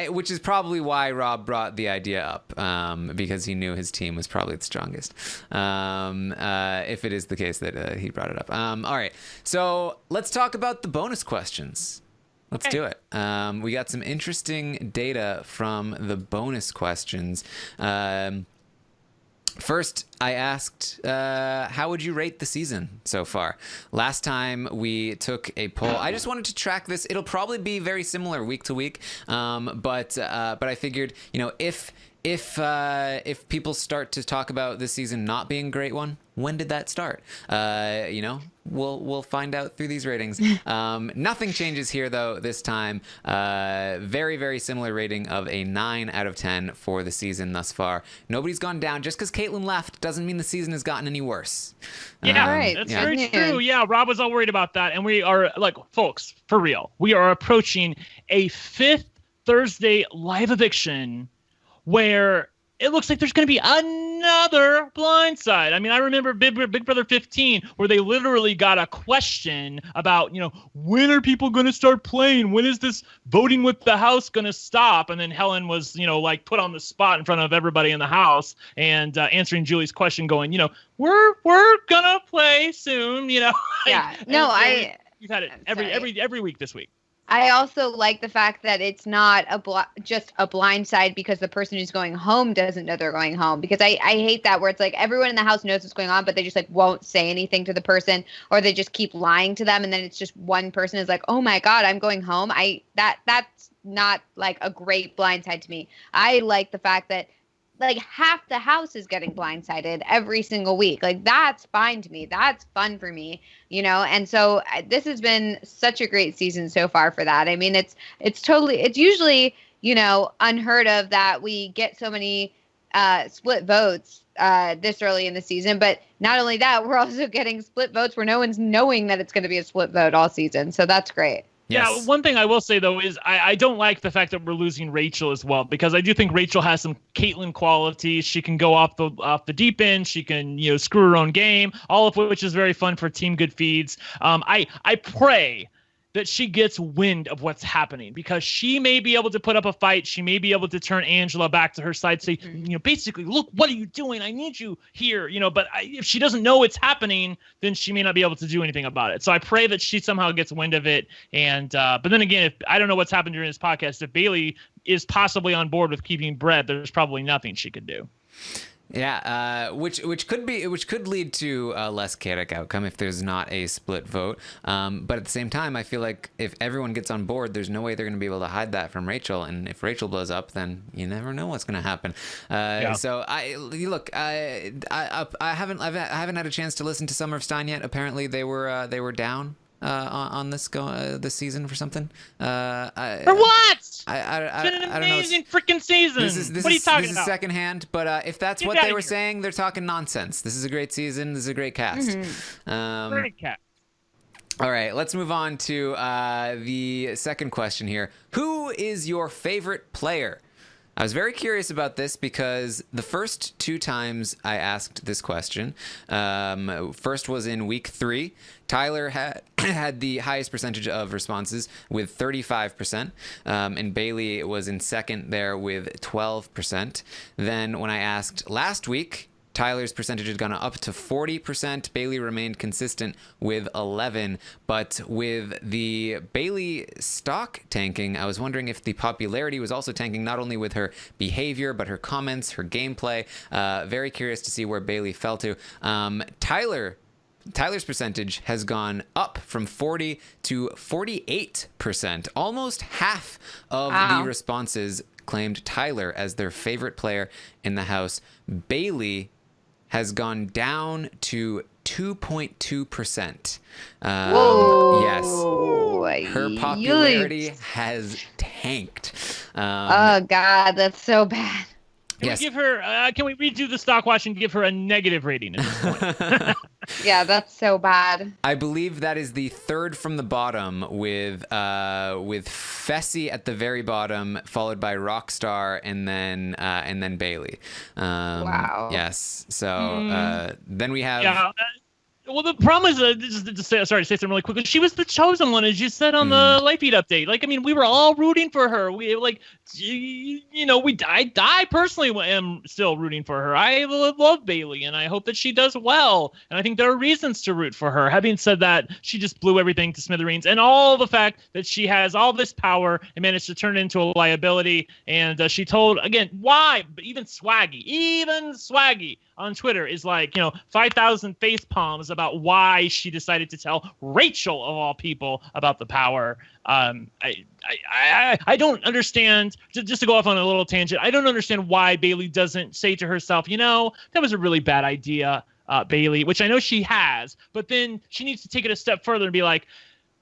which is probably why Rob brought the idea up, because he knew his team was probably the strongest. if it is the case that he brought it up. All right, so let's talk about the bonus questions. Let's do it. We got some interesting data from the bonus questions. First, I asked, how would you rate the season so far? Last time we took a poll. I just wanted to track this. It'll probably be very similar week to week, but I figured, if people start to talk about this season not being a great one, when did that start? We'll find out through these ratings. Nothing changes here though this time. Very, very similar rating of a 9 out of 10 for the season thus far. Nobody's gone down. Just because Kaitlyn left doesn't mean the season has gotten any worse. Yeah, right. That's very true. Yeah, Rob was all worried about that, and we are folks, for real. We are approaching a 5th Thursday live eviction where it looks like there's going to be another blindside. I mean, I remember Big Brother 15, where they literally got a question about, when are people going to start playing? When is this voting with the house going to stop? And then Helen was, put on the spot in front of everybody in the house and answering Julie's question going, we're going to play soon, Yeah. We've had it every week this week. I also like the fact that it's not just a blind side because the person who's going home doesn't know they're going home. Because I hate that where it's like everyone in the house knows what's going on, but they just won't say anything to the person, or they just keep lying to them. And then it's just one person is like, oh my God, I'm going home. That's not a great blind side to me. I like the fact that half the house is getting blindsided every single week. That's fine to me. That's fun for me, And so this has been such a great season so far for that. I mean, it's usually, unheard of that we get so many split votes this early in the season. But not only that, we're also getting split votes where no one's knowing that it's going to be a split vote all season. So that's great. Yes. Yeah, one thing I will say, though, is I don't like the fact that we're losing Rachel as well, because I do think Rachel has some Kaitlyn qualities. She can go off the deep end. She can, screw her own game, all of which is very fun for Team Good Feeds. I pray that she gets wind of what's happening, because she may be able to put up a fight. She may be able to turn Angela back to her side, say, basically, look, what are you doing? I need you here, but if she doesn't know it's happening, then she may not be able to do anything about it. So I pray that she somehow gets wind of it. And, but then again, if I don't know what's happened during this podcast, if Bayleigh is possibly on board with keeping Brett, there's probably nothing she could do. Yeah, which could lead to a less chaotic outcome if there's not a split vote. But at the same time, I feel like if everyone gets on board, there's no way they're going to be able to hide that from Rachel. And if Rachel blows up, then you never know what's going to happen. So I haven't had a chance to listen to Summer of Stein yet. Apparently they were down on this season for something. For what? It's been an amazing freaking season. What are you talking about? This is secondhand, but if that's what they were saying, they're talking nonsense. This is a great season. This is a great cast. Great cast. All right, let's move on to the second question here. Who is your favorite player? I was very curious about this because the first 2 times I asked this question, first was in week 3. Tyler had the highest percentage of responses with 35%, and Bayleigh was in second there with 12%. Then when I asked last week, Tyler's percentage had gone up to 40%. Bayleigh remained consistent with 11%. But with the Bayleigh stock tanking, I was wondering if the popularity was also tanking, not only with her behavior, but her comments, her gameplay. Very curious to see where Bayleigh fell to. Tyler's percentage has gone up from 40 to 48%. Almost half of the responses claimed Tyler as their favorite player in the house. Bayleigh has gone down to 2.2%. Yes. Her popularity has tanked. Oh, God, that's so bad. Can we give her? Can we redo the stock watch and give her a negative rating at this point? Yeah, that's so bad. I believe that is the third from the bottom, with Fessy at the very bottom, followed by Rockstar, and then Bayleigh. Wow. Yes. So then we have. Well, the problem is, sorry to say something really quickly. She was the chosen one, as you said on the live feed update. Like, I mean, we were all rooting for her. I personally am still rooting for her. I love Bayleigh, and I hope that she does well. And I think there are reasons to root for her. Having said that, she just blew everything to smithereens, and all the fact that she has all this power and managed to turn it into a liability. And she told again why. But even Swaggy on Twitter is like, 5,000 face palms about why she decided to tell Rachel of all people about the power. I don't understand, just to go off on a little tangent, I don't understand why Bayleigh doesn't say to herself, that was a really bad idea, Bayleigh, which I know she has, but then she needs to take it a step further and be like,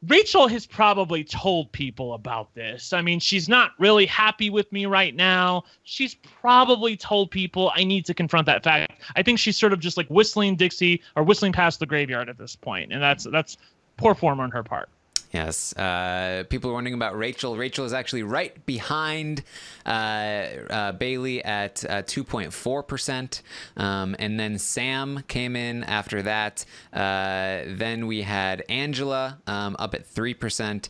Rachel has probably told people about this. I mean, she's not really happy with me right now. She's probably told people I need to confront that fact. I think she's sort of just like whistling Dixie or whistling past the graveyard at this point, and that's poor form on her part. Yes. People are wondering about Rachel. Rachel is actually right behind Bayleigh at 2.4%. And then Sam came in after that. Then we had Angela up at 3%.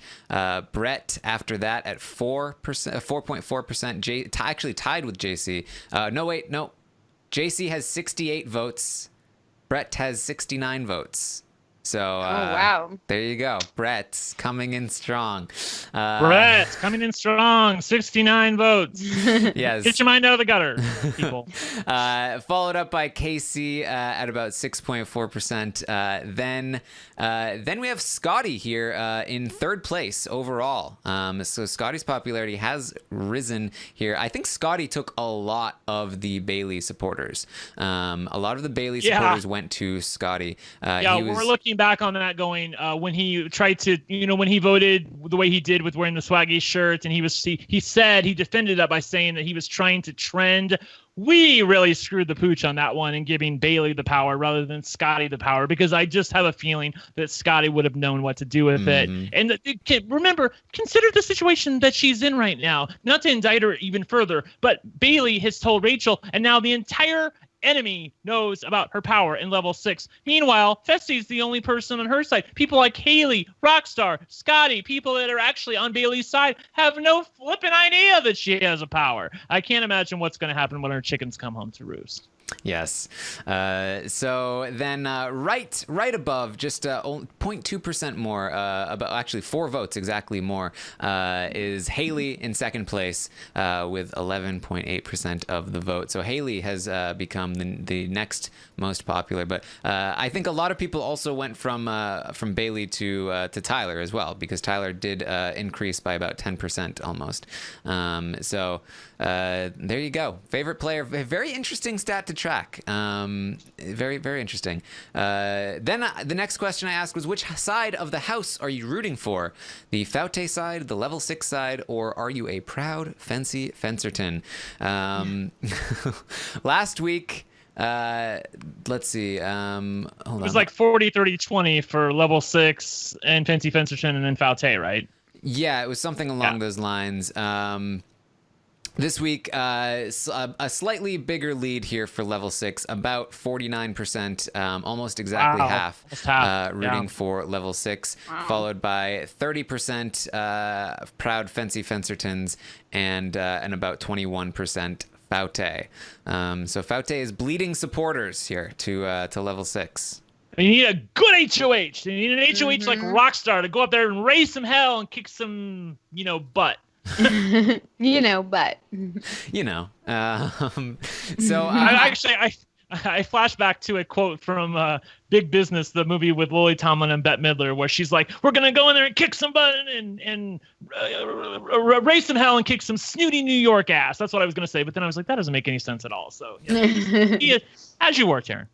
Brett after that at 4.4%. Actually tied with JC. No. JC has 68 votes. Brett has 69 votes. So, wow. There you go. Brett's coming in strong. 69 votes. Yes. Get your mind out of the gutter, people. Followed up by Kaycee at about 6.4%. Then we have Scottie here in third place overall. So Scottie's popularity has risen here. I think Scottie took a lot of the Bayleigh supporters. A lot of the Bayleigh supporters went to Scottie. We're looking back on that going when he tried to, when he voted the way he did with wearing the Swaggy shirt, and he said he defended that by saying that he was trying to trend. We really screwed the pooch on that one and giving Bayleigh the power rather than Scottie the power, because I just have a feeling that Scottie would have known what to do with it. And remember, consider the situation that she's in right now. Not to indict her even further, but Bayleigh has told Rachel, and now the entire enemy knows about her power in level 6. Meanwhile, Festy's the only person on her side. People like Haleigh, Rockstar, Scottie, people that are actually on Bayleigh's side have no flipping idea that she has a power. I can't imagine what's going to happen when her chickens come home to roost. Yes. So then right above, just 0.2% more, about actually 4 votes exactly more, is Haleigh in second place with 11.8% of the vote. So Haleigh has become the next most popular. But I think a lot of people also went from Bayleigh to Tyler as well, because Tyler did increase by about 10% almost. So there you go. Favorite player. Very interesting stat to track. Very, very interesting. Then the next question I asked was, which side of the house are you rooting for? The Faute side, the level 6 side, or are you a proud Fancy Fencerton? Last week, let's see. Hold on. It was like 40, 30, 20 for level 6 and Fancy Fencerton and then Faute, right? Yeah, it was something along those lines. This week, a slightly bigger lead here for level 6, about 49%, almost exactly half rooting for level 6, followed by 30% proud Fancy Fencertons and about 21% Faute. So Faute is bleeding supporters here to level 6. You need a good HOH. You need an HOH like Rockstar to go up there and raise some hell and kick some, butt. But so I flash back to a quote from Big Business, the movie with Lily Tomlin and Bette Midler, where she's like, "We're gonna go in there and kick some butt and raise some hell and kick some snooty New York ass." That's what I was gonna say, but then I was like, that doesn't make any sense at all. So, as you were, Taryn.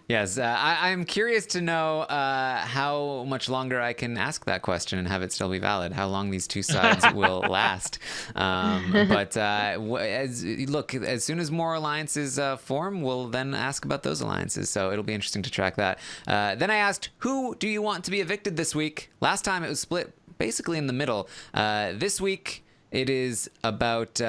Yes, I'm curious to know how much longer I can ask that question and have it still be valid. How long these two sides will last. But as soon as more alliances form, we'll then ask about those alliances. So it'll be interesting to track that. Then I asked, who do you want to be evicted this week? Last time it was split basically in the middle. This week it is about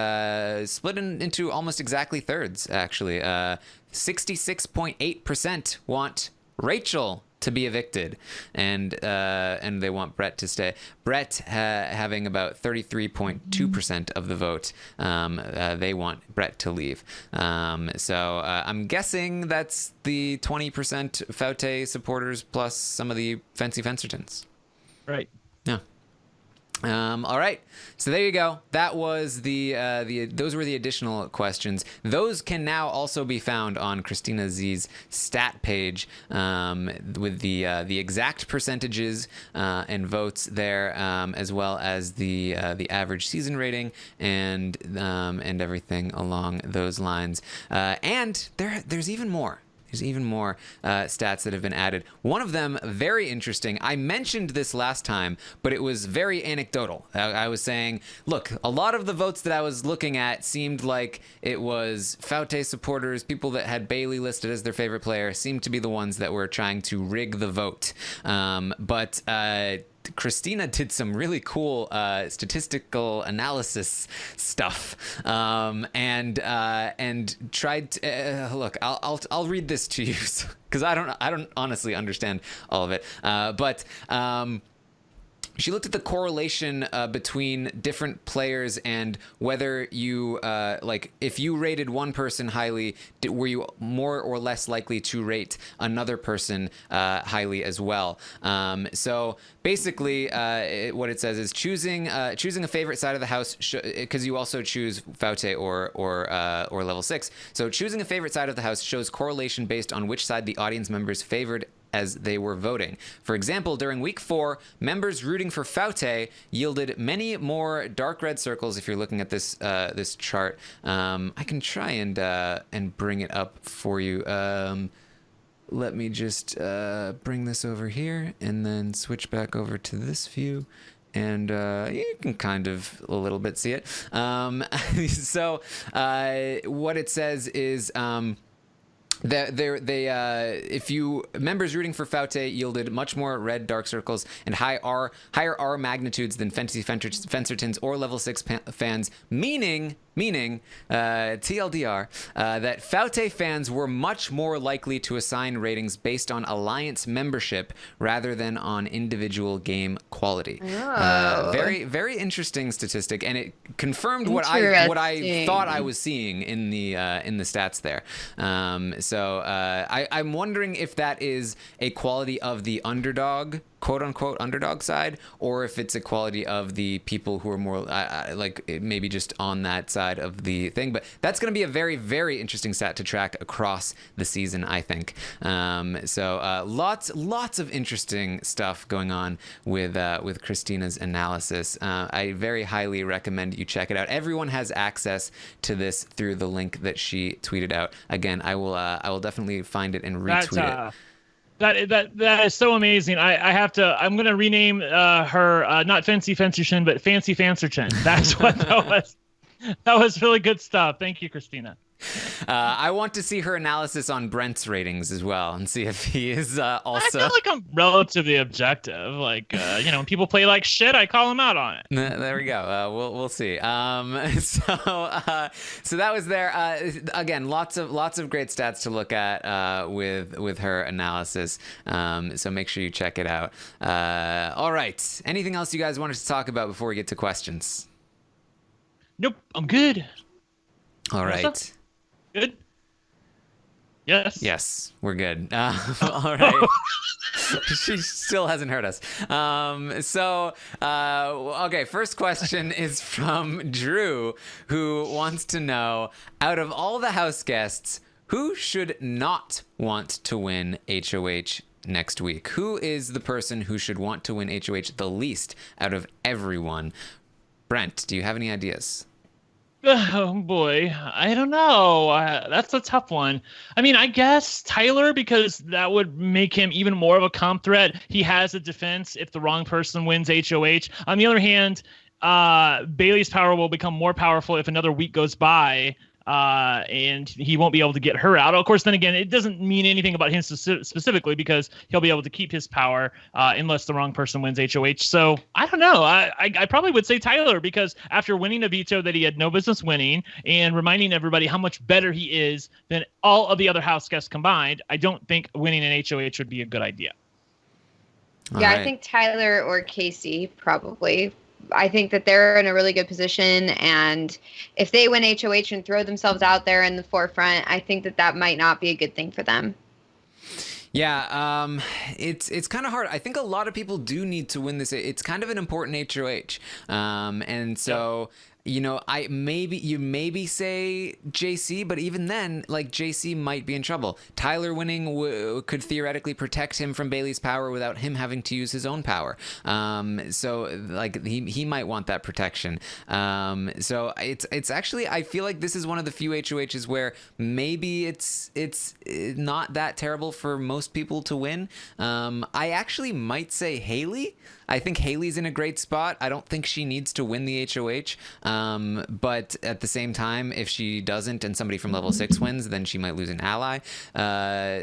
split into almost exactly thirds, actually. 66.8% want Rachel to be evicted, and they want Brett to stay. Brett having about 33.2% of the vote. They want Brett to leave. So I'm guessing that's the 20% Faute supporters plus some of the Fancy Fencertons. Right. Yeah. All right. So there you go. That was those were the additional questions. Those can now also be found on Christina Z's stat page with the exact percentages and votes there, as well as the average season rating and everything along those lines. And there's even more. There's even more stats that have been added. One of them, very interesting. I mentioned this last time, but it was very anecdotal. I was saying, look, a lot of the votes that I was looking at seemed like it was Faute supporters, people that had Bayleigh listed as their favorite player, seemed to be the ones that were trying to rig the vote. But Christina did some really cool statistical analysis stuff, and tried to, look. I'll read this to you because I don't honestly understand all of it, but. She looked at the correlation between different players and whether you, if you rated one person highly, were you more or less likely to rate another person highly as well? So basically, what it says is choosing a favorite side of the house, because you also choose Faute or level 6. So choosing a favorite side of the house shows correlation based on which side the audience members favored as they were voting. For example, during week 4, members rooting for Faute yielded many more dark red circles. If you're looking at this this chart, I can try and bring it up for you. Let me just bring this over here and then switch back over to this view. And you can kind of a little bit see it. So what it says is if you members rooting for Faute yielded much more red dark circles and higher R magnitudes than Fancy Fencertons or level 6 fans, meaning TLDR, that Faute fans were much more likely to assign ratings based on alliance membership rather than on individual game quality. Very, very interesting statistic, and it confirmed what I thought I was seeing in the stats there. So I'm wondering if that is a quality of the underdog, quote unquote underdog side, or if it's a quality of the people who are more maybe just on that side of the thing. But that's going to be a very, very interesting stat to track across the season, I think. So lots of interesting stuff going on with Christina's analysis. I very highly recommend you check it out. Everyone has access to this through the link that she tweeted out. Again, I will definitely find it and retweet it. That is so amazing. I'm going to rename her not Fancy Fencerton, but Fancy Fancerton. That's what that was. That was really good stuff. Thank you, Christina. I want to see her analysis on Brent's ratings as well and see if he is also. I feel like I'm relatively objective. When people play like shit, I call them out on it. There we go. We'll see. So that was there. Again, lots of great stats to look at with her analysis. So make sure you check it out. All right. Anything else you guys wanted to talk about before we get to questions? Nope. I'm good. All right. Good? Yes. Yes, we're good. All right. She still hasn't heard us. Okay, first question is from Drew, who wants to know, out of all the house guests, who should not want to win HOH next week? Who is the person who should want to win HOH the least out of everyone? Brent, do you have any ideas? Oh boy, I don't know. That's a tough one. I mean, I guess Tyler, because that would make him even more of a comp threat. He has a defense if the wrong person wins HOH. On the other hand, Bayleigh's power will become more powerful if another week goes by, and he won't be able to get her out. Of course, then again, it doesn't mean anything about him specifically because he'll be able to keep his power unless the wrong person wins HOH. So I don't know. I probably would say Tyler, because after winning a veto that he had no business winning and reminding everybody how much better he is than all of the other house guests combined, I don't think winning an HOH would be a good idea. Yeah, All I think Tyler or Kaycee probably. I think that they're in a really good position, and if they win HOH and throw themselves out there in the forefront, I think that that might not be a good thing for them. Yeah, it's kind of hard. I think a lot of people do need to win this. It's kind of an important HOH, and so. You know, you maybe say JC, but even then, like, JC might be in trouble. Tyler winning could theoretically protect him from Bayleigh's power without him having to use his own power. So like he might want that protection. So it's actually, I feel like this is one of the few HOHs where maybe it's not that terrible for most people to win. I actually might say Haleigh. I think Haleigh's in a great spot. I don't think she needs to win the HOH. But at the same time, if she doesn't and somebody from level 6 wins, then she might lose an ally.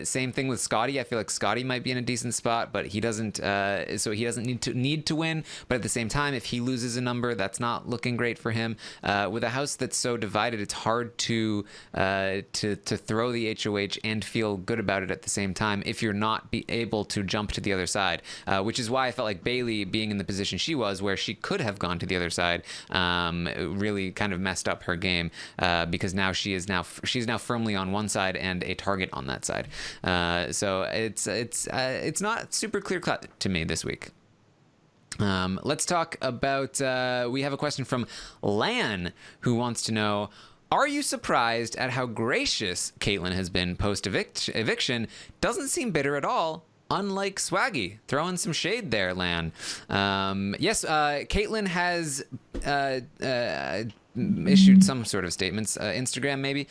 Same thing with Scottie. I feel like Scottie might be in a decent spot, but he doesn't. So he doesn't need to win. But at the same time, if he loses a number, that's not looking great for him. With a house that's so divided, it's hard to throw the HOH and feel good about it at the same time if you're not able to jump to the other side. Which is why I felt like Bayleigh, being in the position she was, where she could have gone to the other side, really kind of messed up her game, because now she's now firmly on one side and a target on that side. So it's not super clear cut to me this week. Let's talk about, we have a question from Lan, who wants to know, are you surprised at how gracious Kaitlyn has been post-eviction? Doesn't seem bitter at all, unlike Swaggy. Throwing some shade there, Lan. Yes, Kaitlyn has issued some sort of statements, Instagram maybe,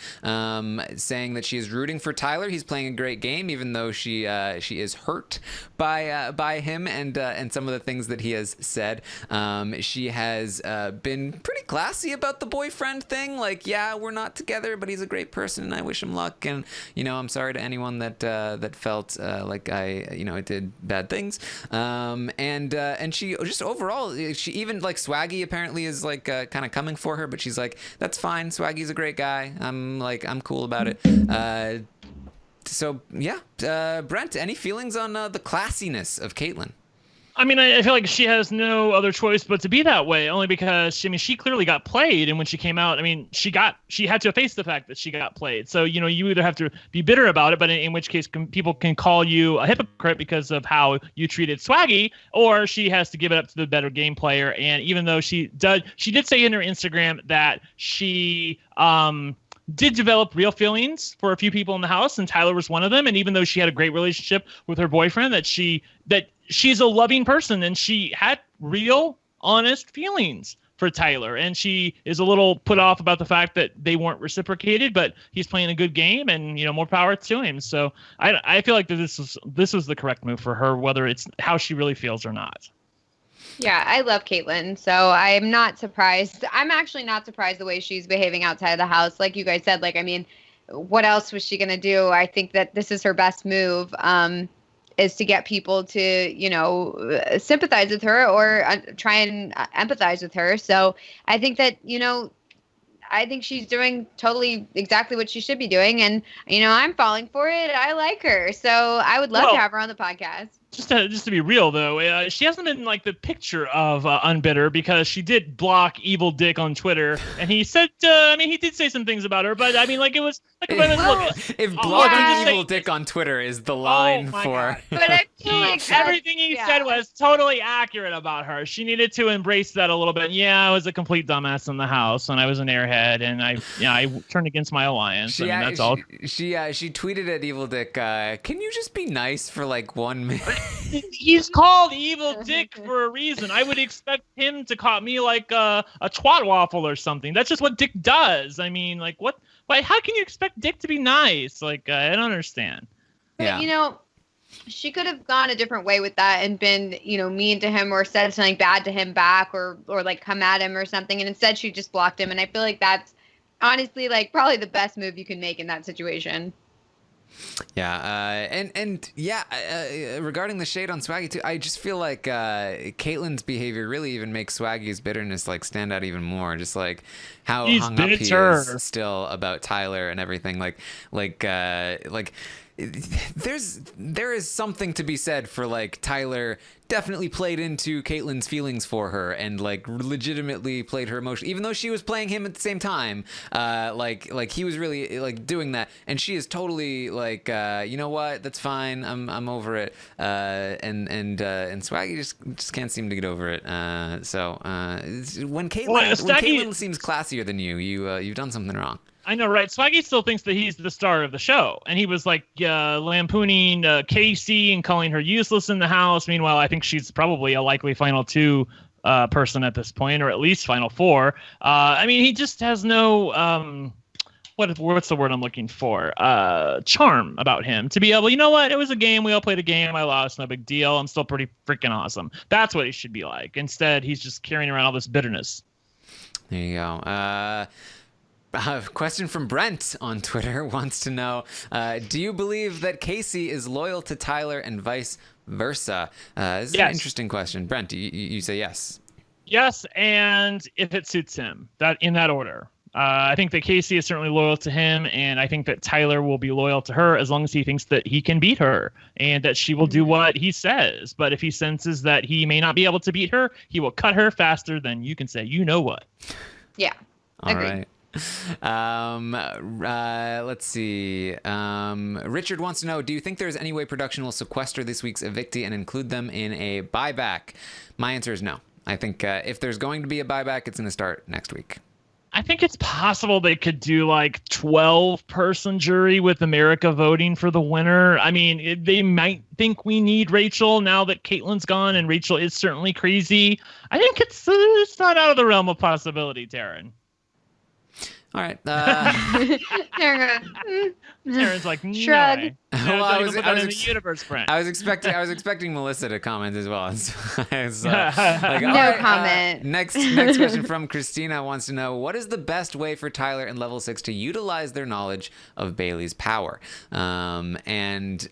saying that she is rooting for Tyler. He's playing a great game, even though she is hurt by him and some of the things that he has said. She has been pretty classy about the boyfriend thing. Like, yeah, we're not together, but he's a great person, and I wish him luck. And I'm sorry to anyone that felt like I did bad things. And she just overall, she even, like, Swaggy apparently is like kind of coming for her, but she's like, that's fine. Swaggy's a great guy. I'm cool about it. So yeah, Brent, any feelings on the classiness of Kaitlyn? I mean, I feel like she has no other choice but to be that way, only because she clearly got played, and when she came out, I mean, she had to face the fact that she got played. So you either have to be bitter about it, but in which case people can call you a hypocrite because of how you treated Swaggy, or she has to give it up to the better game player. And even though she did say in her Instagram that she did develop real feelings for a few people in the house, and Tyler was one of them. And even though she had a great relationship with her boyfriend, that she's a loving person, and she had real, honest feelings for Tyler. And she is a little put off about the fact that they weren't reciprocated, but he's playing a good game, and more power to him. So I feel like that this was the correct move for her, whether it's how she really feels or not. Yeah, I love Kaitlyn, so I'm not surprised. I'm actually not surprised the way she's behaving outside of the house. Like you guys said, like, I mean, what else was she going to do? I think that this is her best move, is to get people to, sympathize with her or try and empathize with her. So I think that, I think she's doing totally exactly what she should be doing. And, I'm falling for it. I like her. So I would love to have her on the podcast. Just to be real, though, she hasn't been like the picture of unbitter, because she did block Evil Dick on Twitter, and he said, he did say some things about her, but I mean, like, it was like, if blocking Evil Dick on Twitter is the line for, God. But I feel like everything he said was totally accurate about her. She needed to embrace that a little bit. Yeah, I was a complete dumbass in the house, and I was an airhead, and I turned against my alliance. That's all. She tweeted at Evil Dick, can you just be nice for like 1 minute? He's called Evil Dick for a reason. I would expect him to call me like a twat waffle or something. That's just what Dick does. I mean, like, what? Why? How can you expect Dick to be nice? Like, I don't understand. But, she could have gone a different way with that and been, mean to him or said something bad to him back or like come at him or something. And instead she just blocked him. And I feel like that's honestly like probably the best move you can make in that situation. Yeah, regarding the shade on Swaggy too, I just feel like Kaitlyn's behavior really even makes Swaggy's bitterness like stand out even more. Just like how He's hung bitter. up he is still about Tyler and everything. Like there is something to be said for like Tyler definitely played into Kaitlyn's feelings for her and like legitimately played her emotion, even though she was playing him at the same time. Like he was really like doing that, and she is totally like, you know what, that's fine, I'm over it. And Swaggy just can't seem to get over it. So when Kaitlyn seems classier than you've done something wrong. I know, right? Swaggy still thinks that he's the star of the show, and he was like lampooning Kaycee and calling her useless in the house. Meanwhile, I think she's probably a likely Final 2 person at this point, or at least Final 4. I mean, he just has no what's the word I'm looking for? Charm about him to be able, you know what? It was a game. We all played a game. I lost. No big deal. I'm still pretty freaking awesome. That's what he should be like. Instead, he's just carrying around all this bitterness. There you go. A question from Brent on Twitter wants to know, do you believe that Kaycee is loyal to Tyler and vice versa? This is an interesting question. Brent, you say yes. Yes, and if it suits him, that in that order. I think that Kaycee is certainly loyal to him, and I think that Tyler will be loyal to her as long as he thinks that he can beat her and that she will do what he says. But if he senses that he may not be able to beat her, he will cut her faster than you can say, you know what. Yeah. All right. Let's see. Richard wants to know, do you think there's any way production will sequester this week's evictee and include them in a buyback? My answer is no. I think if there's going to be a buyback, it's going to start next week. I think it's possible they could do like 12-person jury with America voting for the winner. I mean, they might think we need Rachel now that Kaitlyn's gone, and Rachel is certainly crazy. I think it's not out of the realm of possibility, Taryn. All right. Taryn's like, no shrug. way. Well, I was in the universe, Brent. I was expecting Melissa to comment as well. So I was, No comment. Next question from Christina wants to know, what is the best way for Tyler and Level 6 to utilize their knowledge of Bayleigh's power? And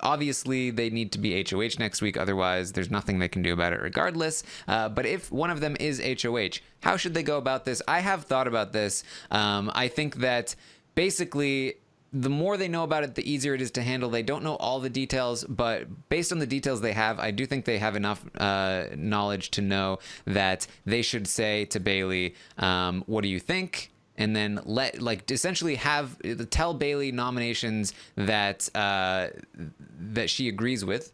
obviously they need to be HOH next week, otherwise there's nothing they can do about it regardless. But if one of them is HOH, how should they go about this? I have thought about this. I think that basically the more they know about it, the easier it is to handle. They don't know all the details, but based on the details they have, I do think they have enough knowledge to know that they should say to Bayleigh, what do you think? And then essentially tell Bayleigh nominations that she agrees with.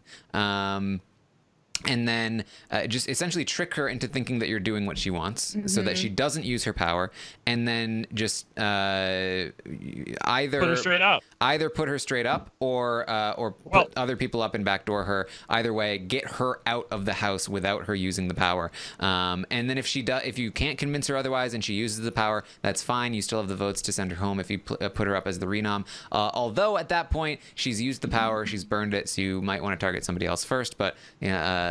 And then just essentially trick her into thinking that you're doing what she wants, so that she doesn't use her power, and then just either put her straight up, or put other people up and backdoor her. Either way, get her out of the house without her using the power. And then if you can't convince her otherwise and she uses the power, that's fine. You still have the votes to send her home if you put her up as the renom. Although at that point she's used the power, she's burned it, so you might want to target somebody else first. But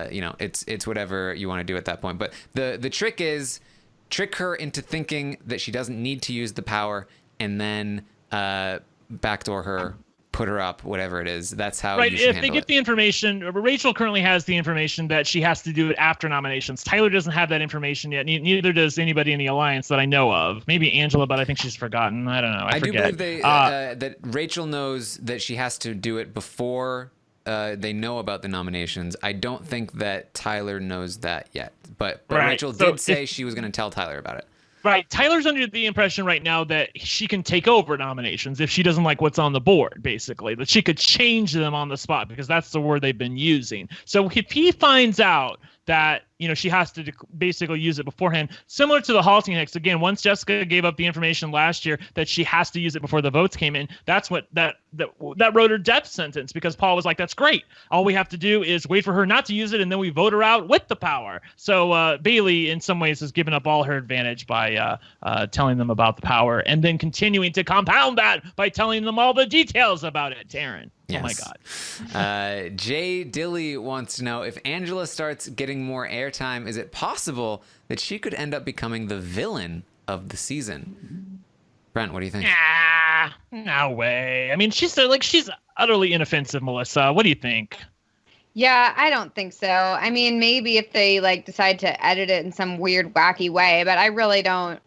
it's whatever you want to do at that point. But the trick is trick her into thinking that she doesn't need to use the power, and then backdoor her, put her up, whatever it is. That's how you should handle it. If they get the information, Rachel currently has the information that she has to do it after nominations. Tyler doesn't have that information yet. Neither does anybody in the Alliance that I know of. Maybe Angela, but I think she's forgotten. I don't know. I forget. Do believe that Rachel knows that she has to do it before they know about the nominations. I don't think that Tyler knows that yet. But right. Rachel did say she was going to tell Tyler about it. Right. Tyler's under the impression right now that she can take over nominations if she doesn't like what's on the board, basically. That she could change them on the spot, because that's the word they've been using. So if he finds out that, she has to basically use it beforehand, similar to the halting hex. Again, once Jessica gave up the information last year that she has to use it before the votes came in, that's what that wrote her death sentence, because Paul was like, that's great. All we have to do is wait for her not to use it, and then we vote her out with the power. So Bayleigh, in some ways, has given up all her advantage by telling them about the power, and then continuing to compound that by telling them all the details about it, Taryn. Yes. Oh, my God. Jay Dilly wants to know, if Angela starts getting more airtime, is it possible that she could end up becoming the villain of the season? Brent, what do you think? No way. I mean, she's utterly inoffensive, Melissa. What do you think? Yeah, I don't think so. I mean, maybe if they decide to edit it in some weird, wacky way, but I don't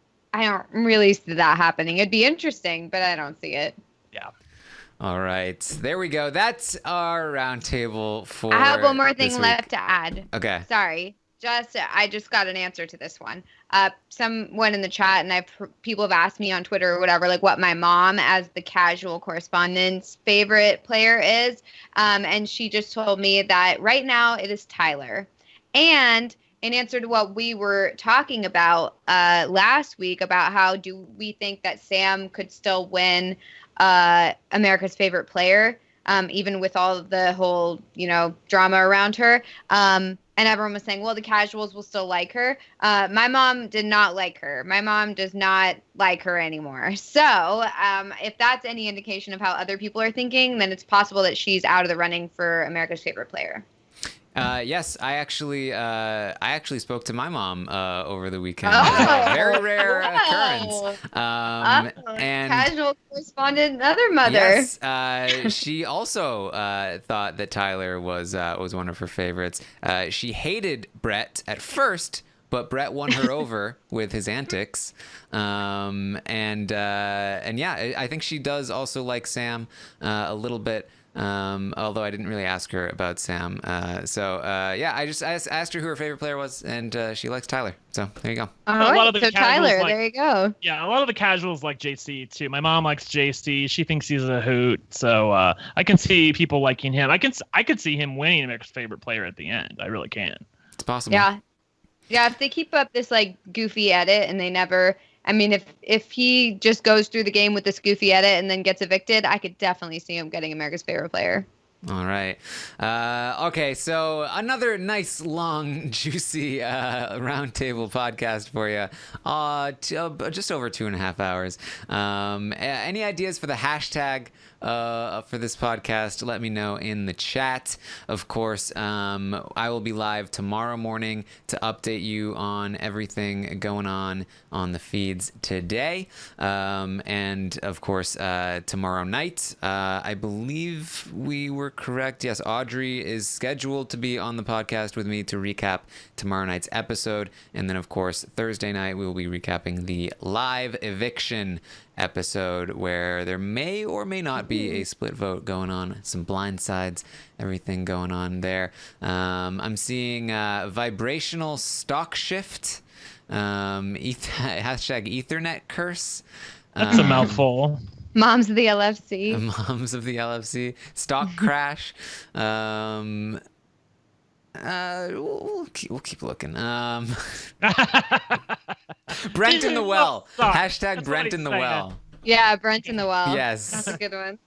really see that happening. It'd be interesting, but I don't see it. Yeah. All right, there we go. That's our roundtable for. I have one more thing this week. left to add. Okay. Sorry. I just got an answer to this one. Someone in the chat, and people have asked me on Twitter or whatever, like what my mom, as the casual correspondent's favorite player is. And she just told me that right now it is Tyler. And in answer to what we were talking about last week about how do we think that Sam could still win America's favorite player, even with all of the whole, drama around her. And everyone was saying, well, the casuals will still like her. My mom did not like her. My mom does not like her anymore. So if that's any indication of how other people are thinking, then it's possible that she's out of the running for America's favorite player. Yes, I actually spoke to my mom over the weekend. Oh, very rare wow. occurrence. And casual correspondent, other mother. Yes, she also thought that Tyler was one of her favorites. She hated Brett at first, but Brett won her over with his antics. And yeah, I think she does also like Sam a little bit. Although I didn't really ask her about Sam. Yeah, I asked her who her favorite player was, and she likes Tyler. So there you go. All right, a lot of the so casuals Tyler, like- there you go. Yeah, a lot of the casuals like JC too. My mom likes JC. She thinks he's a hoot. So I can see people liking him. I could see him winning America's favorite player at the end. I really can. It's possible. Yeah. Yeah, if they keep up this goofy edit and they never, I mean, if he just goes through the game with this goofy edit and then gets evicted, I could definitely see him getting America's favorite player. All right. Okay, so another nice, long, juicy roundtable podcast for you. Just over 2.5 hours. Any ideas for the hashtag for this podcast? Let me know in the chat. Of course, I will be live tomorrow morning to update you on everything going on the feeds today. And, of course, tomorrow night, I believe we were correct. Yes, Audrey is scheduled to be on the podcast with me to recap tomorrow night's episode. And then, of course, Thursday night, we will be recapping the live eviction episode where there may or may not be a split vote going on, some blind sides, everything going on there. I'm seeing vibrational stock shift, hashtag Ethernet curse. That's a mouthful. Moms of the LFC. Moms of the LFC. Stock crash. We'll keep looking. Brent in the well. Hashtag Brent in the well. Yeah, Brent in the well. Yes. That's a good one.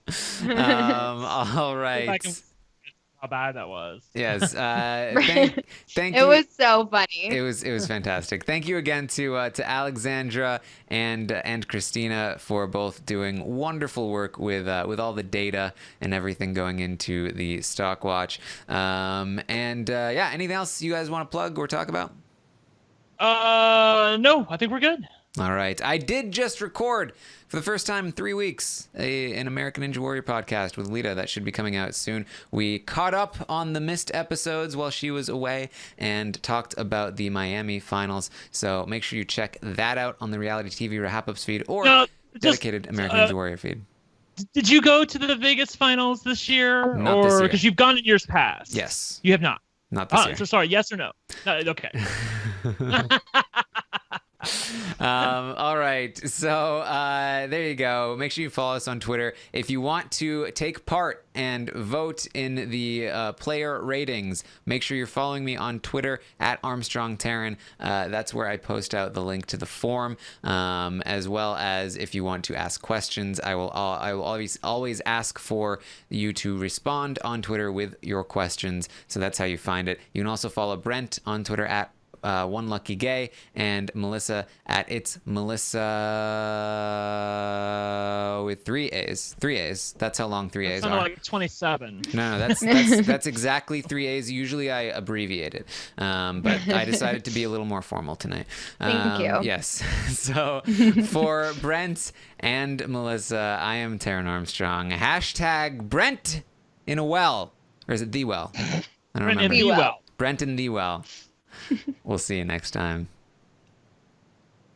All right. How bad that was. Yes. Thank you. It was so funny. It was fantastic. Thank you again to Alexandra and Christina for both doing wonderful work with all the data and everything going into the stock watch. Anything else you guys want to plug or talk about? No, I think we're good. All right. I did just record for the first time in 3 weeks an American Ninja Warrior podcast with Lita that should be coming out soon. We caught up on the missed episodes while she was away and talked about the Miami finals. So make sure you check that out on the Reality TV Wrap-Ups feed or dedicated American Ninja Warrior feed. Did you go to the Vegas finals this year? Not this year. Because you've gone in years past. Yes. You have not. Not this year. So sorry, yes or no? No, okay. All right, so there you go. Make sure you follow us on Twitter if you want to take part and vote in the player ratings. Make sure you're following me on Twitter at ArmstrongTaryn. That's where I post out the link to the form, as well as if you want to ask questions. I will always ask for you to respond on Twitter with your questions. So that's how you find it. You can also follow Brent on Twitter at One Lucky Gay, and Melissa at It's Melissa with 3 A's. 3 A's. That's how long 3 A's are. Like 27. No, that's exactly 3 A's. Usually I abbreviate it, but I decided to be a little more formal tonight. Thank you. Yes. So for Brent and Melissa, I am Taryn Armstrong. Hashtag Brent in a well, or is it the well? I don't remember. Brent in the well. Brent in the well. We'll see you next time.